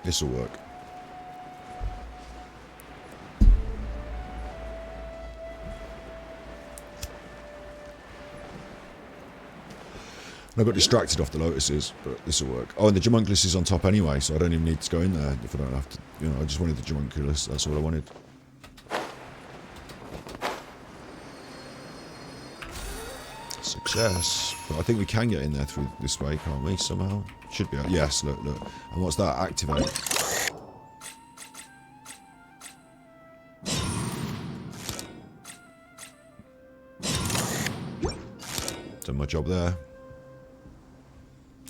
Speaker 2: This'll work. I got distracted off the lotuses, but this will work. Oh, and the Homunculus is on top anyway, so I don't even need to go in there if I don't have to. You know, I just wanted the Homunculus. That's all I wanted. Success. But I think we can get in there through this way, can't we? Somehow. Should be. Yes. Look. And what's that? Activate. Done my job there.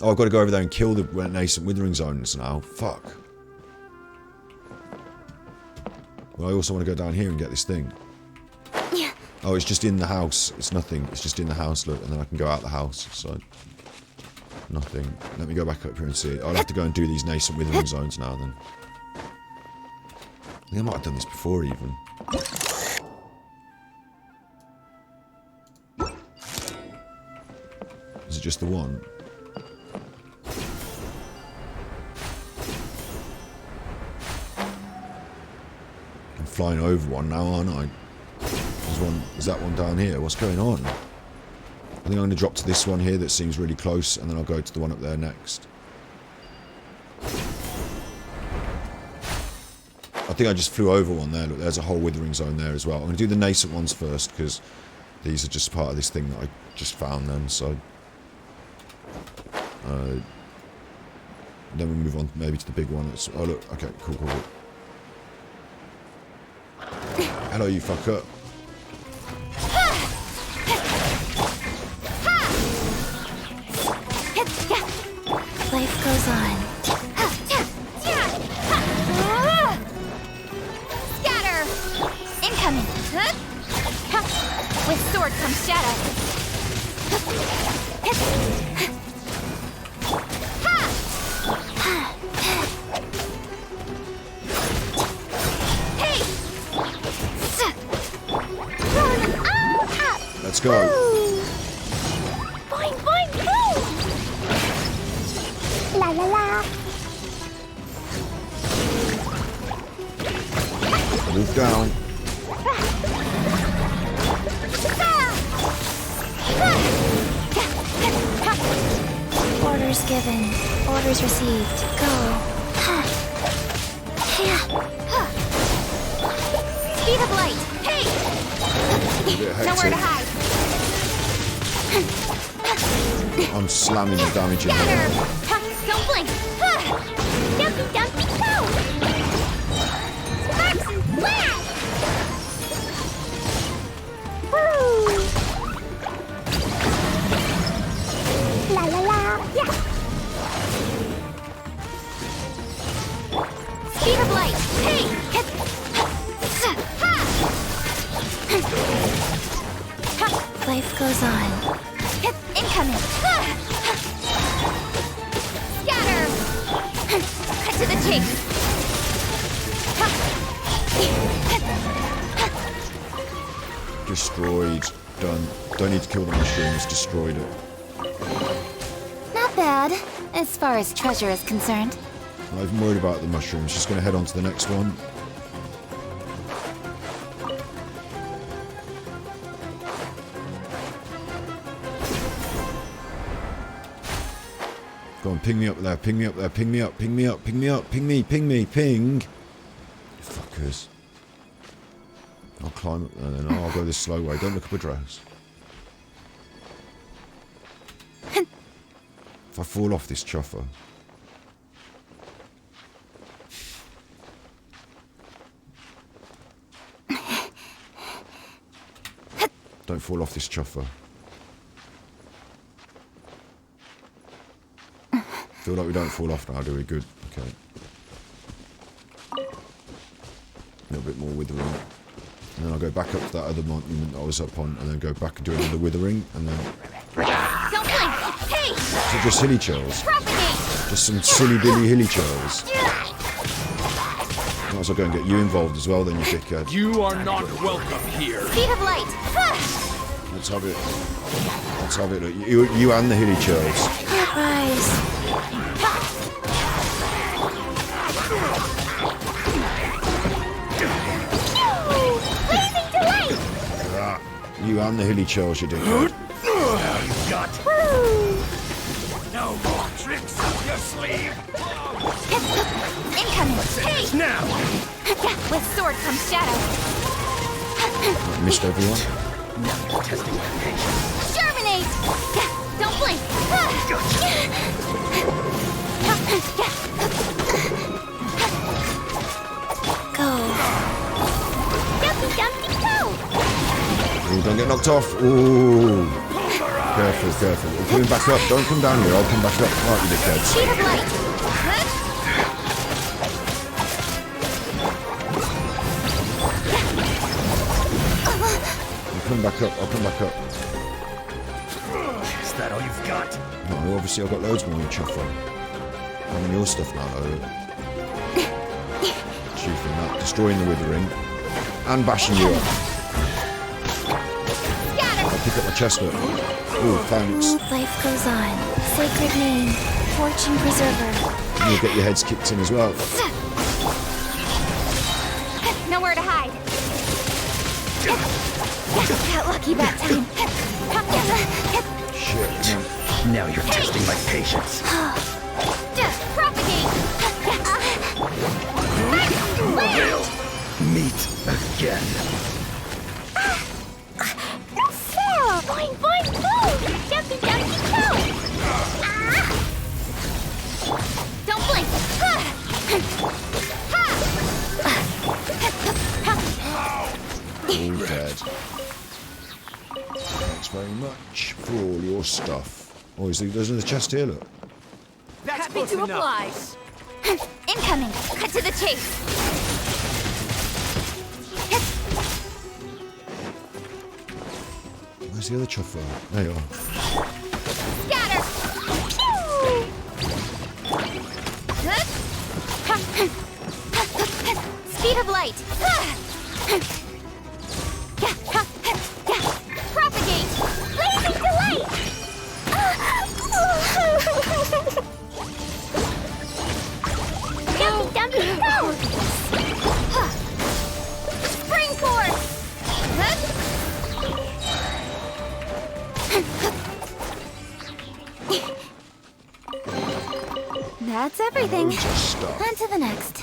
Speaker 2: Oh, I've got to go over there and kill the nascent withering zones now. Fuck. Well, I also want to go down here and get this thing.
Speaker 3: Yeah.
Speaker 2: Oh, it's just in the house. It's nothing. It's just in the house, look. And then I can go out the house, so... Nothing. Let me go back up here and see it. I'll have to go and do these nascent withering zones now, then. I think I might have done this before, even. Is it just the one? I'm flying over one now, aren't I? Is that one down here? What's going on? I think I'm going to drop to this one here that seems really close, and then I'll go to the one up there next. I think I just flew over one there. Look, there's a whole withering zone there as well. I'm going to do the nascent ones first, because these are just part of this thing that I just found then, so... then we'll move on maybe to the big one. Oh look, okay, cool. Hello, you fucker.
Speaker 18: Life goes on.
Speaker 3: Scatter! Incoming! With sword comes shadow.
Speaker 2: Let's go.
Speaker 3: Boing, boing, boom! La la la.
Speaker 2: Move down.
Speaker 18: Orders given. Orders received. Go.
Speaker 3: Speed of light. Hey! Nowhere to hide.
Speaker 2: I'm slamming the damage in there.
Speaker 3: Don't blink. Dumpy, dumpy, go! Sparks and flash! Woo! La la la. Yeah. Speed of light. Hey!
Speaker 18: Life goes on.
Speaker 3: Incoming. Scatter. Cut to the chase.
Speaker 2: Destroyed. Done. Don't need to kill the mushrooms. Destroyed it.
Speaker 3: Not bad, as far as treasure is concerned.
Speaker 2: Not even worried about the mushrooms. Just going to head on to the next one. Go on, ping me up there, ping me up there, ping me up, ping me up, ping me up, ping me, ping me, ping. Fuckers. I'll climb up there then. Oh, I'll go this slow way. Don't look up a dress. If I fall off this chuffer. Don't fall off this chuffer. Feel like we don't fall off now, do we? Good. Okay. A little bit more withering. And then I'll go back up to that other monument that I was up on, and then go back and do another withering, and then...
Speaker 3: Don't blink! Hey!
Speaker 2: So just hilly chills.
Speaker 3: Propagate!
Speaker 2: Just some silly billy hilly chills. Might as well go and get you involved as well, then, you dickhead.
Speaker 7: You are not welcome here.
Speaker 3: Speed of light!
Speaker 2: Let's have it. Let's have it. Look, you and the hilly chills.
Speaker 18: Surprise.
Speaker 3: Blazing delight!
Speaker 2: You and the hilly chills, you dickhead.
Speaker 7: the sleeve!
Speaker 17: Incoming! Hey!
Speaker 7: Now!
Speaker 17: With sword comes shadow.
Speaker 2: Missed everyone.
Speaker 7: Now you're testing my patience.
Speaker 17: Germinate! Don't blink!
Speaker 18: Go.
Speaker 17: Dumpy dumpty go!
Speaker 2: Ooh, don't get knocked off. Ooh. Careful, careful. We're coming back up. Don't come down here. I'll come back up. Right, you dickheads.
Speaker 17: Sheet of light!
Speaker 2: I'll come back up. I'll come back up.
Speaker 7: Is that all you've got?
Speaker 2: No, obviously I've got loads more in Chuffing. I'm on your stuff now, though. Chuffing that. Destroying the withering. And bashing you up. I'll pick up my chestnut. Ooh, thanks.
Speaker 18: Life goes on. Sacred name. Fortune preserver.
Speaker 2: And you'll get your heads kicked in as well.
Speaker 17: Nowhere to hide. Got lucky that time.
Speaker 2: Shit, man.
Speaker 7: Now you're testing my patience.
Speaker 17: Propagate!
Speaker 7: We'll meet again.
Speaker 17: Sarah! Boing, boing, boom! Jumpy, jumpy, go! Don't blink!
Speaker 2: All dead. Thanks very much for all your stuff. Oh, there's another chest here, look.
Speaker 17: That's happy to oblige. Incoming! Cut to the chase!
Speaker 2: Where's the other chuffer? There you are.
Speaker 17: Scatter! Speed of light! Propagate! Blazing delight! Dumpy, dumpy, go! Spring course! That's everything.
Speaker 2: Loads of stuff.
Speaker 17: On to the next.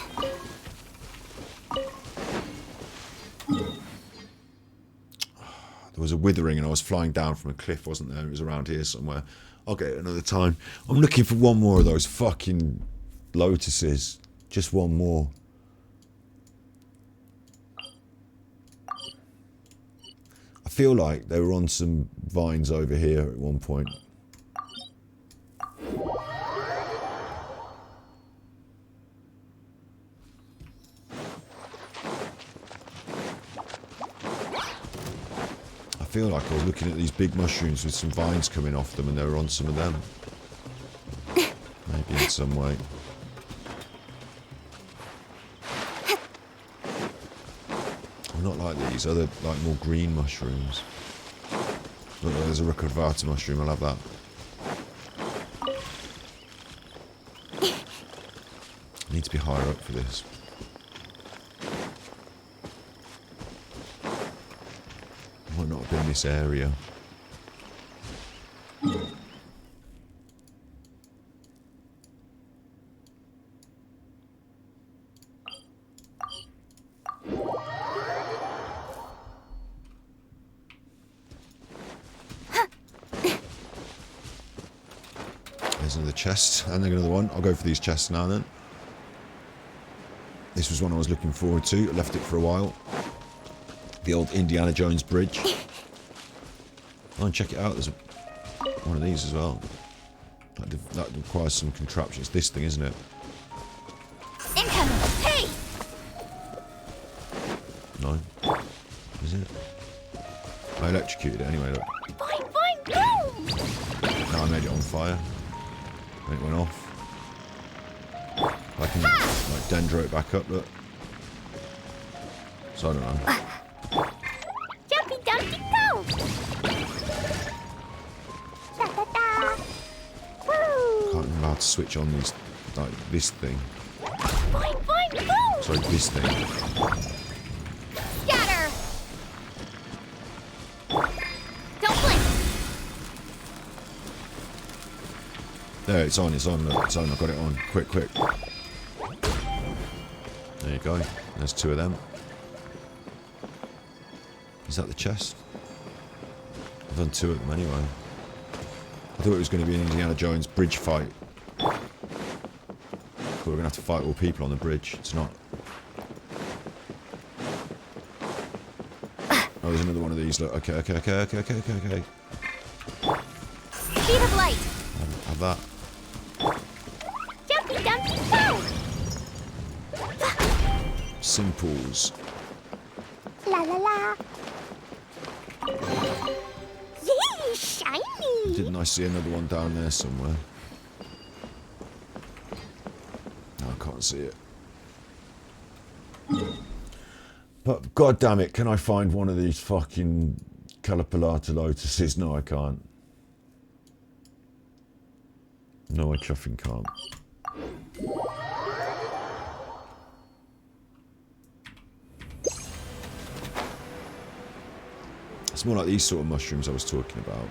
Speaker 2: There was a withering and I was flying down from a cliff, wasn't there? It was around here somewhere. I'll get it another time. I'm looking for one more of those fucking lotuses. Just one more. I feel like they were on some vines over here at one point. I feel like I was looking at these big mushrooms with some vines coming off them and they were on some of them. Maybe in some way. I'm not like these other, like more green mushrooms. Look, there's a Ricardvata mushroom, I'll have that. I need to be higher up for this. Might not have been this area. There's another chest and another one. I'll go for these chests now then. This was one I was looking forward to. I left it for a while. The old Indiana Jones bridge. Oh, and check it out. There's one of these as well. That requires some contraptions. This thing, isn't it?
Speaker 17: Incoming! Hey!
Speaker 2: No. Is it? I electrocuted it anyway, look.
Speaker 17: Boing, boing, boom!
Speaker 2: Now I made it on fire. And it went off. I can like dendro it back up, look. So I don't know.
Speaker 17: Jumpy, dumpty, go! Da, da, da. Woo!
Speaker 2: Can't remember how to switch on these, like this thing.
Speaker 17: Boing, boing, boom!
Speaker 2: Sorry, this thing.
Speaker 17: Scatter! Don't blink!
Speaker 2: There, it's on, look, it's on, I've got it on. Quick. There you go. There's 2 of them. Is that the chest? I've done 2 of them anyway. I thought it was going to be an Indiana Jones bridge fight. But we're going to have to fight all people on the bridge. It's not. Oh, there's another one of these. Look. Okay.
Speaker 3: Speed of light.
Speaker 2: Have that.
Speaker 3: Jumpy dumpy go.
Speaker 2: Simples.
Speaker 3: La la la. Yay, shiny.
Speaker 2: Didn't I see another one down there somewhere? No, I can't see it. But god damn it, can I find one of these fucking Calipolata lotuses? No, I can't. No, I chuffing can't. It's more like these sort of mushrooms I was talking about.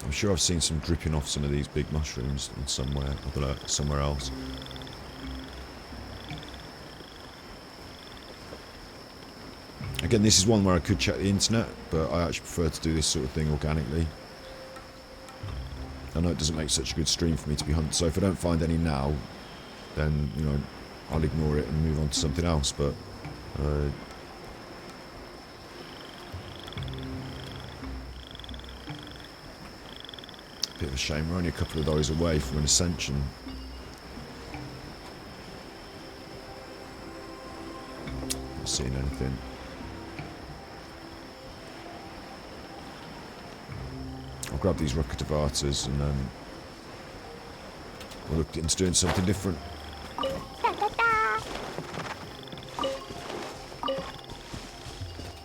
Speaker 2: I'm sure I've seen some dripping off some of these big mushrooms in somewhere, I don't know, somewhere else. Again, this is one where I could check the internet, but I actually prefer to do this sort of thing organically. I know it doesn't make such a good stream for me to be hunting, so if I don't find any now, then, you know, I'll ignore it and move on to something else, but... bit of a shame, we're only a couple of those away from an ascension. Not seeing anything. I'll grab these Rukatavatas and then we'll look into doing something different.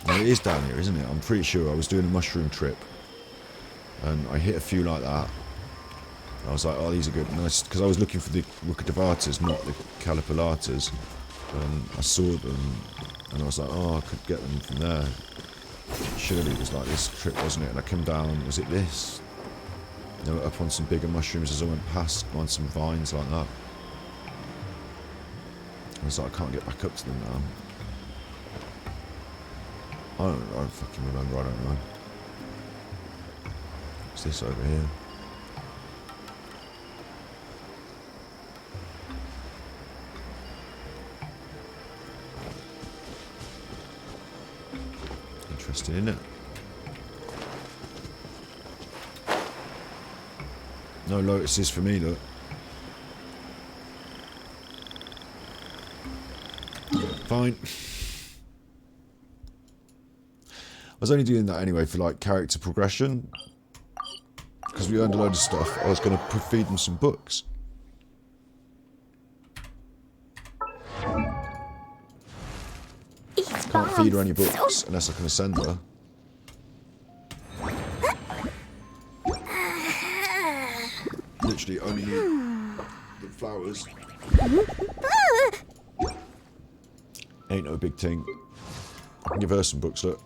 Speaker 2: Now it is down here, isn't it? I'm pretty sure I was doing a mushroom trip and I hit a few like that. I was like, oh, these are good. Because I was looking for the Rukatavatas, not the Calipolatas. And I saw them and I was like, oh, I could get them from there. Surely it was like this trip, wasn't it? And I came down, was it this? They were up on some bigger mushrooms as I went past, on some vines like that. I was like, I can't get back up to them now. I don't fucking remember, I don't know. What's this over here? Interesting, isn't it? No lotuses for me, look. Fine. I was only doing that anyway for like character progression. Because we earned a load of stuff. I was going to feed them some books. Can't feed her any books unless I can ascend her. Literally only need the flowers. Ain't no big thing. I can give her some books, look.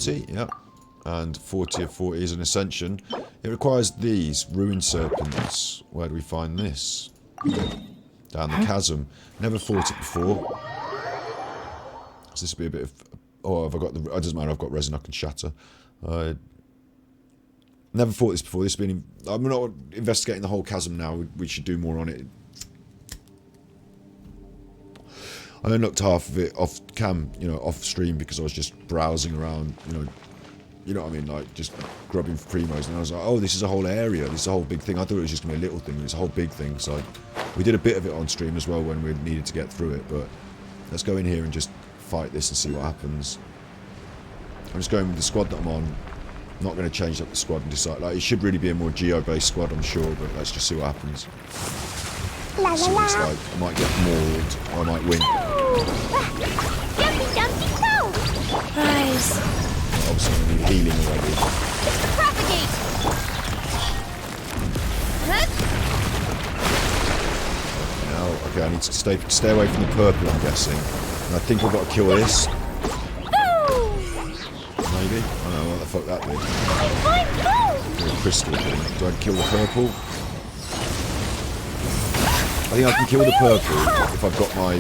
Speaker 2: Yep, and 40 of 40 is an ascension. It requires these ruined serpents. Where do we find this? Down the chasm. Never fought it before. So this will be a bit of... Oh, have I got the... It doesn't matter, I've got resin I can shatter. Never fought this before. This has been... I'm not investigating the whole chasm now. We should do more on it. I unlocked half of it off cam, you know, off stream because I was just browsing around, you know what I mean, like just grubbing for primos, and I was like, oh, this is a whole area, this is a whole big thing. I thought it was just going to be a little thing, it's a whole big thing. So we did a bit of it on stream as well when we needed to get through it, but let's go in here and just fight this and see what happens. I'm just going with the squad that I'm on. I'm not going to change up the squad and decide, like, it should really be a more geo-based squad, I'm sure, but let's just see what happens. See what it's like. I might get mauled, or I might win.
Speaker 3: Jumpy dumpy go!
Speaker 17: Rise.
Speaker 2: Obviously I need healing already.
Speaker 3: Propagate!
Speaker 2: Okay, I need to stay away from the purple, I'm guessing. And I think I've got to kill this. Maybe? I don't know what the fuck that did. Or a crystal thing. Do I kill the purple? I think I can kill the purple if I've got my...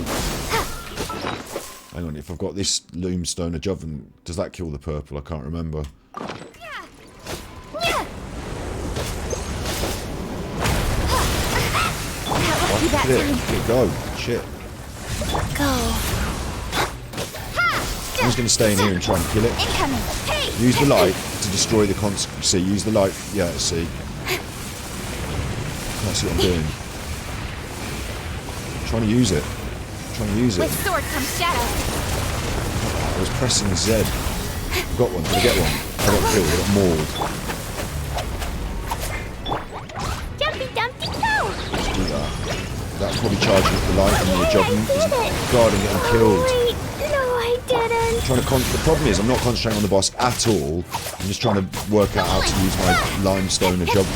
Speaker 2: Hang on, if I've got this Loomstone of Joven, does that kill the purple? I can't remember. Look at it. Look it go. Shit.
Speaker 18: Go.
Speaker 2: I'm just going to stay in here and try and kill it. Use the light to destroy the constant. See, use the light. Yeah, see. Can't see what I'm doing. I'm trying to use it. I'm trying to use it.
Speaker 3: With sword comes shadow.
Speaker 2: I was pressing Z. I got one. Did I get one? I got killed. I got mauled.
Speaker 3: Jumpy dumpty go.
Speaker 2: Let's do that. That'll probably charge with the light and the Joven. God, I'm getting killed.
Speaker 3: No, I didn't.
Speaker 2: I'm trying to the problem is I'm not concentrating on the boss at all. I'm just trying to work out how to use my limestone and Joven.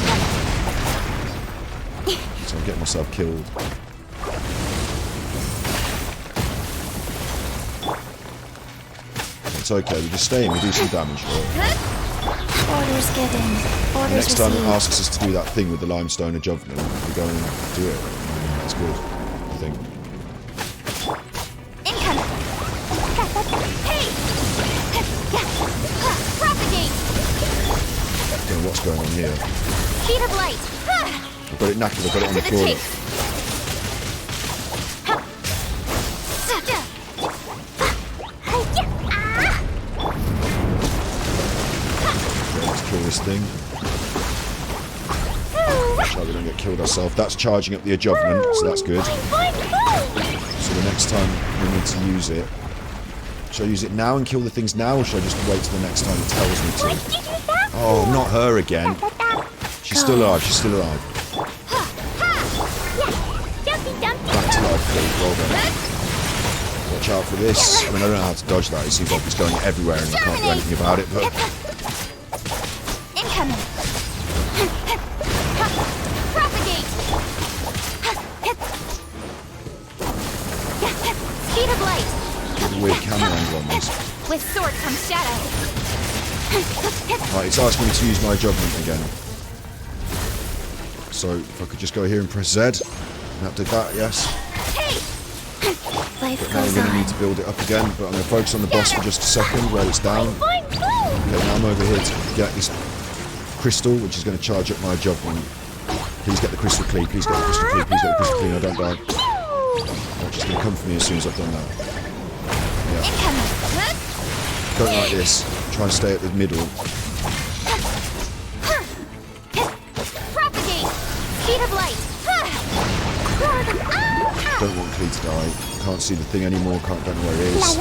Speaker 2: So I'm getting myself killed. It's okay, we just stay in, we do some damage for it.
Speaker 18: Orders given. Orders
Speaker 2: Next time it
Speaker 18: received.
Speaker 2: asks us to do that thing with the limestone and Joven, we go and do it. That's good, I think.
Speaker 3: Incoming. Hey. Propagate.
Speaker 2: I don't know what's going on here.
Speaker 3: Sheet of light.
Speaker 2: I've got it knackered, I've got it on the floor. Let's kill this thing. Try we don't get killed ourselves. That's charging up the Joven, so that's good. So the next time we need to use it. Should I use it now and kill the things now, or should I just wait till the next time it tells me to? Oh, not her again. She's still alive, she's still alive. Back to life, please. Well done. Watch out for this. I mean, I don't know how to dodge that. It seems like it's going everywhere and I can't do anything about it, but...
Speaker 3: Incoming. Propagate. Speed of light.
Speaker 2: Got a weird camera angle on this.
Speaker 3: With sword comes shadow.
Speaker 2: Right, it's asking me to use my Joven again. So, if I could just go here and press Z. That did that, yes.
Speaker 18: Life
Speaker 2: But now I'm
Speaker 18: goes
Speaker 2: going to
Speaker 18: on.
Speaker 2: need to build it up again, but I'm going to focus on the boss for just a second while it's down. Okay, now I'm over here to get this crystal, which is going to charge up my Joven. Please get the crystal clean, please get the crystal clean, please get the crystal clean, I don't die. Watch, it's going to come for me as soon as I've done that. Yeah. Don't like this. Try and stay at the middle.
Speaker 3: Propagate. Speed of light.
Speaker 2: Don't want Clee to die. Can't see the thing anymore, don't know where it is.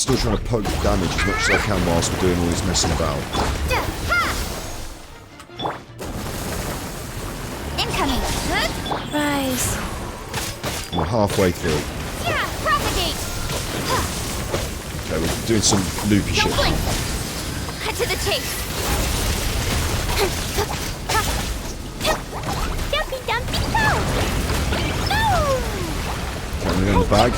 Speaker 2: Still trying to poke damage as much as I can whilst we're doing all this messing about.
Speaker 3: Incoming.
Speaker 18: Rise.
Speaker 2: We're halfway through.
Speaker 3: Propagate.
Speaker 2: Okay, we're doing some loopy shit.
Speaker 3: Don't blink. Cut to the chase. Dumpy dumpy go.
Speaker 2: Okay, I'm going to go in the bag.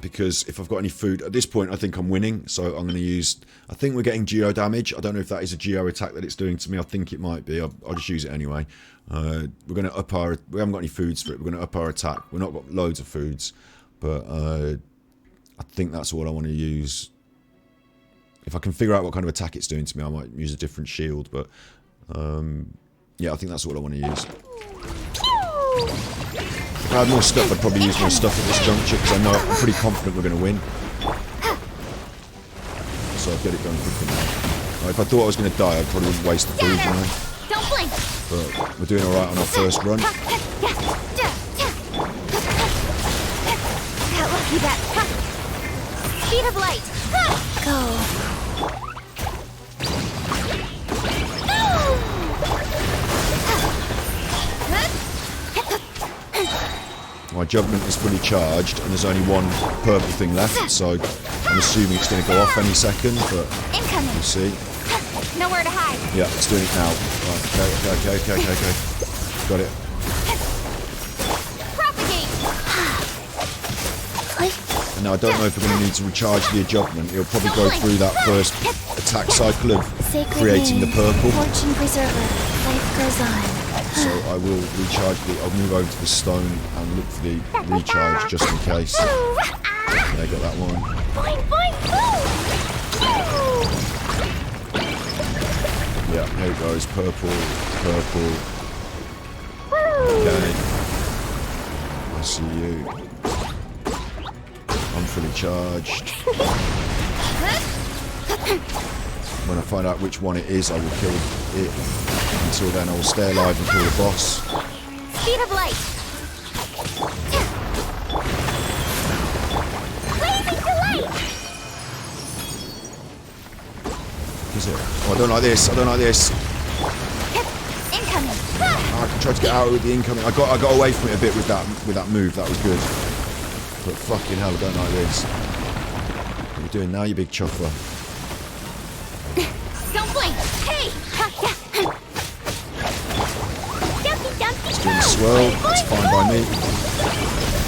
Speaker 2: Because if I've got any food, at this point I think I'm winning, so I'm going to use, I think we're getting geo damage. I don't know if that is a geo attack that it's doing to me, I think it might be, I'll just use it anyway. We're going to up our, we haven't got any foods for it, we're going to up our attack. We've not got loads of foods, but I think that's what I want to use. If I can figure out what kind of attack it's doing to me, I might use a different shield, but yeah, I think that's what I want to use. If I had more stuff, I'd probably use more stuff at this juncture, because I know I'm pretty confident we're going to win. So I'd get it done quicker now. If I thought I was going to die, I'd probably waste the food, you know.
Speaker 3: Don't blink.
Speaker 2: But we're doing alright on our first run.
Speaker 3: Got lucky that. Speed of light.
Speaker 18: Go.
Speaker 2: My Joven is fully charged, and there's only one purple thing left, so I'm assuming it's going to go off any second, but we'll see.
Speaker 3: Nowhere to hide.
Speaker 2: Yeah, it's doing it now. Right, okay. Got it.
Speaker 3: Propagate.
Speaker 2: And now I don't know if we're going to need to recharge the adjustment. It'll probably go through that first attack cycle of creating the purple.
Speaker 18: Fortune preserver. Life goes on.
Speaker 2: So I will recharge I'll move over to the stone and look for the recharge just in case. Yeah, I got that one.
Speaker 3: Boing, boing, boom.
Speaker 2: Yeah, here it goes. Purple. Okay. I see you. I'm fully charged. When I find out which one it is, I will kill it. Until then, I will stay alive and kill the boss.
Speaker 3: Speed of light. Blazing delight.
Speaker 2: Is it? Oh, I don't like this.
Speaker 3: Incoming.
Speaker 2: I tried to get out with the incoming. I got away from it a bit with that move. That was good. But fucking hell, I don't like this. What are you doing now, you big chopper?
Speaker 3: Don't blink. Hey.
Speaker 2: It's doing a swirl. That's fine by me.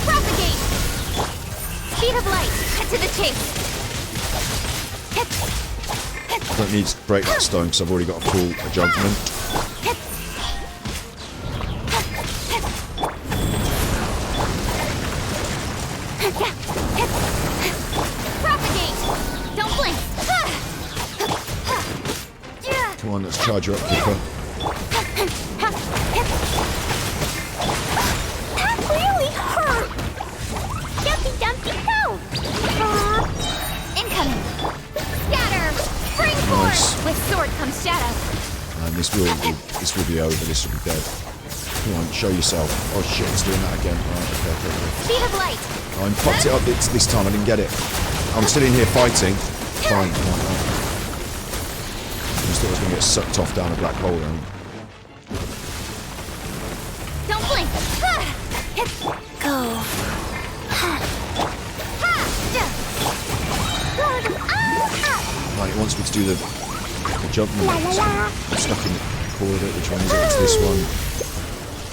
Speaker 3: Propagate. Speed of light. Head to the chase.
Speaker 2: I don't need to break that stone because I've already got a full adjustment.
Speaker 3: Propagate. Don't blink.
Speaker 2: Come on, let's charge her up quicker.
Speaker 3: That really hurt. Dumpy, go. Incoming. Scatter. Springboard.
Speaker 2: Nice.
Speaker 3: With sword comes shadow.
Speaker 2: And this will be over. This will be dead. Come on, show yourself. Oh shit, it's doing that again. Right, okay.
Speaker 3: Speed of light.
Speaker 2: I popped it up this time. I didn't get it. I'm still in here fighting. Fine. I just thought I was going to get sucked off down a black hole then.
Speaker 3: Don't blink. Go.
Speaker 2: Right, it wants me to do the jump move. I'm stuck in the corridor. Which one is it? It's this one.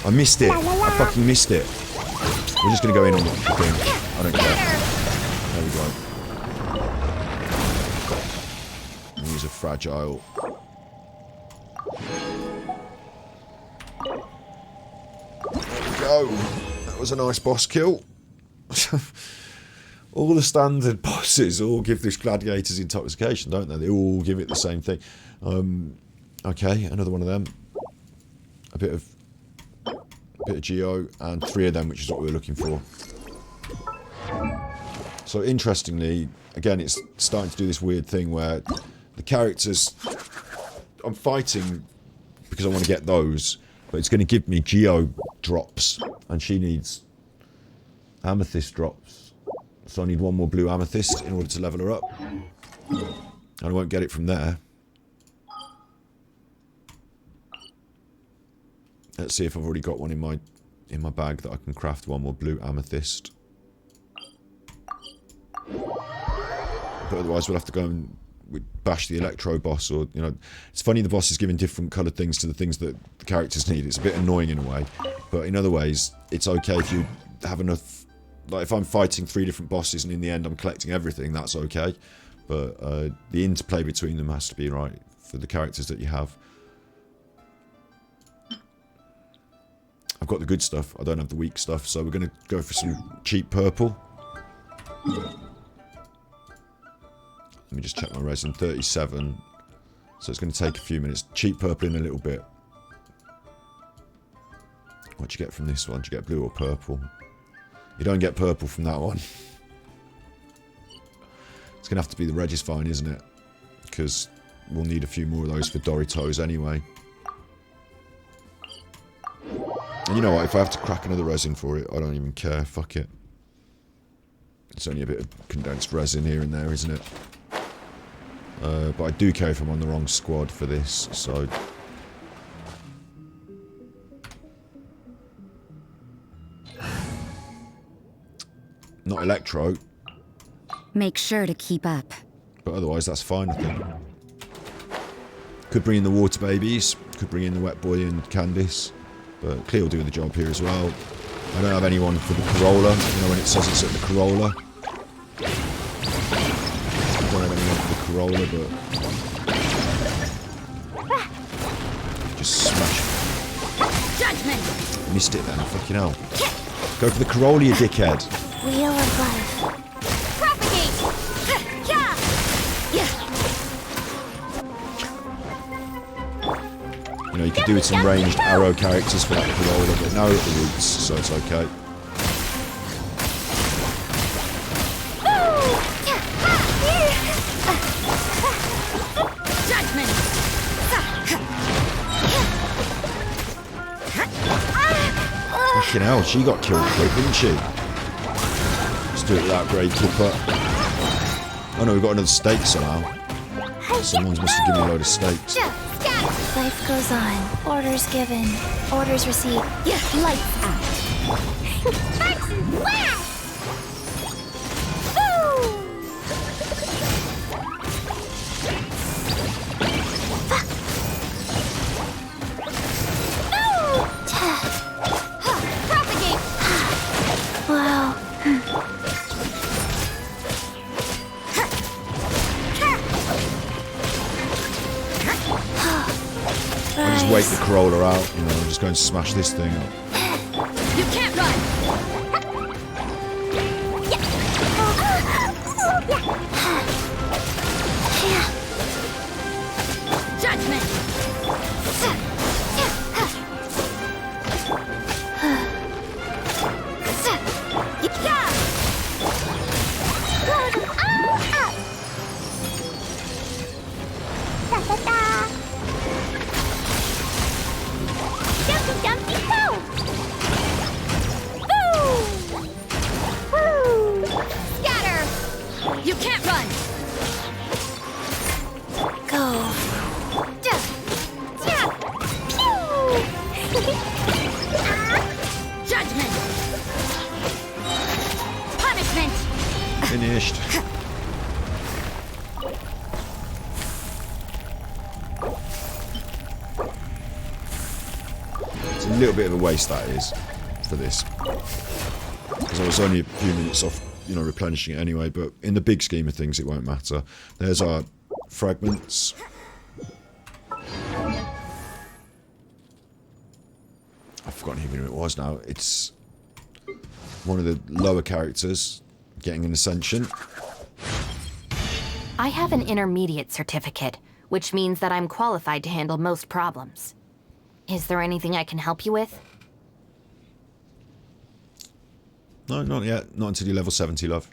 Speaker 2: I missed it. I fucking missed it. We're just going to go in on the thing. I don't care. There we go. These are fragile. There we go. That was a nice boss kill. All the standard bosses all give this gladiator's intoxication, don't they? They all give it the same thing. Okay, another one of them. A bit of Geo, and 3 of them, which is what we were looking for. So interestingly, again, it's starting to do this weird thing where the characters... I'm fighting because I want to get those, but it's going to give me Geo drops, and she needs amethyst drops. So I need 1 more blue amethyst in order to level her up. And I won't get it from there. Let's see if I've already got one in my bag that I can craft 1 more blue amethyst. But otherwise we'll have to go and bash the electro boss, or it's funny the boss is giving different coloured things to the things that the characters need. It's a bit annoying in a way, but in other ways it's okay if you have enough. Like if I'm fighting 3 different bosses and in the end I'm collecting everything, that's okay. But the interplay between them has to be right for the characters that you have. I've got the good stuff, I don't have the weak stuff, so we're going to go for some cheap purple. Let me just check my resin, 37. So it's going to take a few minutes. Cheap purple in a little bit. What do you get from this one? Do you get blue or purple? You don't get purple from that one. It's going to have to be the Regis-Vine, isn't it? Because we'll need a few more of those for Doritos anyway. And you know what? If I have to crack another resin for it, I don't even care. Fuck it. It's only a bit of condensed resin here and there, isn't it? But I do care if I'm on the wrong squad for this, so... Not electro.
Speaker 21: Make sure to keep up.
Speaker 2: But otherwise, that's fine, I think. Could bring in the water babies. Could bring in the wet boy and Candice. But Cleo will do the job here as well. I don't have anyone for the Corolla. You know when it says it's at the Corolla. I don't have anyone for the Corolla, but just smash it.
Speaker 3: Judgment.
Speaker 2: Missed it then. Fucking hell. Go for the Corolla, you dickhead.
Speaker 18: Wheel of life.
Speaker 3: Propagate. Yeah.
Speaker 2: You know, you could do with some ranged arrow characters for that Corolla, but now we're at the roots, so it's okay. Fucking hell, she got killed quick, didn't she? Let's do it without Grey Kipper. Oh no, we've got another stake somehow. Someone must have given me a load of stakes.
Speaker 18: Life goes on. Orders given. Orders received. Lights out.
Speaker 3: Wow.
Speaker 2: I'll just wait the Corolla out, you know, and just go and smash this thing up.
Speaker 3: You can't run. Judgment. You can't run!
Speaker 18: Go.
Speaker 3: Judgment! Punishment!
Speaker 2: Finished. It's a little bit of a waste, that is, for this. Because I was only a few minutes off, you know, replenishing it anyway, but in the big scheme of things it won't matter. There's our fragments. I've forgotten who it was now. It's one of the lower characters getting an ascension.
Speaker 21: I have an intermediate certificate, which means that I'm qualified to handle most problems. Is there anything I can help you with?
Speaker 2: No, not yet. Not until you're level 70, love.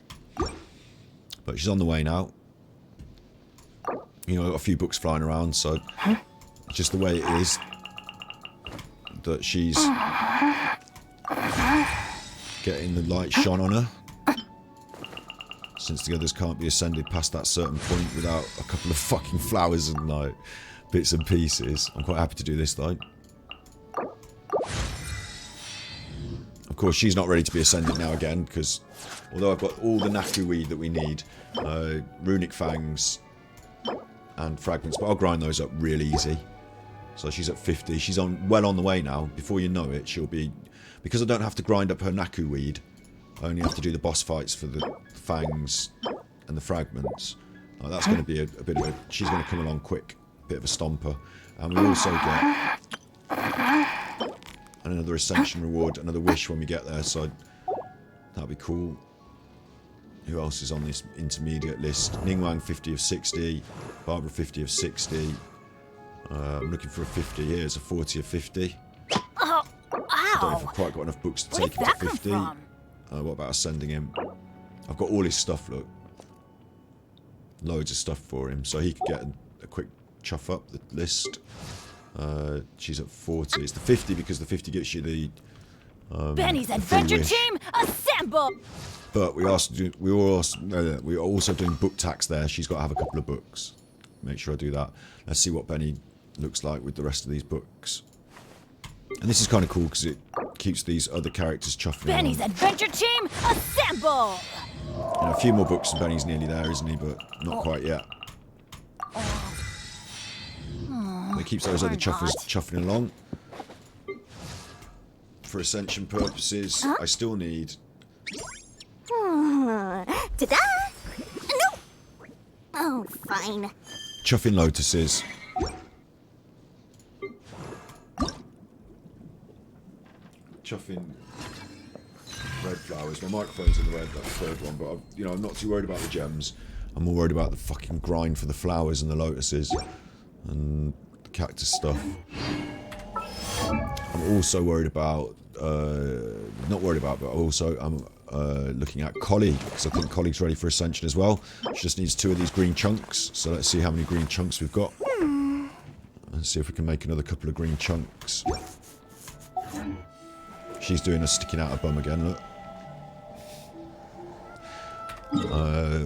Speaker 2: But she's on the way now. You know, I've got a few books flying around, so just the way it is that she's getting the light shone on her. Since the others can't be ascended past that certain point without a couple of fucking flowers and like bits and pieces. I'm quite happy to do this though. Of course, she's not ready to be ascended now again, because although I've got all the Naku weed that we need, runic fangs and fragments, but I'll grind those up real easy. So she's at 50. She's well on the way now. Before you know it, she'll be... Because I don't have to grind up her Naku weed, I only have to do the boss fights for the fangs and the fragments. That's going to be a bit of a... She's going to come along quick. Bit of a stomper. And we also get another ascension reward, another wish when we get there, so that'll be cool. Who else is on this intermediate list? Ningwang 50 of 60, Barbara 50 of 60. I'm looking for a 50 here. It's a 40 of 50.
Speaker 3: Oh,
Speaker 2: I don't know if I've quite got enough books to take him to 50. What about ascending him? I've got all his stuff, look. Loads of stuff for him, so he could get a quick chuff up the list. She's at 40. It's the 50 because the 50 gets you the
Speaker 1: Benny's adventure team, assemble!
Speaker 2: But we're also doing book tax there. She's got to have a couple of books. Make sure I do that. Let's see what Benny looks like with the rest of these books. And this is kind of cool because it keeps these other characters chuffing.
Speaker 1: Benny's adventure team, assemble!
Speaker 2: And a few more books and Benny's nearly there, isn't he? But not quite yet. keeps those other chuffers chuffing along. For ascension purposes, I still need...
Speaker 3: Ta-da! No! Oh, fine.
Speaker 2: chuffing lotuses. Chuffing red flowers. My microphone's in the red, that's the third one, but I'm not too worried about the gems. I'm more worried about the fucking grind for the flowers and the lotuses and the cactus stuff. I'm also worried about, not worried about, but also I'm looking at Collie, because I think Collie's ready for Ascension as well. She just needs 2 of these green chunks, so let's see how many green chunks we've got. Let's see if we can make another couple of green chunks. She's doing a sticking out her bum again, look.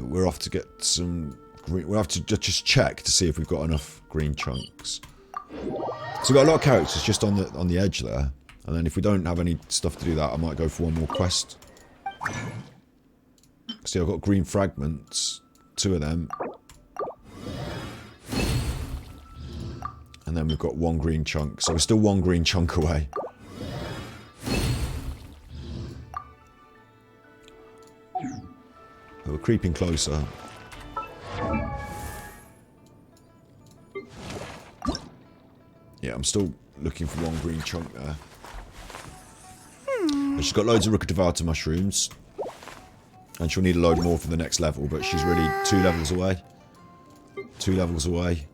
Speaker 2: We're off to get some green... We'll have to just check to see if we've got enough green chunks. So we've got a lot of characters just on the edge there. And then if we don't have any stuff to do that, I might go for one more quest. See, I've got green fragments. 2 of them. And then we've got 1 green chunk. So we're still 1 green chunk away. We're creeping closer. Yeah, I'm still looking for 1 green chunk there. But she's got loads of Rukadevata mushrooms. And she'll need a load more for the next level, but she's really 2 levels away. 2 levels away.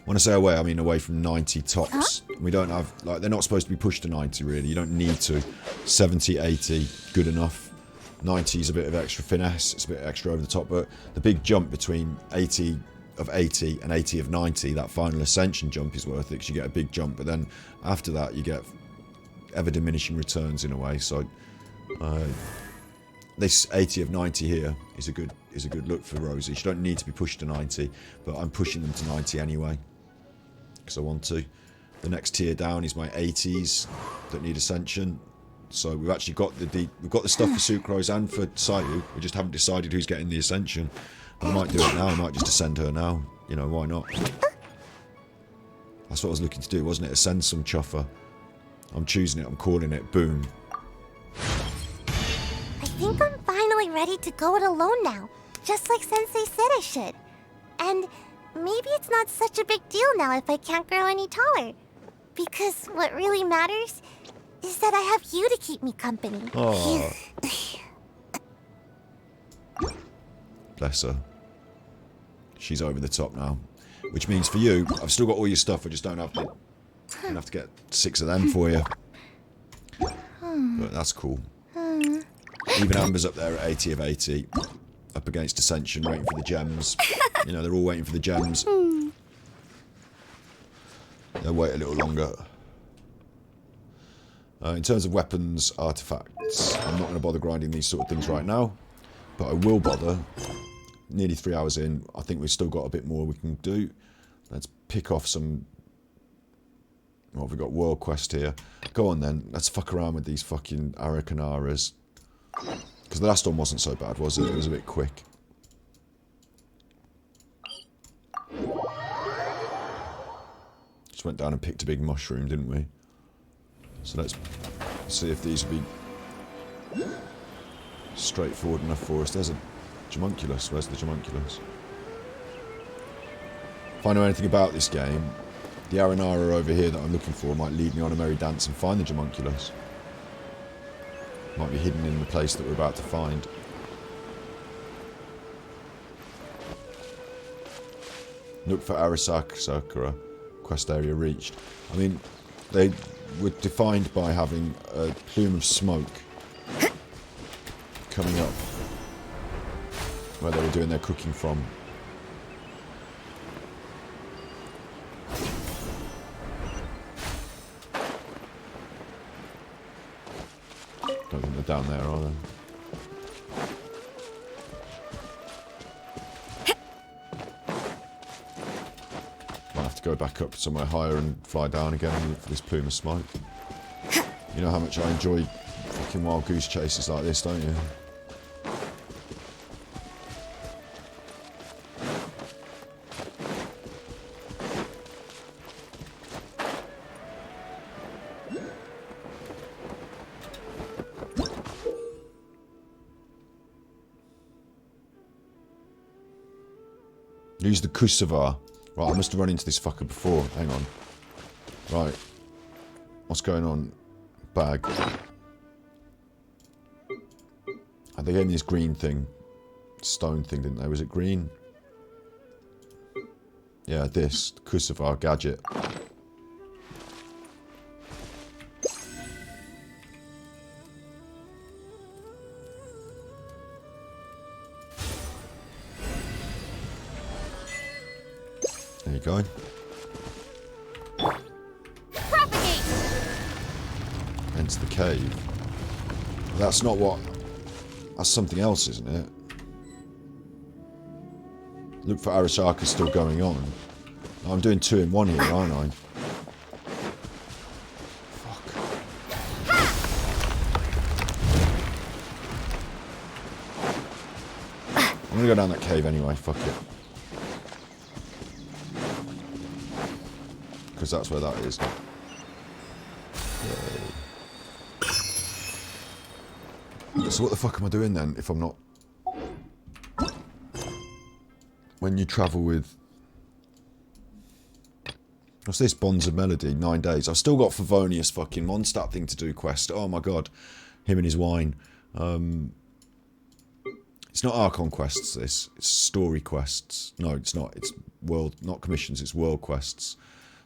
Speaker 2: When I say away, I mean away from 90 tops. We don't have, like, they're not supposed to be pushed to 90 really. You don't need to. 70, 80, good enough. 90 is a bit of extra finesse, it's a bit extra over the top, but the big jump between 80 of 80 and 80 of 90, that final ascension jump is worth it, because you get a big jump, but then after that you get ever diminishing returns in a way. So this 80 of 90 here is a good look for Rosie. She don't need to be pushed to 90, but I'm pushing them to 90 anyway, because I want to. The next tier down is my 80s that need ascension. So we've actually got we've got the stuff for Sucrose and for Sayu. We just haven't decided who's getting the ascension. But I might do it now. I might just ascend her now. You know, why not? That's what I was looking to do, wasn't it? Ascend some chuffer. I'm choosing it. I'm calling it. Boom.
Speaker 3: I think I'm finally ready to go it alone now, just like Sensei said I should. And maybe it's not such a big deal now if I can't grow any taller. Because what really matters is that I have you to keep me company.
Speaker 2: Oh. Bless her. She's over the top now. Which means for you, I've still got all your stuff, I just don't have to... I'm gonna have to get 6 of them for you. But that's cool. Even Amber's up there at 80 of 80. Up against Ascension, waiting for the gems. You know, they're all waiting for the gems. They'll wait a little longer. In terms of weapons, artifacts, I'm not going to bother grinding these sort of things right now, but I will bother. Nearly 3 hours in, I think we've still got a bit more we can do. Let's pick off some... What have we got? World Quest here. Go on then, let's fuck around with these fucking Arakanaras. Because the last one wasn't so bad, was it? It was a bit quick. Just went down and picked a big mushroom, didn't we? So let's see if these will be straightforward enough for us. There's a Homunculus. Where's the Homunculus? If I know anything about this game, the Aranara over here that I'm looking for might lead me on a merry dance and find the Homunculus. Might be hidden in the place that we're about to find. Look for Arasaka Sakura. Quest area reached. I mean, they were defined by having a plume of smoke coming up where they were doing their cooking from. Don't think they're down there, are they? Might have to go back up somewhere higher and fly down again and look for this plume of smoke. You know how much I enjoy fucking wild goose chases like this, don't you? Use the Kusavar. Right, I must have run into this fucker before. Hang on. Right. What's going on? Bag. They gave me this green thing. Stone thing, didn't they? Was it green? Yeah, this. Kusavar gadget. There you go.
Speaker 3: Propagate!
Speaker 2: Enter the cave. That's not what... That's something else, isn't it? Look for Arasaka still going on. I'm doing 2 in 1 here, aren't I? Fuck. I'm gonna go down that cave anyway, fuck it. Because that's where that is. So what the fuck am I doing then if I'm not... When you travel with... What's this? Bonds of Melody, 9 days. I've still got Favonius fucking Mondstadt thing to do quest. Oh my god. Him and his wine. It's not Archon quests, this. It's story quests. No, it's not. It's world... Not commissions, it's world quests.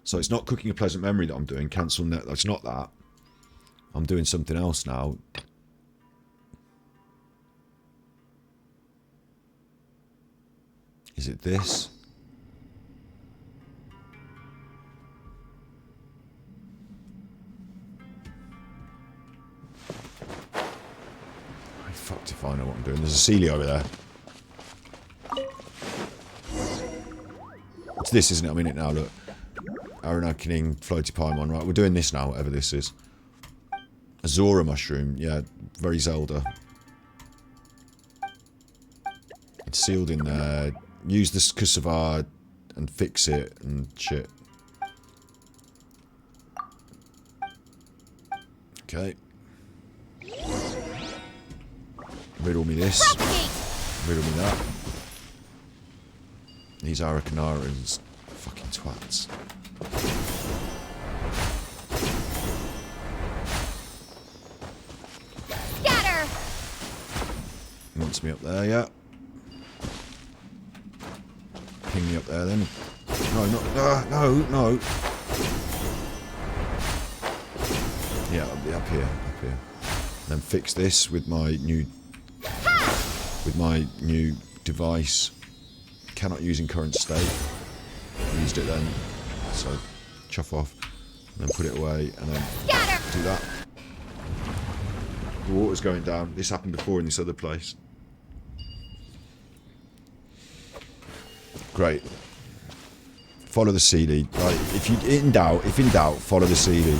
Speaker 2: So it's not Cooking a Pleasant Memory that I'm doing. Cancel net. It's not that. I'm doing something else now. Is it this? I fucked if I know what I'm doing. There's a Sealy over there. It's this, isn't it? I'm in it now, look. Aronakining, Floaty Paimon. Right, we're doing this now, whatever this is. Azora Mushroom. Yeah, very Zelda. It's sealed in there. Use this Kusavar and fix it and shit. Okay. Riddle me this. Riddle me that. These Arakanarans. Fucking twats.
Speaker 3: Scatter!
Speaker 2: Wants me up there, yeah. Ping me up there then. No, no. Yeah, I'll be up here. Then fix this with my new device. Cannot use in current state. Used it then, so chuff off, and then put it away, and then do that. The water's going down. This happened before in this other place. Great. Follow the CD. Right, if in doubt, follow the CD.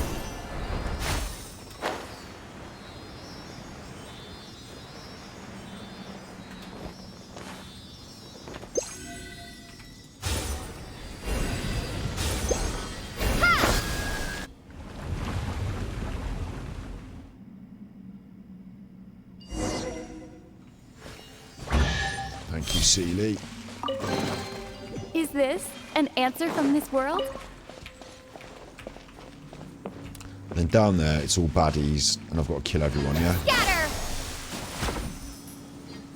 Speaker 2: Thank you, Sealy.
Speaker 1: Is this an answer from this world?
Speaker 2: And then down there, it's all baddies, and I've got to kill everyone, yeah?
Speaker 3: Scatter!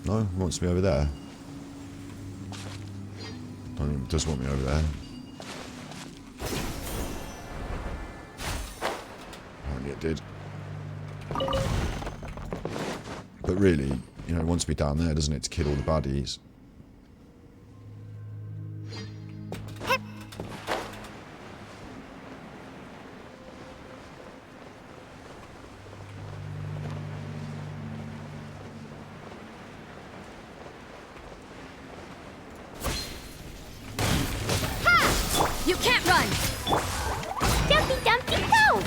Speaker 2: No? It wants me over there. I mean, it does want me over there. Apparently it did. But really, you know, it wants me down there, doesn't it, to kill all the baddies?
Speaker 3: You can't run! Dumpy, dumpy, go!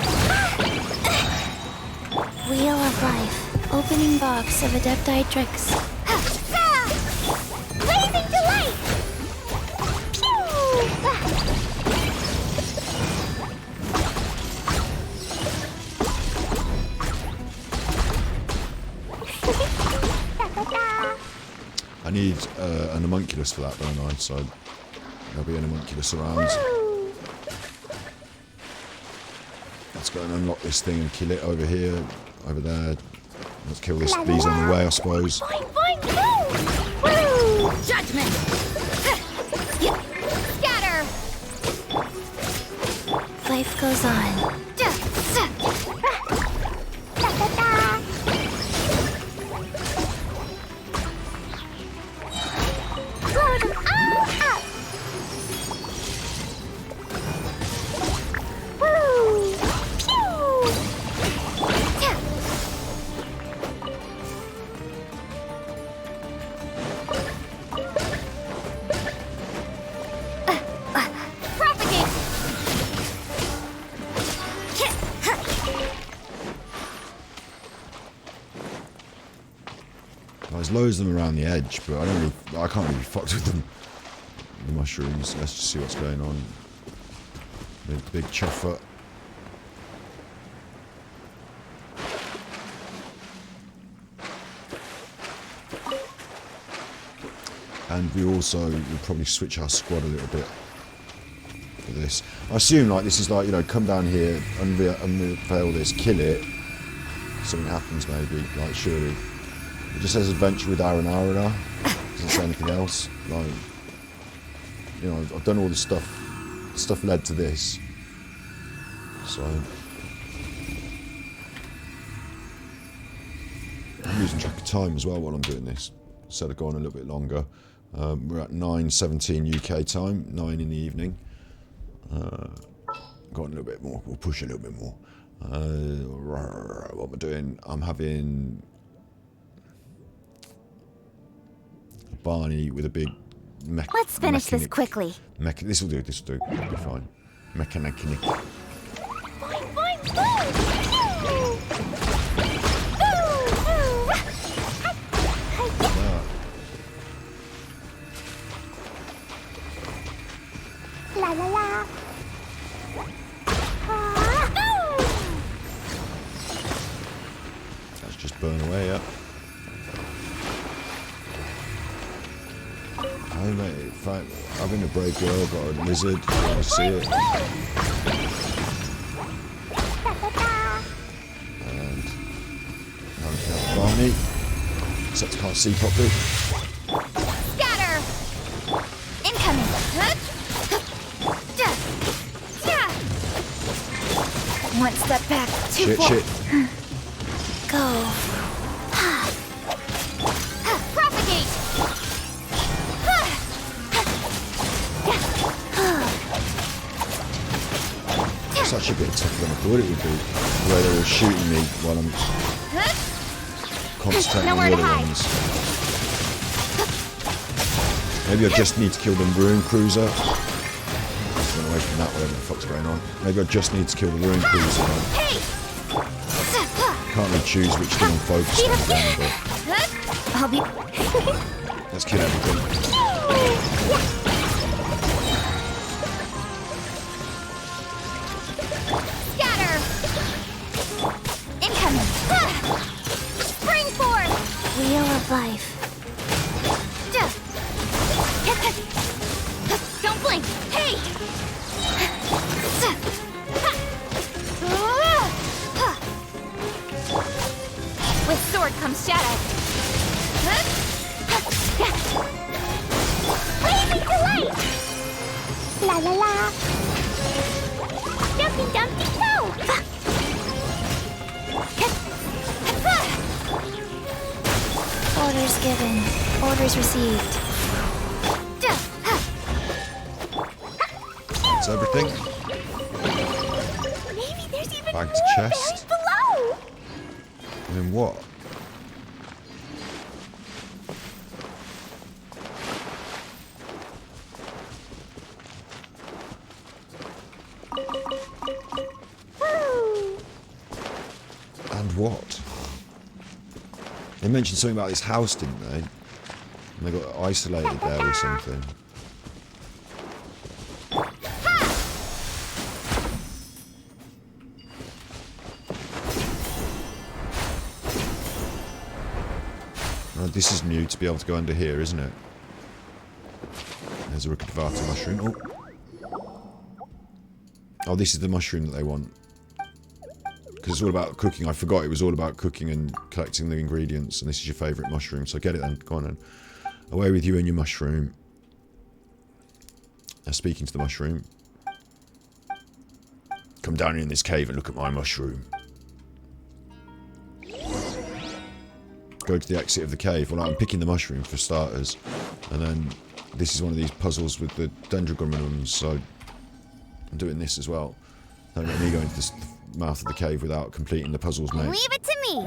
Speaker 18: Wheel of Life. Opening box of Adepti tricks.
Speaker 3: Blazing delight!
Speaker 2: I need an homunculus for that, don't I? So There'll be an homunculus around. Let's go and unlock this thing and kill it over here, over there. Let's kill these on the way, I suppose.
Speaker 3: Woo! Judgment! Scatter!
Speaker 18: Life goes on.
Speaker 3: Blow them all up! Woo! Propagate!
Speaker 2: There's loads of them around the edge, but I can't really fuck with them. The mushrooms. Let's just see what's going on. Big chuffer. And we also will probably switch our squad a little bit for this. I assume like this is like, you know, come down here, unveil this, kill it. Something happens maybe, like surely. It just says adventure with Aaron. Doesn't say anything else. Like, you know, I've done all the stuff. Stuff led to this. So I'm losing track of time as well while I'm doing this. Instead of going a little bit longer. We're at 9:17 UK time, 9 in the evening. Got a little bit more. We'll push a little bit more. What am I doing? I'm having Barney with a big
Speaker 3: Let's finish this quickly.
Speaker 2: This will do. This will do. It'll be fine. Mechanic.
Speaker 3: La la la.
Speaker 2: Let's just burn away, yeah. Hey mate, in fact, having a break girl, got a lizard, I see it. And now we can have Barney, except I can't see properly.
Speaker 3: Scatter! Incoming! One step back, two forward.
Speaker 2: Shit.
Speaker 3: Go. Propagate!
Speaker 2: It's actually a bit tougher than I thought it would be. The way they were shooting me while I'm concentrating on the other ones. Maybe I just need to kill the Ruin Cruiser. Run away from that, whatever the fuck's going on. Maybe I just need to kill the Ruin Cruiser. Can't really choose which thing I'm focused on again, but
Speaker 3: I'll be...
Speaker 2: let's kill everything.
Speaker 3: Scatter! Incoming! Spring forth!
Speaker 18: Wheel of life.
Speaker 3: Don't blink! Hey! With sword comes shadow. Blazing delight! La la la! Dumpty dumpty go!
Speaker 18: Orders given. Orders received.
Speaker 2: That's everything.
Speaker 3: Maybe there's even
Speaker 2: Back
Speaker 3: more
Speaker 2: to chest.
Speaker 3: buried below!
Speaker 2: And then what? And what? They mentioned something about this house, didn't they? And they got isolated there or something. Oh, this is new to be able to go under here, isn't it? There's a Ricadvata mushroom. Oh, this is the mushroom that they want. Because it's all about cooking. I forgot it was all about cooking and collecting the ingredients, and this is your favourite mushroom, so get it then. Go on then. Away with you and your mushroom. Now, speaking to the mushroom. Come down in this cave and look at my mushroom. Go to the exit of the cave. Well, I'm picking the mushroom for starters. And then this is one of these puzzles with the dendrograminums, so I'm doing this as well. Don't let me go into the mouth of the cave without completing the puzzles, mate.
Speaker 3: Leave it to me.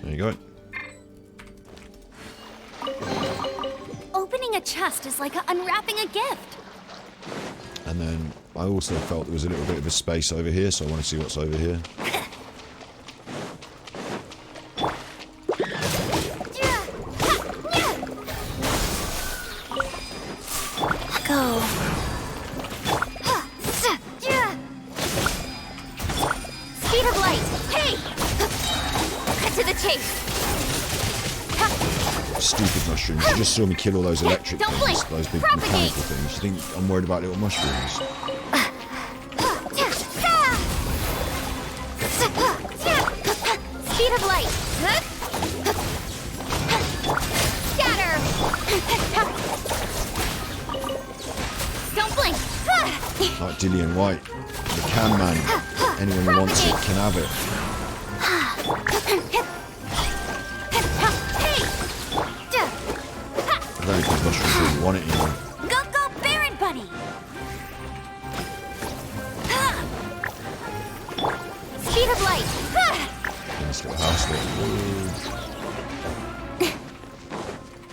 Speaker 2: There you go.
Speaker 1: Opening a chest is like unwrapping a gift.
Speaker 2: And then I also felt there was a little bit of a space over here, so I want to see what's over here.
Speaker 18: Go.
Speaker 3: Speed of light. Hey! Cut to the chase.
Speaker 2: Stupid mushrooms. You just saw me kill all those electric
Speaker 3: Don't
Speaker 2: things,
Speaker 3: blink.
Speaker 2: those big
Speaker 3: Propagate.
Speaker 2: mechanical things. You think I'm worried about little mushrooms?
Speaker 3: Speed of light. Scatter. Don't blink.
Speaker 2: Like Dillian White, the can man. Anyone who wants it can have it. I don't think these mushrooms really want it anymore.
Speaker 3: Go, go, Baron Bunny. Speed of light.
Speaker 2: In this little house there.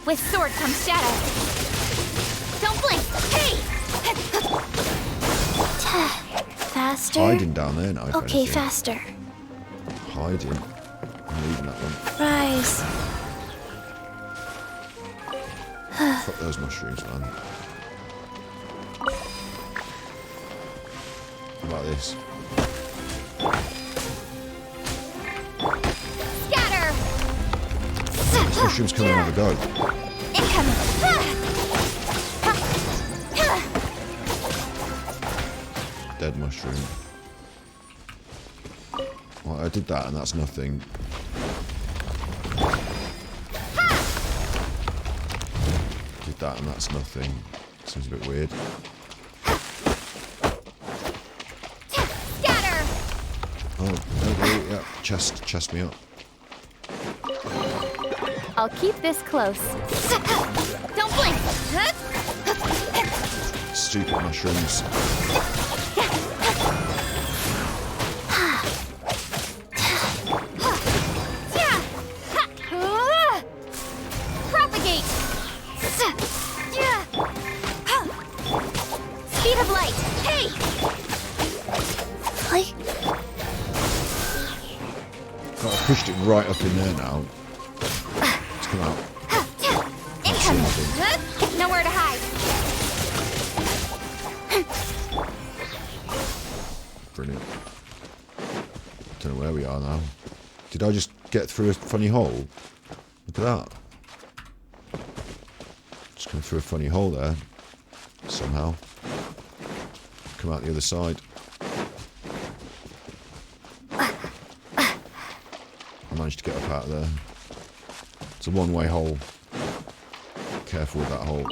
Speaker 3: With sword comes shadow. Don't blink. Hey!
Speaker 18: Faster.
Speaker 2: Hiding down there now. if
Speaker 18: Okay,
Speaker 2: anything.
Speaker 18: faster.
Speaker 2: Hiding. I'm leaving that one.
Speaker 18: Rise.
Speaker 2: Fuck those mushrooms, man. How about this?
Speaker 3: Scatter.
Speaker 2: These mushrooms come and have a go.
Speaker 3: Incoming.
Speaker 2: Dead mushroom. Well, I did that and that's nothing. Did that and that's nothing. Seems a bit weird.
Speaker 3: Scatter.
Speaker 2: Oh, okay, yeah. Chest me up.
Speaker 1: I'll keep this close.
Speaker 3: Don't blink.
Speaker 2: Stupid mushrooms.
Speaker 3: Propagate. Speed of light. Hey!
Speaker 2: God, I pushed it right up in there now. Let's come out.
Speaker 3: Incoming. Nowhere to hide.
Speaker 2: Brilliant. Don't know where we are now. Did I just get through a funny hole? Look at that. Just come through a funny hole there. Somehow. Come out the other side. I managed to get up out of there. It's a one-way hole. Careful with that hole.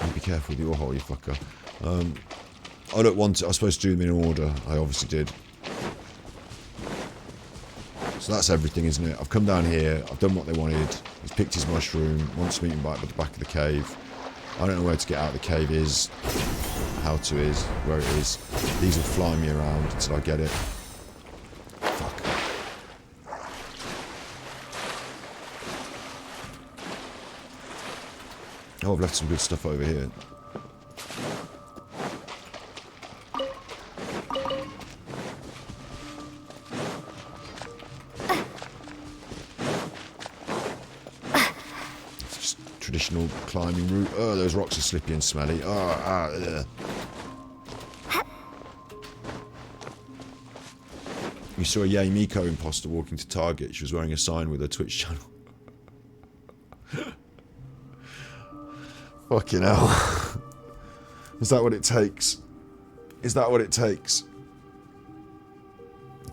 Speaker 2: You be careful with your hole, you fucker. I don't want to. I was supposed to do them in order. I obviously did. So that's everything, isn't it? I've come down here. I've done what they wanted. He's picked his mushroom. Wants meat and bite by the back of the cave. I don't know where to get out of the cave is. How to is. Where it is. These will fly me around until I get it. Fuck. Oh, I've left some good stuff over here. little climbing route. Oh, those rocks are slippy and smelly. Ugh. We saw a Yay Miko imposter walking to Target. She was wearing a sign with her Twitch channel. Fucking hell. Is that what it takes? Is that what it takes?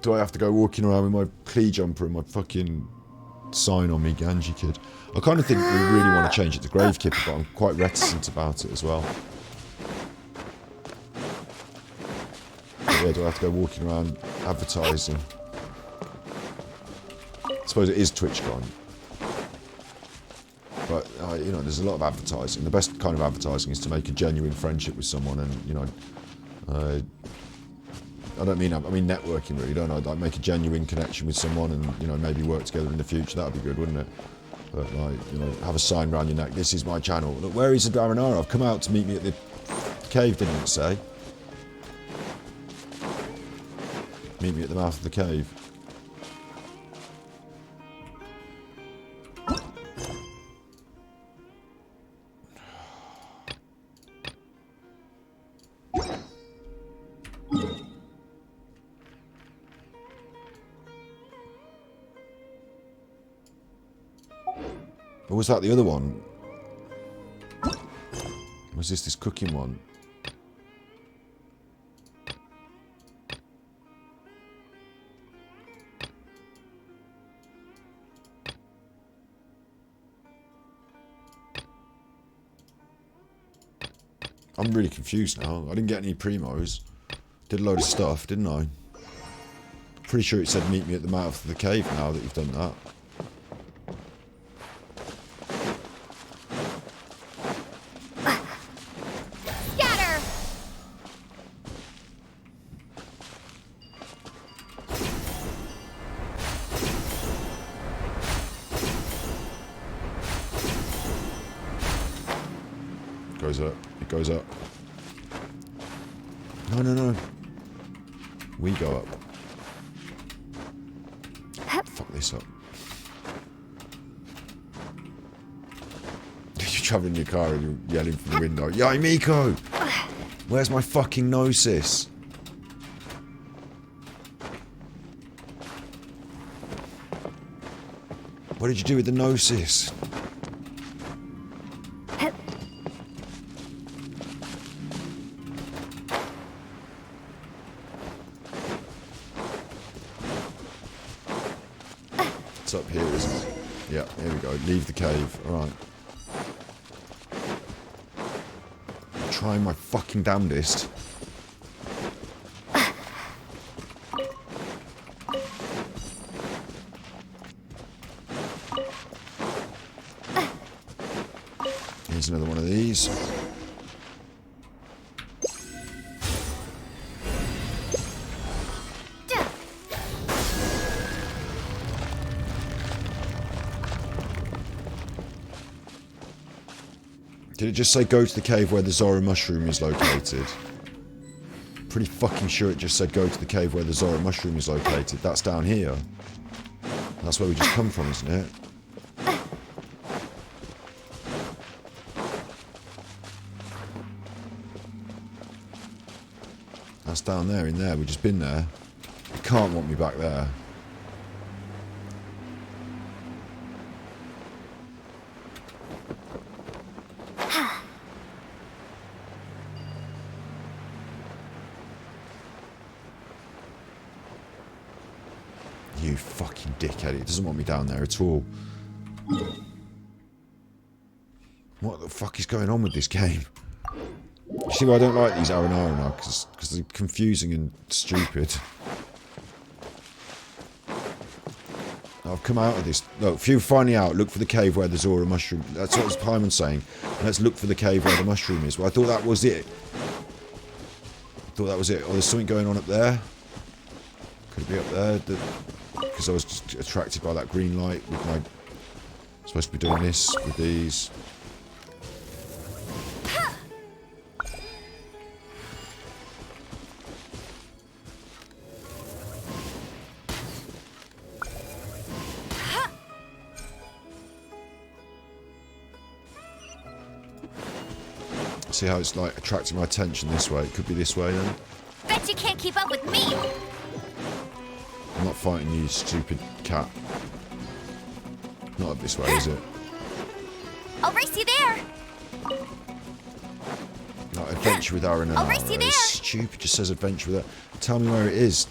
Speaker 2: Do I have to go walking around with my Klee jumper and my fucking sign on me, Ganji Kid? I kind of think we really want to change it to Gravekeeper, but I'm quite reticent about it as well. But yeah, do I have to go walking around advertising? I suppose it is TwitchCon. But, you know, there's a lot of advertising. The best kind of advertising is to make a genuine friendship with someone and, you know, I mean networking really, don't I? Like make a genuine connection with someone and, you know, maybe work together in the future. That'd be good, wouldn't it? But, like, you know, have a sign around your neck. This is my channel. Look, where is the Daranara? I've come out to meet me at the cave, didn't it say? Meet me at the mouth of the cave. Or was that the other one? Was this cooking one? I'm really confused now. I didn't get any primos. Did a load of stuff, didn't I? Pretty sure it said meet me at the mouth of the cave now that you've done that. It goes up. No, no, no. We go up. Fuck this up. You're traveling in your car and you're yelling from the window. Yay, Miko! Where's my fucking gnosis? What did you do with the gnosis? Up here, isn't it? Yeah, here we go. Leave the cave. Alright. I'm trying my fucking damnedest. Here's another one of these. Did it just say go to the cave where the Zora mushroom is located? Pretty fucking sure it just said go to the cave where the Zora mushroom is located. That's down here. That's where we just come from, isn't it? That's down there, in there. We've just been there. You can't want me back there. You fucking dickhead. It doesn't want me down there at all. What the fuck is going on with this game? You see why I don't like these Aranara now? Because they're confusing and stupid. I've come out of this. Look, if you're finding out, look for the cave where the Zora mushroom... That's what Paimon's saying. Let's look for the cave where the mushroom is. Well, I thought that was it. Oh, there's something going on up there. Could it be up there? Because I was just attracted by that green light with my... I'm supposed to be doing this with these. See how it's like attracting my attention this way? It could be this way then.
Speaker 17: Bet you can't keep up with me!
Speaker 2: I'm not fighting you, stupid cat. Not up this way, is it?
Speaker 17: I'll race you there!
Speaker 2: Like adventure with Aranara.
Speaker 17: I'll race you there!
Speaker 2: It's stupid, just says adventure with her. Tell me where it is.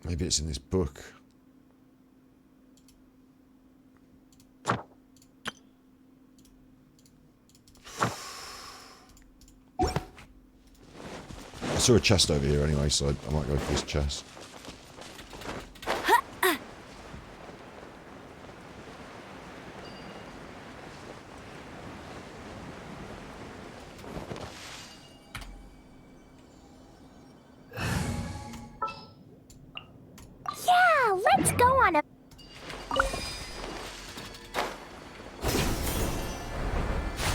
Speaker 2: Maybe it's in this book. I saw a chest over here anyway, so I might go for this chest.
Speaker 3: Yeah, let's go on a...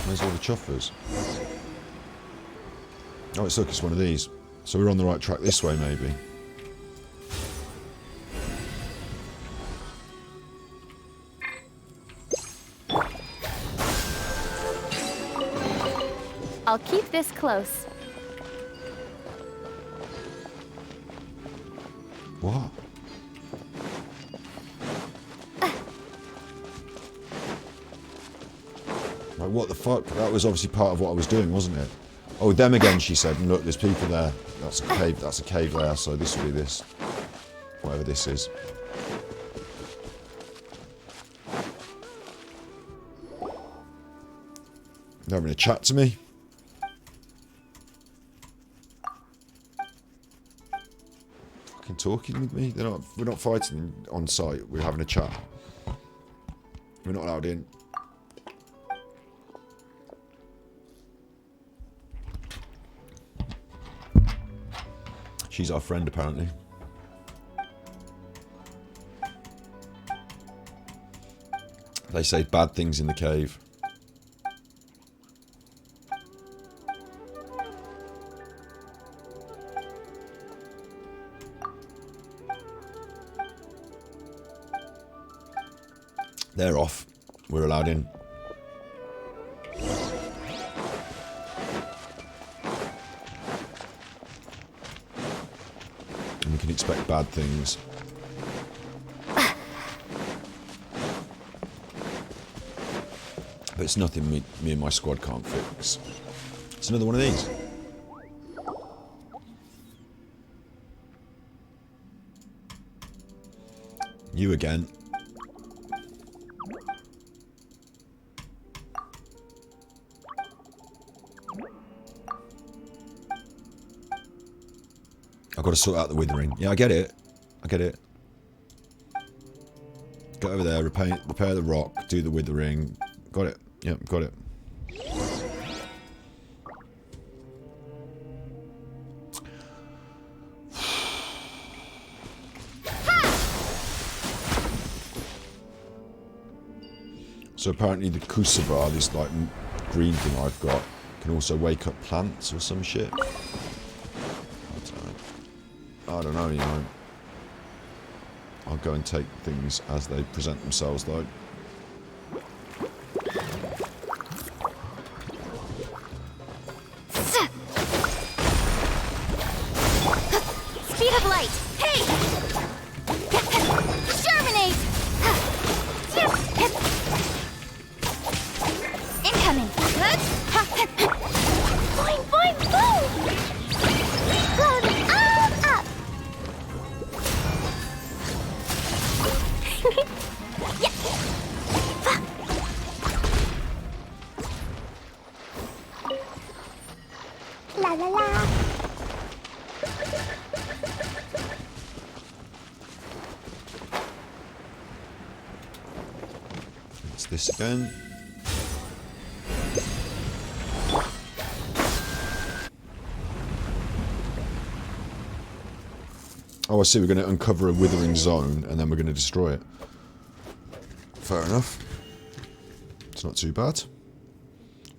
Speaker 2: Where's all the chuffers? Oh, it's look, it's one of these. So we're on the right track this way, maybe.
Speaker 18: I'll keep this close.
Speaker 2: What? Like, what the fuck? That was obviously part of what I was doing, wasn't it? Oh, them again, she said. And look, there's people there. That's a cave. That's a cave there. So this will be this. Whatever this is. They're having a chat to me. Fucking talking with me. We're not fighting on site. We're having a chat. We're not allowed in. She's our friend, apparently. They say bad things in the cave. They're off. We're allowed in. And we can expect bad things. But it's nothing me and my squad can't fix. It's another one of these. You again. I've got to sort out the withering. Yeah, I get it. I get it. Go over there, repair the rock, do the withering. Got it. Yep, got it. So apparently the Kusaba, this like green thing I've got, can also wake up plants or some shit. I don't know, you know. I'll go and take things as they present themselves, though.
Speaker 17: Speed of light! Hey! Germinate! Incoming!
Speaker 3: Boing, boing, boom! Blow them all up! La la la.
Speaker 2: It's this again. Oh, I see. We're going to uncover a withering zone, and then we're going to destroy it. Fair enough. It's not too bad.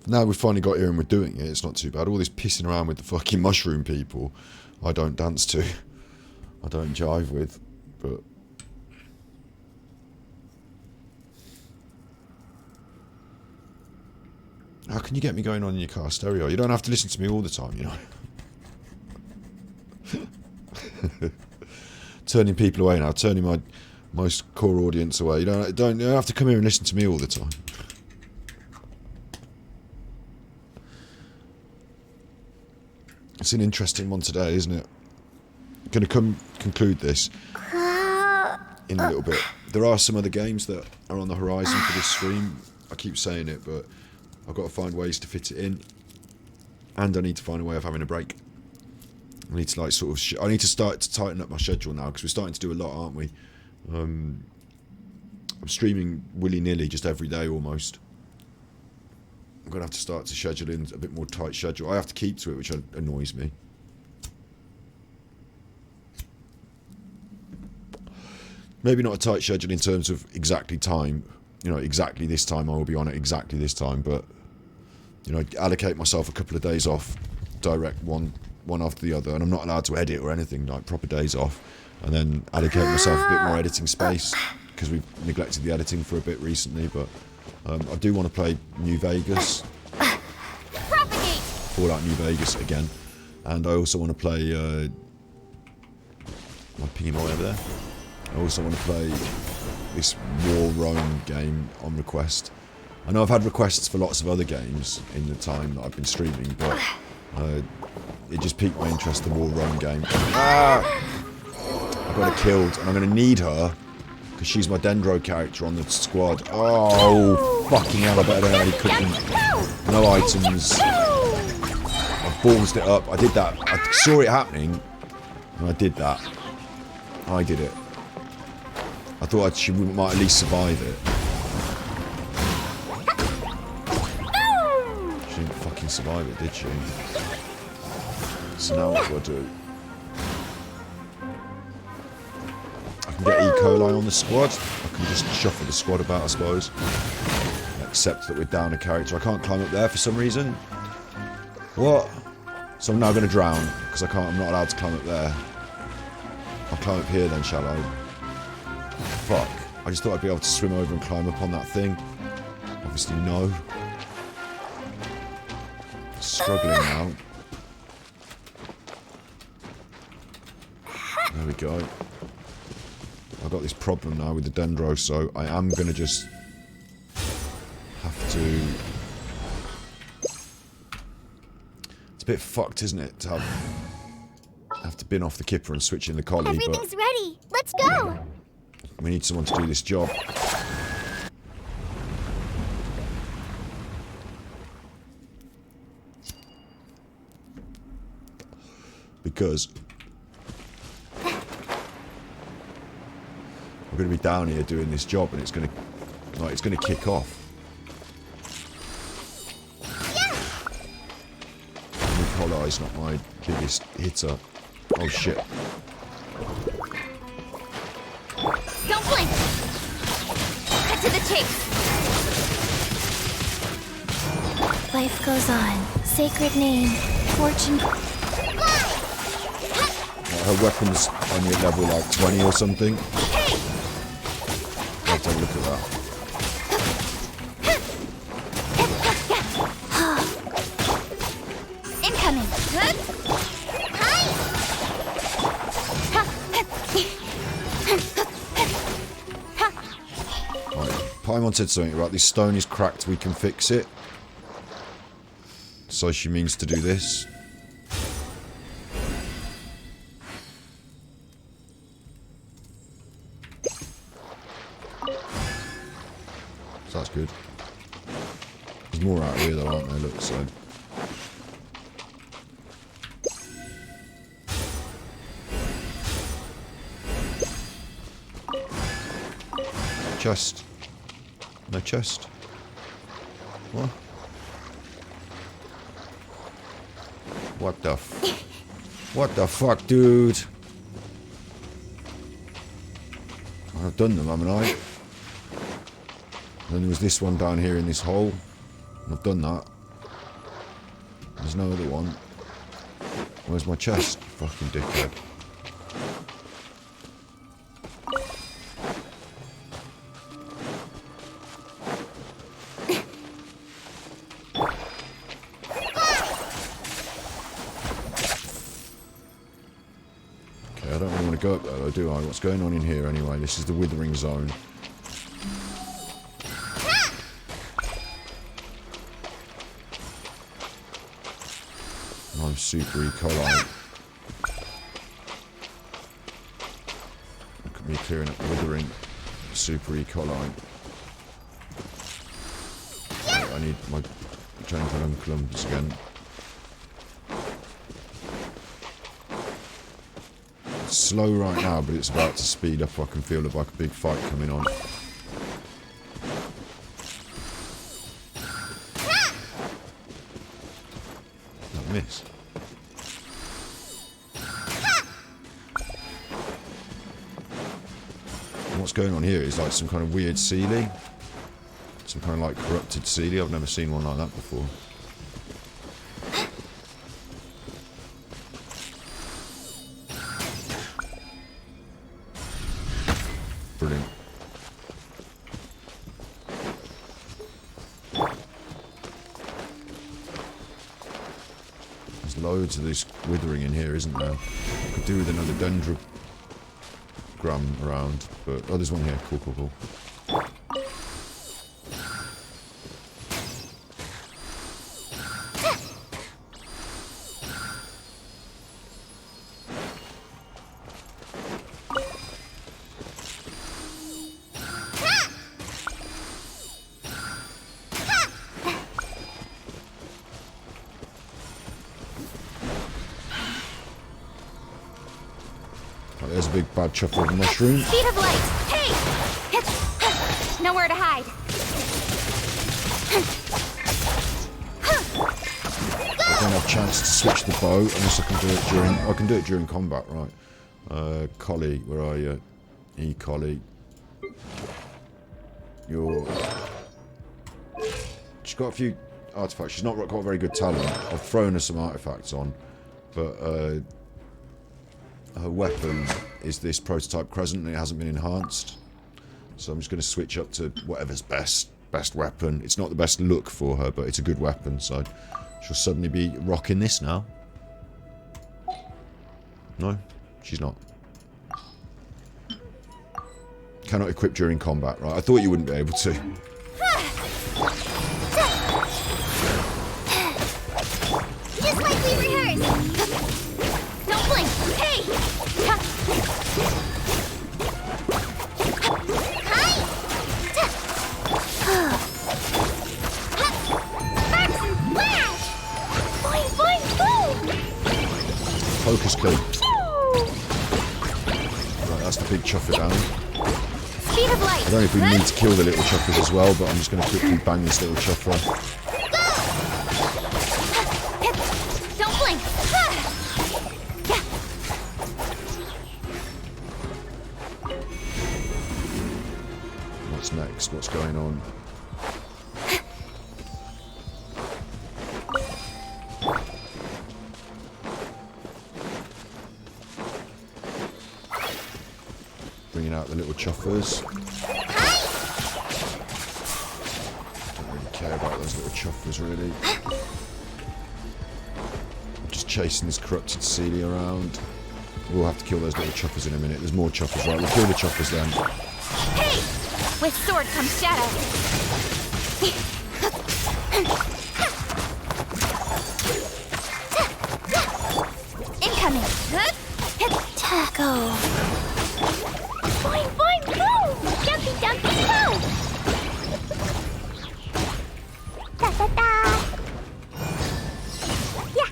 Speaker 2: Now we've finally got here and we're doing it, it's not too bad. All this pissing around with the fucking mushroom people, I don't dance to. I don't jive with, but... How can you get me going on in your car stereo? You don't have to listen to me all the time, you know. Turning people away now, turning my most core audience away. You don't have to come here and listen to me all the time. It's an interesting one today, isn't it? Going to conclude this in a little bit. There are some other games that are on the horizon for this stream. I keep saying it, but I've got to find ways to fit it in, and I need to find a way of having a break. I need to I need to start to tighten up my schedule now, because we're starting to do a lot, aren't we? I'm streaming willy-nilly just every day almost. I'm going to have to start to schedule in a bit more tight schedule. I have to keep to it, which annoys me. Maybe not a tight schedule in terms of exactly time. You know, exactly this time I will be on it, exactly this time. But, you know, allocate myself a couple of days off, direct one after the other. And I'm not allowed to edit or anything, like proper days off. And then allocate myself a bit more editing space, because we've neglected the editing for a bit recently. But I do want to play New Vegas. Fallout New Vegas again. And I also want to play... am I pinging my way over there? I also want to play this War Rome game on request. I know I've had requests for lots of other games in the time that I've been streaming, but it just piqued my interest, the War Rome game. I got her killed, and I'm going to need her, because she's my Dendro character on the squad. Oh, fucking hell, I better have any cooking. No items. I ballsed it up. I did that. I saw it happening, and I did that. I did it. I thought she might at least survive it. She didn't fucking survive it, did she? So now what do I do? I can get E. coli on the squad. I can just shuffle the squad about, I suppose. Except that we're down a character. I can't climb up there for some reason. What? So I'm now going to drown, because I'm not allowed to climb up there. I'll climb up here then, shall I? Fuck. I just thought I'd be able to swim over and climb up on that thing. Obviously, no. Struggling now. There we go. I've got this problem now with the Dendro, so I am going to just have to... It's a bit fucked, isn't it, to have to bin off the Kipper and switch in the collie,
Speaker 3: Everything's ready. Let's go.
Speaker 2: We need someone to do this job. Because we're going to be down here doing this job, and it's going to kick off. Nicola is not my biggest hitter. Oh shit.
Speaker 3: Don't blink. Cut to the chase.
Speaker 18: Life goes on. Sacred name. Fortune.
Speaker 2: Her weapon's only at level like 20 or something. Let's have a look at that.
Speaker 3: Incoming.
Speaker 2: Paimon said something about this stone is cracked, we can fix it. So she means to do this. So that's good. There's more out here though, aren't there? Look, so. Chest. No chest. What? What the what the fuck, dude? I've done them, haven't I? Then there was this one down here in this hole. I've done that. There's no other one. Where's my chest? Fucking dickhead. do I? What's going on in here anyway? This is the withering zone. I'm super E. coli. Look at me clearing up withering. Super E. coli. I need my Jankulums again. It's slow right now, but it's about to speed up. I can feel like a big fight coming on. That miss. And what's going on here is like some kind of weird Sealy. Some kind of like corrupted Sealy. I've never seen one like that before. Brilliant. There's loads of this withering in here, isn't there? Could do with another dendrogram around, but oh, there's one here. Cool, cool, cool. There's a big bad chuffle of mushroom.
Speaker 3: Speed of light! Hey! Nowhere to hide.
Speaker 2: I don't have a chance to switch the bow unless I can do it during. I can do it during combat, right? Collie, where are you? Collie. She's got a few artifacts. She's not got very good talent. I've thrown her some artifacts on, but her weapon is this prototype crescent and it hasn't been enhanced. So I'm just going to switch up to whatever's best weapon. It's not the best look for her, but it's a good weapon, so she'll suddenly be rocking this now. No, she's not. Cannot equip during combat, right? I thought you wouldn't be able to.
Speaker 3: Just like we rehearsed. Don't blink. Hey!
Speaker 2: Focus kill. Right, that's the big chuffer down.
Speaker 3: Speed of light.
Speaker 2: I don't know if we need to kill the little chuffers as well, but I'm just going to quickly bang this little chuffer.
Speaker 3: Don't blink.
Speaker 2: What's next? What's going on? Bringing out the little chuffers. Don't really care about those little chuffers, really. I'm just chasing this corrupted Sealy around. We'll have to kill those little chuffers in a minute. There's more chuffers, right? We'll kill the chuffers then.
Speaker 3: Hey! With sword comes shadow. Incoming.
Speaker 18: Tackle.
Speaker 3: Boing, boing, boom! Jumpy, jumpy, boom! Da, da, da! Yeah!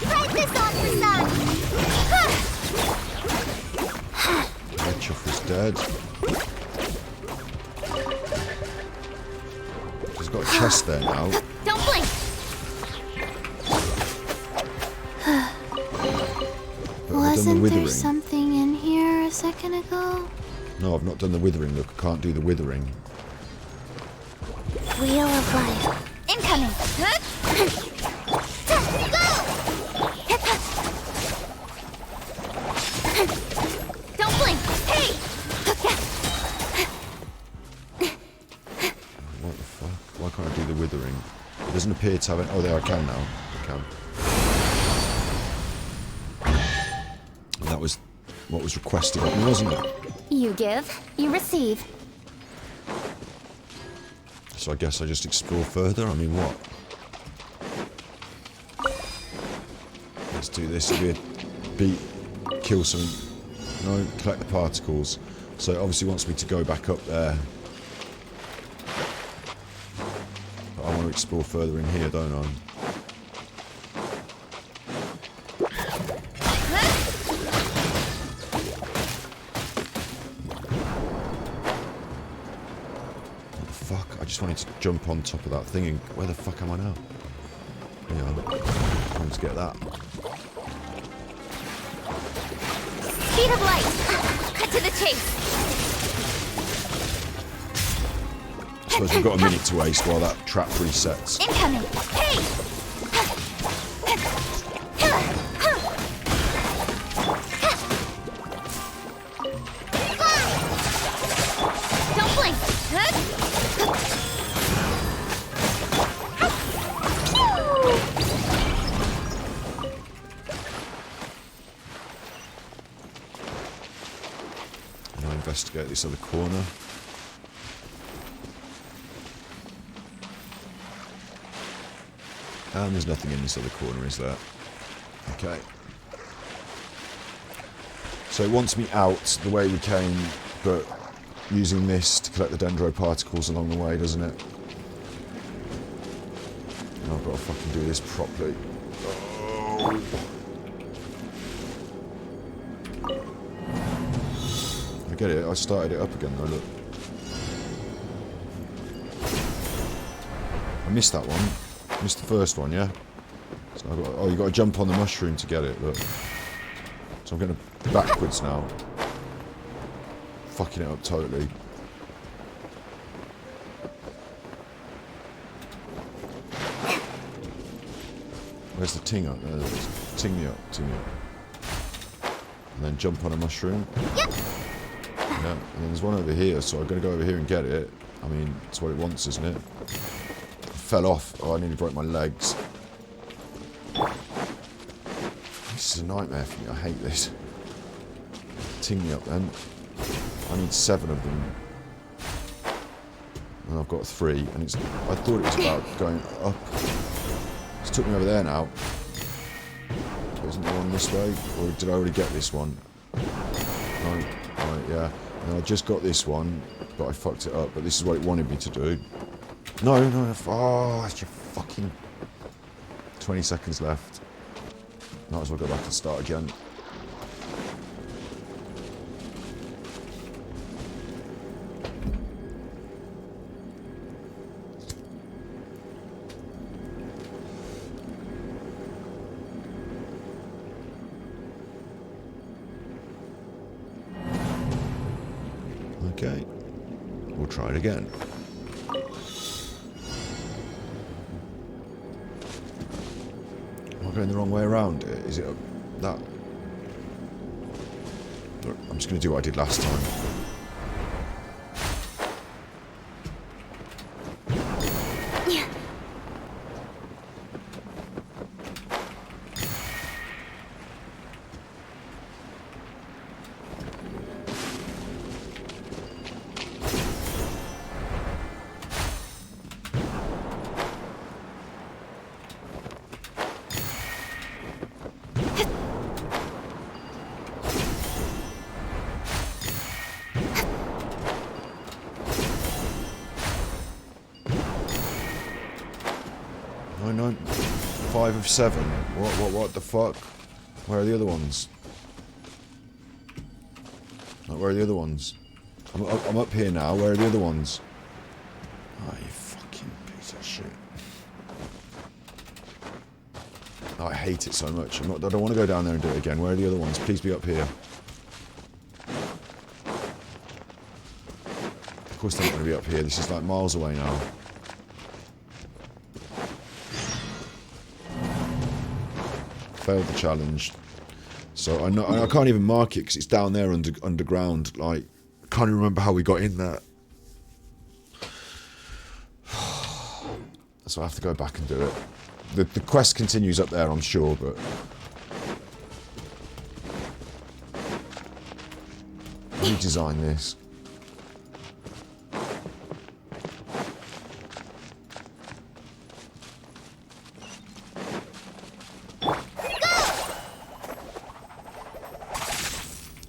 Speaker 3: Light this on for sun!
Speaker 2: That chuffer's dead. She's got a chest there now.
Speaker 3: Don't blink!
Speaker 18: Wasn't there something in here a second ago?
Speaker 2: No, I've not done the withering. Look, I can't do the withering.
Speaker 18: Wheel of life.
Speaker 3: Incoming! Go! Don't blink! Hey!
Speaker 2: What the fuck? Why can't I do the withering? It doesn't appear to have it. Oh, there I can now. I can. That was what was requested of me, wasn't it?
Speaker 18: You give, you receive.
Speaker 2: So I guess I just explore further. I mean, what? Let's do this. It'll be a beat, kill something. No, collect the particles. So it obviously wants me to go back up there. But I want to explore further in here, don't I? I just wanted to jump on top of that thing and where the fuck am I now? Yeah, I want to get that.
Speaker 18: Speed of light! Cut to the chase!
Speaker 2: I suppose we've got a minute to waste while that trap resets.
Speaker 18: Incoming! Hey! Don't blink!
Speaker 2: Now investigate this other corner. And there's nothing in this other corner, is there? Okay. So it wants me out the way we came, but using this to collect the dendro particles along the way, doesn't it? And I've got to fucking do this properly. Oh. I get it, I started it up again though, look. I missed that one. Missed the first one, yeah? So I've got, oh, you got to jump on the mushroom to get it, look. So I'm going backwards now. Fucking it up totally. Where's the ting up? There it is. Ting me up, ting me up. And then jump on a mushroom. Yeah, and then there's one over here, so I'm going to go over here and get it. I mean, it's what it wants, isn't it? Fell off. Oh, I nearly broke my legs. This is a nightmare for me. I hate this. Ting me up then. I need 7 of them. And I've got 3. And it's. I thought it was about going up. It's took me over there now. Isn't there one this way? Or did I already get this one? No. Right, yeah. And I just got this one, but I fucked it up. But this is what it wanted me to do. No, no, oh, that's your fucking 20 seconds left. Might as well go back and start again. Okay, we'll try it again. Going the wrong way around? Is it that? Look, I'm just going to do what I did last time. No, 5 of 7. What the fuck? Where are the other ones? Like, where are the other ones? I'm up here now. Where are the other ones? Oh, you fucking piece of shit. Oh, I hate it so much. I don't want to go down there and do it again. Where are the other ones? Please be up here. Of course they're not going to be up here. This is like miles away now. Failed the challenge. So I can't even mark it because it's down there underground. Like, I can't even remember how we got in there. So I have to go back and do it. The quest continues up there, I'm sure, but Who designed this?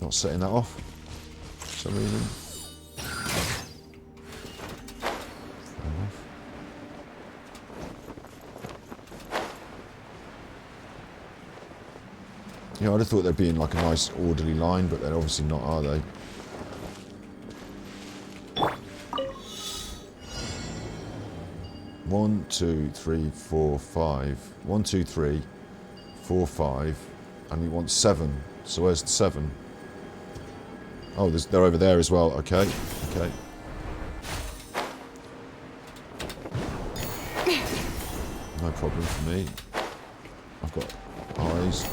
Speaker 2: Not setting that off for some reason. Yeah, I'd have thought they'd be in like a nice orderly line, but they're obviously not, are they? One, two, three, four, five. 1, 2, 3, 4, 5, and we want 7. So where's the 7? Oh, they're over there as well. Okay, okay. No problem for me. I've got eyes.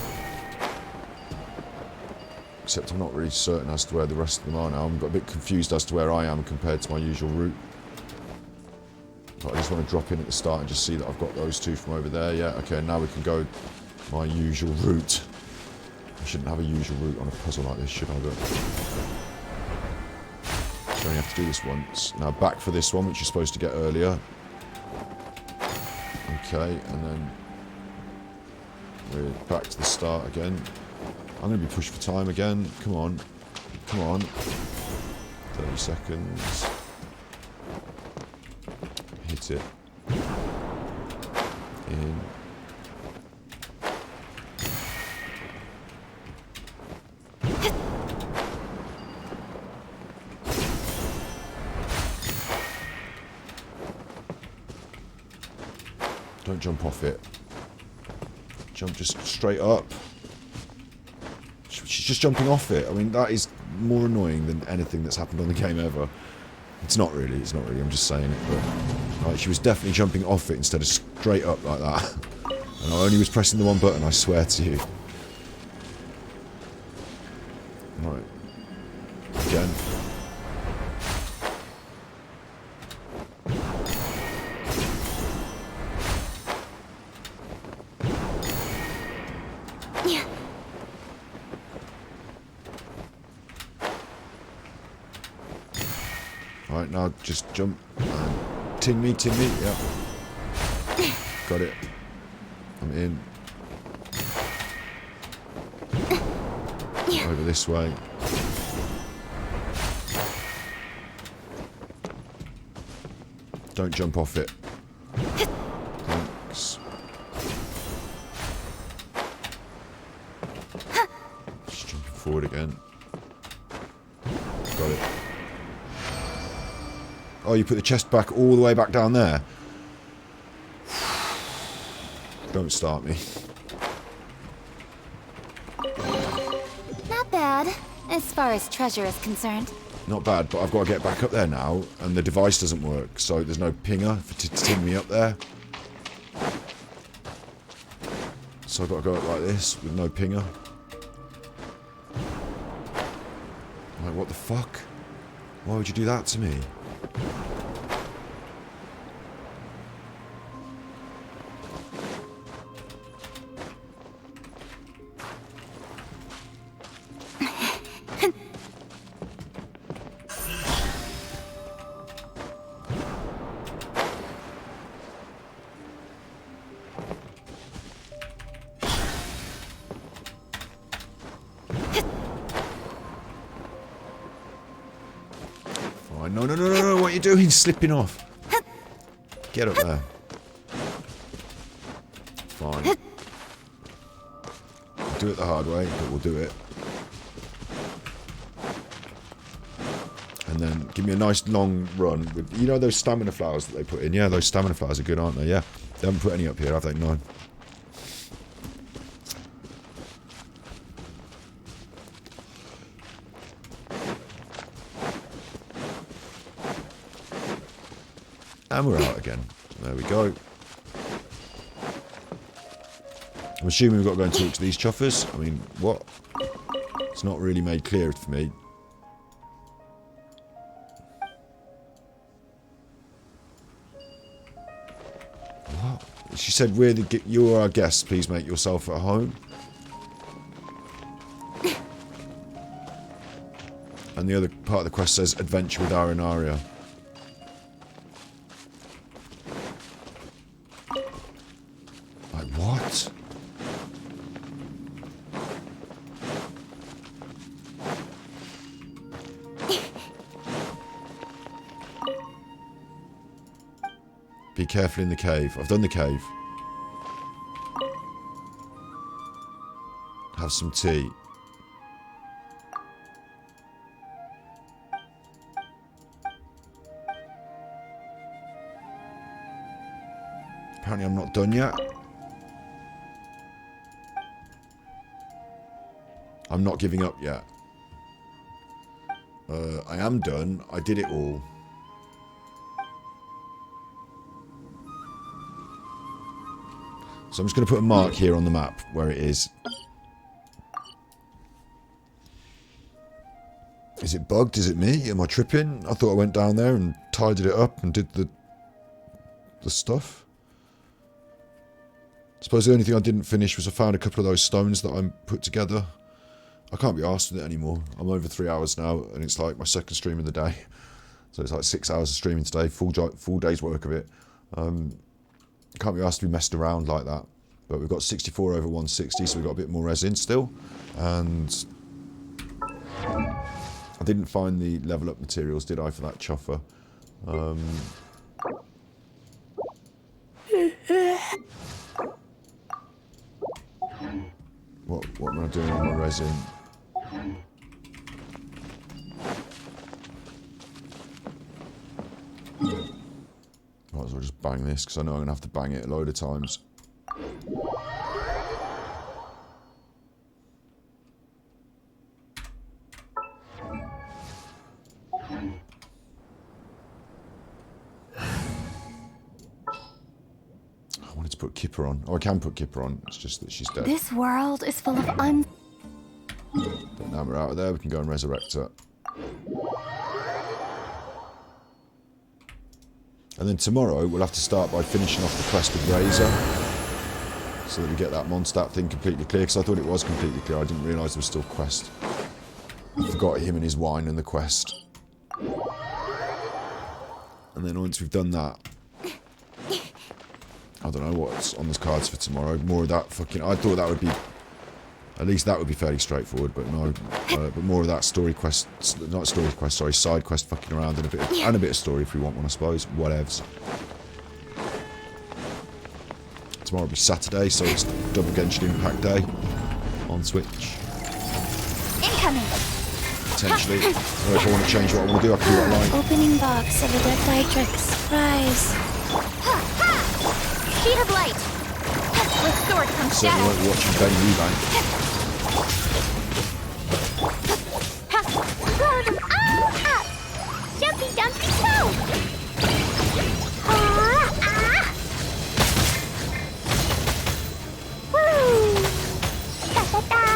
Speaker 2: Except I'm not really certain as to where the rest of them are now. I'm a bit confused as to where I am compared to my usual route. But I just want to drop in at the start and just see that I've got those two from over there. Yeah, okay, now we can go my usual route. I shouldn't have a usual route on a puzzle like this, should I? But I only have to do this once. Now back for this one, which you're supposed to get earlier. Okay, and then we're back to the start again. I'm going to be pushed for time again. Come on. Come on. 30 seconds. Hit it. In. Don't jump off it. Jump just straight up. She's just jumping off it. I mean, that is more annoying than anything that's happened on the game ever. It's not really, I'm just saying it, but... Right, she was definitely jumping off it instead of straight up like that. And I only was pressing the one button, I swear to you. Right. Again. Right, now just jump and tin me, yeah. Got it. I'm in. Over this way. Don't jump off it. Thanks. Just jumping forward again. Got it. Oh, you put the chest back all the way back down there? Don't start me.
Speaker 18: Not bad, as far as treasure is concerned.
Speaker 2: Not bad, but I've got to get back up there now, and the device doesn't work, so there's no pinger to tin me up there. So I've got to go up like this, with no pinger. Like, what the fuck? Why would you do that to me? No, what are you doing? Slipping off. Get up there. Fine. We'll do it the hard way, but we'll do it. And then give me a nice long run with, you know, those stamina flowers that they put in? Yeah, those stamina flowers are good, aren't they? Yeah. They haven't put any up here, have they? No. And we're out again. There we go. I'm assuming we've got to go and talk to these chuffers. I mean, what? It's not really made clear for me. What? She said, you're our guests. Please make yourself at home. And the other part of the quest says adventure with Arenaria. Like, what? Be careful in the cave. I've done the cave. Have some tea. Apparently I'm not done yet. I'm not giving up yet. I am done. I did it all. So I'm just going to put a mark here on the map where it is. Is it bugged? Is it me? Am I tripping? I thought I went down there and tidied it up and did the stuff. I suppose the only thing I didn't finish was I found a couple of those stones that I put together. I can't be arsed with it anymore. I'm over 3 hours now, and it's like my second stream of the day. So it's like 6 hours of streaming today, full day's work of it. Can't be asked to be messed around like that. But we've got 64 over 160, so we've got a bit more resin still. And I didn't find the level up materials, did I, for that chuffer? What am I doing on my resin? Might as well just bang this, because I know I'm going to have to bang it a load of times. I wanted to put Kipper on. Oh, I can put Kipper on. It's just that she's dead.
Speaker 18: This world is full of
Speaker 2: But now we're out of there, we can go and resurrect her. And then tomorrow we'll have to start by finishing off the quest with Razor, so that we get that Mondstadt thing completely clear, because I thought it was completely clear. I didn't realise there was still quest. I forgot him and his wine and the quest. And then once we've done that, I don't know what's on the cards for tomorrow. More of that fucking... I thought that would be... At least that would be fairly straightforward, but no. But more of that story quest... Not story quest, sorry. Side quest fucking around and a bit of story if we want one, I suppose. Whatevs. Tomorrow will be Saturday, so it's double Genshin Impact Day on Switch.
Speaker 18: incoming.
Speaker 2: Potentially. Or if I want to change what I want to do, I can do what I like.
Speaker 18: Opening box of a dead Dietrix. Rise.
Speaker 17: Speed of light. With sword comes
Speaker 2: Certainly
Speaker 17: shadow.
Speaker 2: won't be watching Ben Eubank.
Speaker 3: Jumpy dumpy toe! Woo! Da-da-da!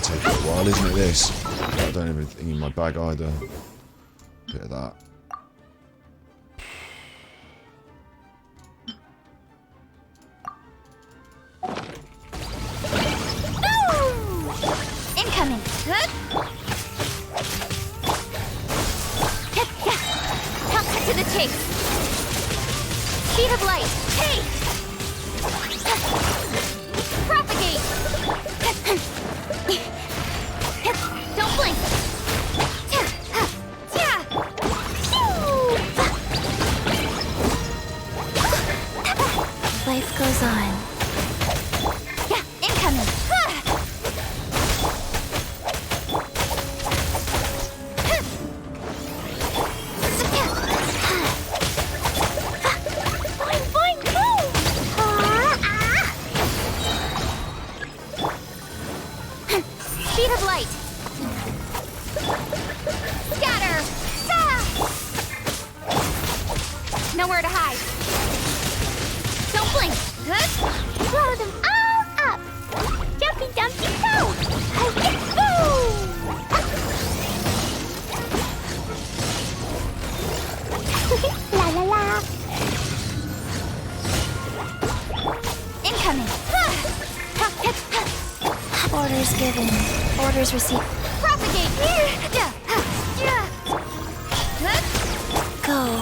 Speaker 2: Take it a while, isn't it, this? I don't have anything in my bag either. Bit of that.
Speaker 3: Incoming!
Speaker 17: Cut to the chase. Speed of light. Hey! Propagate! Don't blink!
Speaker 18: Life goes on.
Speaker 17: Incoming!
Speaker 3: Boing, boing, boom!
Speaker 17: Speed of light. Scatter!
Speaker 3: Nowhere to hide. Don't blink. Good. Blow them all up. Jumpy dumpty go. La la la. Incoming.
Speaker 18: Orders given. Orders received.
Speaker 3: Propagate.
Speaker 18: Go.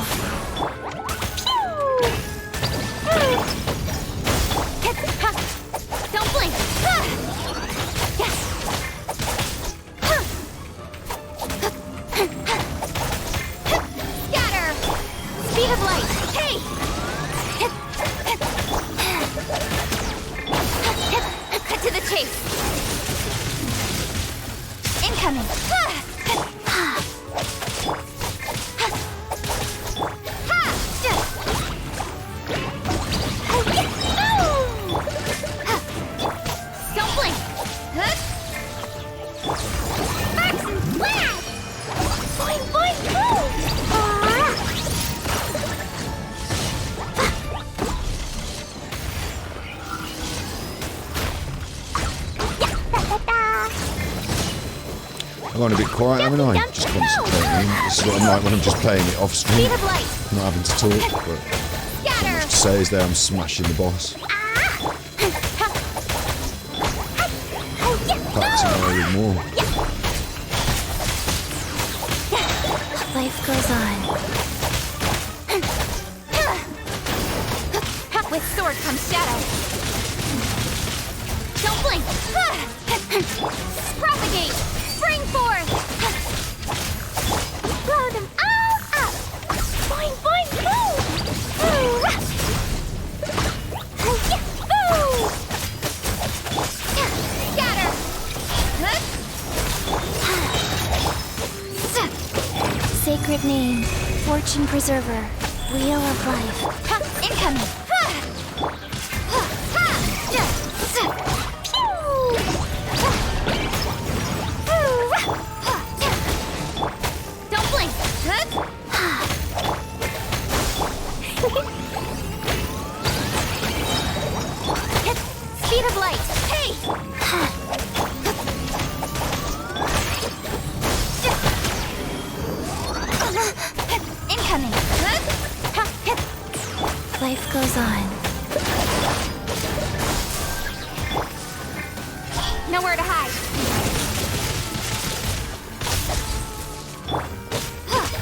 Speaker 3: Don't blink. Yes. Scatter. Speed of light. Hey. Cut to the chase. Incoming. Don't blink. Sparks and flash. Boing, boing, boom.
Speaker 2: I'm going a bit quiet, haven't I? Just concentrating. This is what I'm like when I'm just playing it off screen.
Speaker 3: Speed of light.
Speaker 2: Not having to talk, but
Speaker 3: Scatter.
Speaker 2: what to say is there I'm smashing the boss. Back tomorrow with more.
Speaker 18: Life goes on.
Speaker 3: With sword comes shadow. Don't blink. Propagate. Spring forth. Blow them all up. Boing, boing, boom. Scatter.
Speaker 18: Sacred name. Fortune preserver. Wheel of life.
Speaker 3: Incoming. Don't blink. Speed of light. Hey. Incoming.
Speaker 18: Life goes on.
Speaker 3: Nowhere to hide.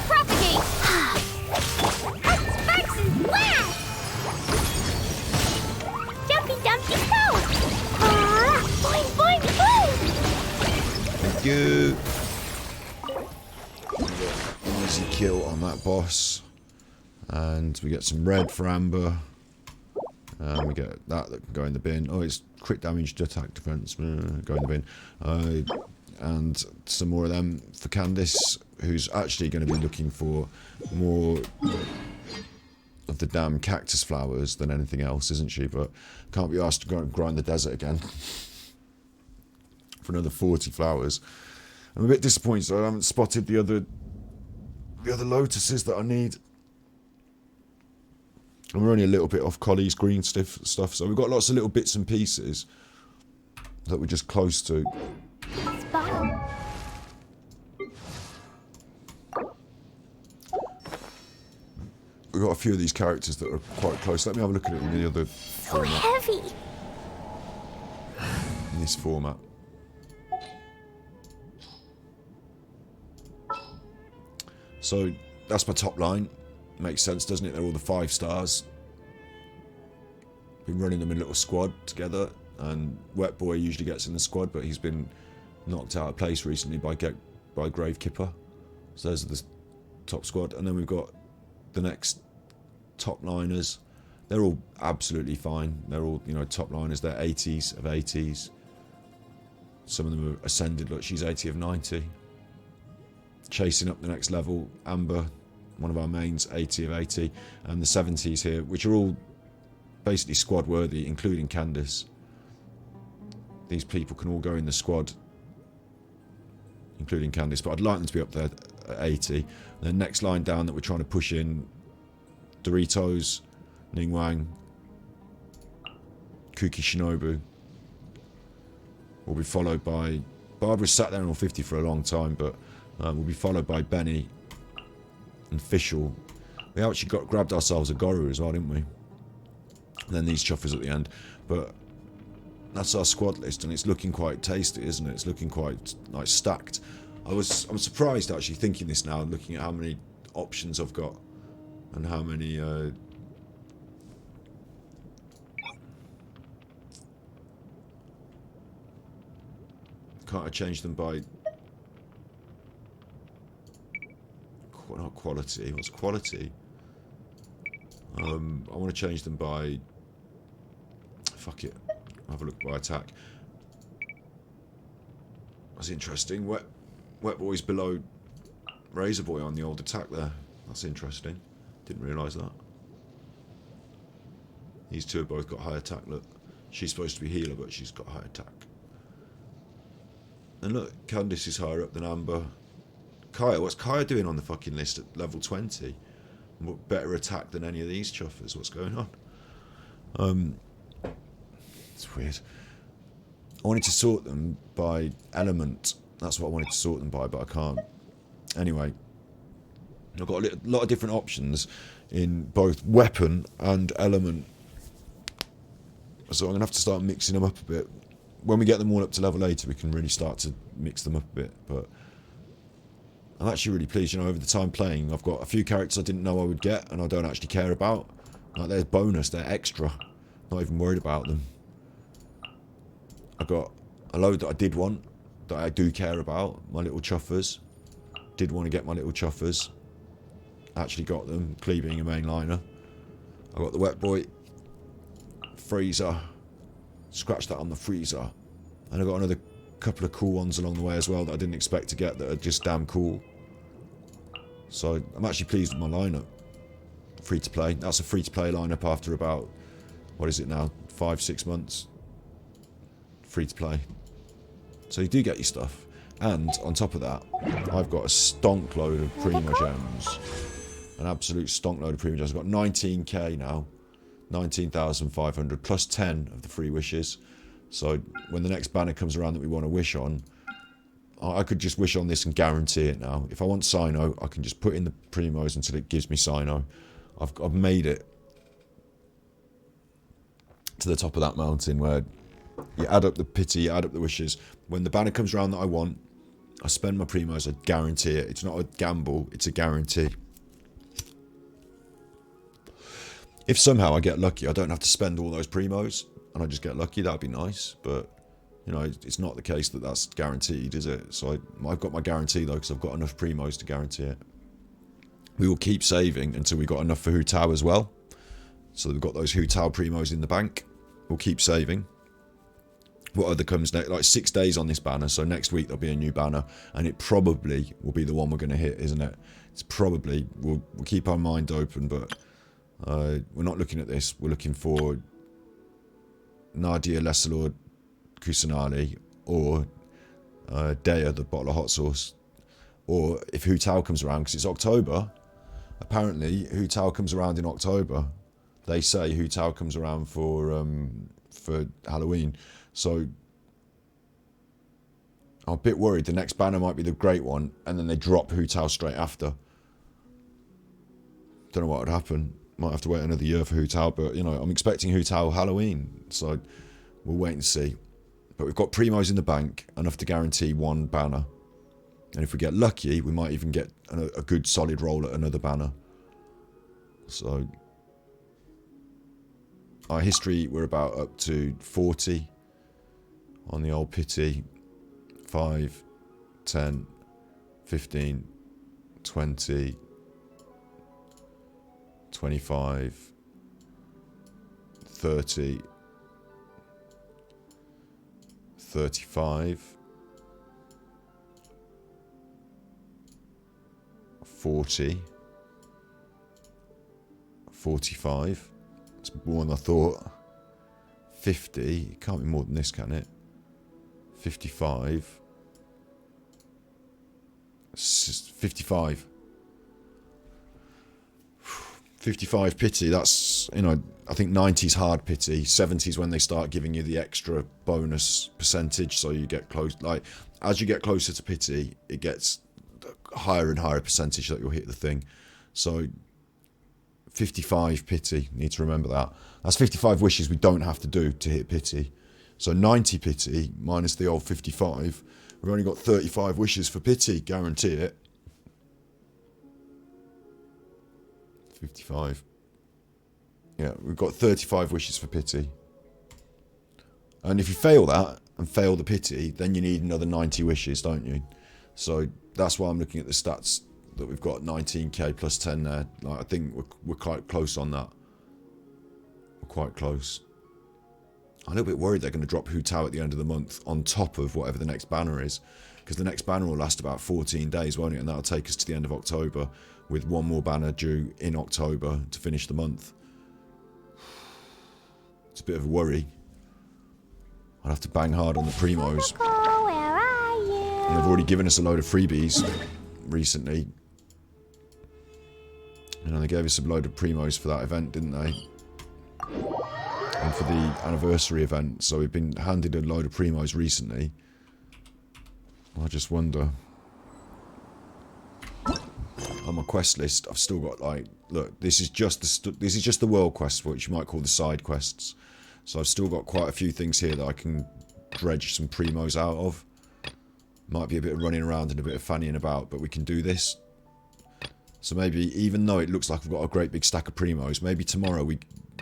Speaker 3: Propagate. Sparks and flash. Jumpy dumpty go. Boing, boing, boom.
Speaker 2: Thank you. Easy kill on that boss. And we get some red for Amber. And we get that can go in the bin. Oh, it's crit damage to attack defense. Go in the bin. And some more of them for Candice, who's actually going to be looking for more of the damn cactus flowers than anything else, isn't she? But can't be asked to go and grind the desert again for another 40 flowers. I'm a bit disappointed I haven't spotted the other lotuses that I need. And we're only a little bit off Collie's green stuff, so we've got lots of little bits and pieces that we're just close to. We've got a few of these characters that are quite close. Let me have a look at it in the other format.
Speaker 3: Heavy.
Speaker 2: In this format. So that's my top line. Makes sense, doesn't it? They're all the 5 stars. Been running them in a little squad together, and Wet Boy usually gets in the squad, but he's been knocked out of place recently by Gravekipper. So those are the top squad, and then we've got the next top liners. They're all absolutely fine. They're all, you know, top liners. They're 80s of 80s. Some of them are ascended. Look, she's 80 of 90. Chasing up the next level, Amber, one of our mains, 80 of 80, and the 70s here, which are all basically squad worthy, including Candice. These people can all go in the squad, including Candice, but I'd like them to be up there at 80. And the next line down that we're trying to push in Doritos, Ningwang, Kuki Shinobu. Will be followed by... Barbara's sat there on 50 for a long time, but will be followed by Benny and Fischl. We actually grabbed ourselves a Goru as well, didn't we? And then these chuffers at the end. But that's our squad list, and it's looking quite tasty, isn't it? It's looking quite like stacked. I'm surprised actually thinking this now, looking at how many options I've got and how many can't I change them by not quality? What's quality? I want to change them by, fuck it, I'll have a look by attack. That's interesting. Wet Boy's below Razor Boy on the old attack there. That's interesting. Didn't realise that. These two have both got high attack. Look, she's supposed to be healer, but she's got high attack. And look, Candice is higher up than Amber. Kaya, what's Kaya doing on the fucking list at level 20? Better attack than any of these chuffers. What's going on? It's weird. I wanted to sort them by element. That's what I wanted to sort them by, but I can't. Anyway, I've got a lot of different options in both weapon and element. So I'm going to have to start mixing them up a bit. When we get them all up to level 80, we can really start to mix them up a bit. But I'm actually really pleased, you know, over the time playing, I've got a few characters I didn't know I would get and I don't actually care about. Like, they're bonus, they're extra. Not even worried about them. I got a load that I did want, that I do care about. My little chuffers. Did want to get my little chuffers. Actually got them. Clee being a mainliner. I got the Wet Boy. Freezer. Scratched that on the freezer. And I got another couple of cool ones along the way as well that I didn't expect to get that are just damn cool. So I'm actually pleased with my lineup. Free to play. That's a free to play lineup after about, what is it now, 5-6 months. Free to play. So you do get your stuff. And on top of that, I've got a stonk load of Primo Gems. An absolute stonk load of Primo Gems. I've got 19k now. 19,500 plus 10 of the free wishes. So when the next banner comes around that we want to wish on, I could just wish on this and guarantee it now. If I want Sino, I can just put in the Primos until it gives me Sino. I've made it to the top of that mountain where you add up the pity, you add up the wishes. When the banner comes around that I want, I spend my Primos, I guarantee it. It's not a gamble, it's a guarantee. If somehow I get lucky, I don't have to spend all those Primos, and I just get lucky, that'd be nice. But, you know, it's not the case that that's guaranteed, is it? So I've got my guarantee, though, because I've got enough Primos to guarantee it. We will keep saving until we got enough for Hu Tao as well. So we've got those Hu Tao Primos in the bank. We'll keep saving. What other comes next? Like 6 days on this banner, so next week there'll be a new banner, and it probably will be the one we're going to hit, isn't it? It's probably, we'll keep our mind open, but we're not looking at this. We're looking for Nadia Lessalord Kusanali or Dea, the bottle of hot sauce. Or if Hu Tao comes around, because it's October, apparently Hu Tao comes around in October. They say Hu Tao comes around for Halloween. So I'm a bit worried the next banner might be the great one, and then they drop Hu Tao straight after. Don't know what would happen. Might have to wait another year for Hu Tao, but, you know, I'm expecting Hu Tao Halloween, so we'll wait and see. But we've got Primos in the bank, enough to guarantee one banner. And if we get lucky, we might even get a good solid roll at another banner. So our history, we're about up to 40 on the old pity. 5, 10, 15, 20, 25, 30, 35, 40, 45. It's more than I thought. 50. It can't be more than this, can it? 55. 55. 55 pity, that's, you know, I think 90's hard pity, 70's when they start giving you the extra bonus percentage, so you get close, like, as you get closer to pity, it gets higher and higher percentage that you'll hit the thing. So 55 pity, need to remember that. That's 55 wishes we don't have to do to hit pity. So 90 pity minus the old 55, we've only got 35 wishes for pity, guarantee it. 55. Yeah, we've got 35 wishes for pity. And if you fail that and fail the pity, then you need another 90 wishes, don't you? So that's why I'm looking at the stats that we've got 19k plus 10 there. Like, I think we're quite close on that. We're quite close. I'm a little bit worried they're going to drop Hu Tao at the end of the month on top of whatever the next banner is. Because the next banner will last about 14 days, won't it? And that'll take us to the end of October, with one more banner due in October to finish the month. It's a bit of a worry. I'll have to bang hard on the primos. And they've already given us a load of freebies recently. You know, they gave us a load of primos for that event, didn't they? And for the anniversary event. So we've been handed a load of primos recently. I just wonder. On my quest list, I've still got, like, look, this is just the world quests, which you might call the side quests. So I've still got quite a few things here that I can dredge some primos out of. Might be a bit of running around and a bit of fannying about, but we can do this. So maybe, even though it looks like we've got a great big stack of primos, maybe tomorrow we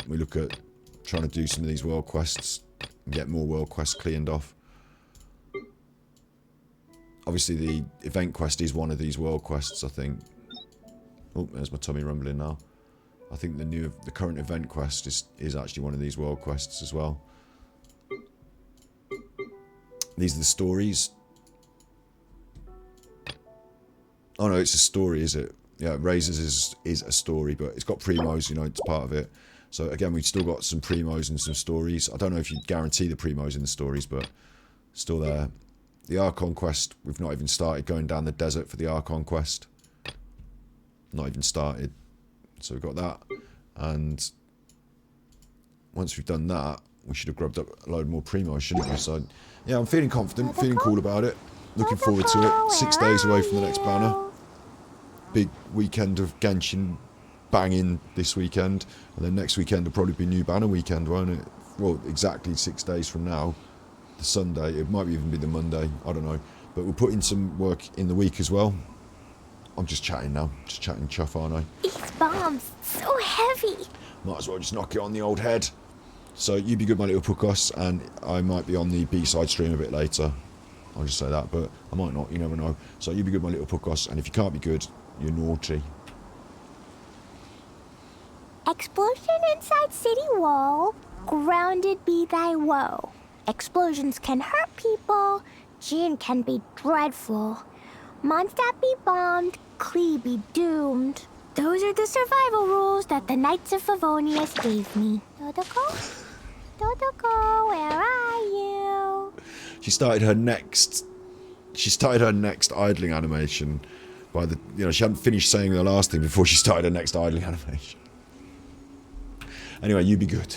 Speaker 2: look at trying to do some of these world quests and get more world quests cleaned off. Obviously, the event quest is one of these world quests, I think. Oh, there's my tummy rumbling now. I think the current event quest is actually one of these world quests as well. These are the stories. Oh no, it's a story, is it? Yeah, Razors is a story, but it's got primos, you know, it's part of it. So again, we've still got some primos and some stories. I don't know if you guarantee the primos in the stories, but still there. The Archon quest, we've not even started going down the desert for the Archon quest. Not even started. So we've got that. And once we've done that, we should have grabbed up a load more primos, shouldn't we? So yeah, I'm feeling confident, feeling cool about it. Looking forward to it. 6 days away from the next banner. Big weekend of Genshin banging this weekend. And then next weekend will probably be new banner weekend, won't it? Well, exactly 6 days from now. The Sunday. It might even be the Monday. I don't know. But we'll put in some work in the week as well. I'm just chatting now. Just chatting chuff, aren't I?
Speaker 3: These bombs, so heavy.
Speaker 2: Might as well just knock it on the old head. So you be good, my little puckos, and I might be on the B-side stream a bit later. I'll just say that, but I might not. You never know. So you be good, my little puckos, and if you can't be good, you're naughty.
Speaker 3: Explosion inside city wall. Grounded be thy woe. Explosions can hurt people. Jinn can be dreadful. Mondstadt be bombed. Klee be doomed. Those are the survival rules that the Knights of Favonius gave me. Dodoko? Dodoko, where are you?
Speaker 2: She started her next idling animation by the, you know, she hadn't finished saying the last thing before she started her next idling animation. Anyway, you be good.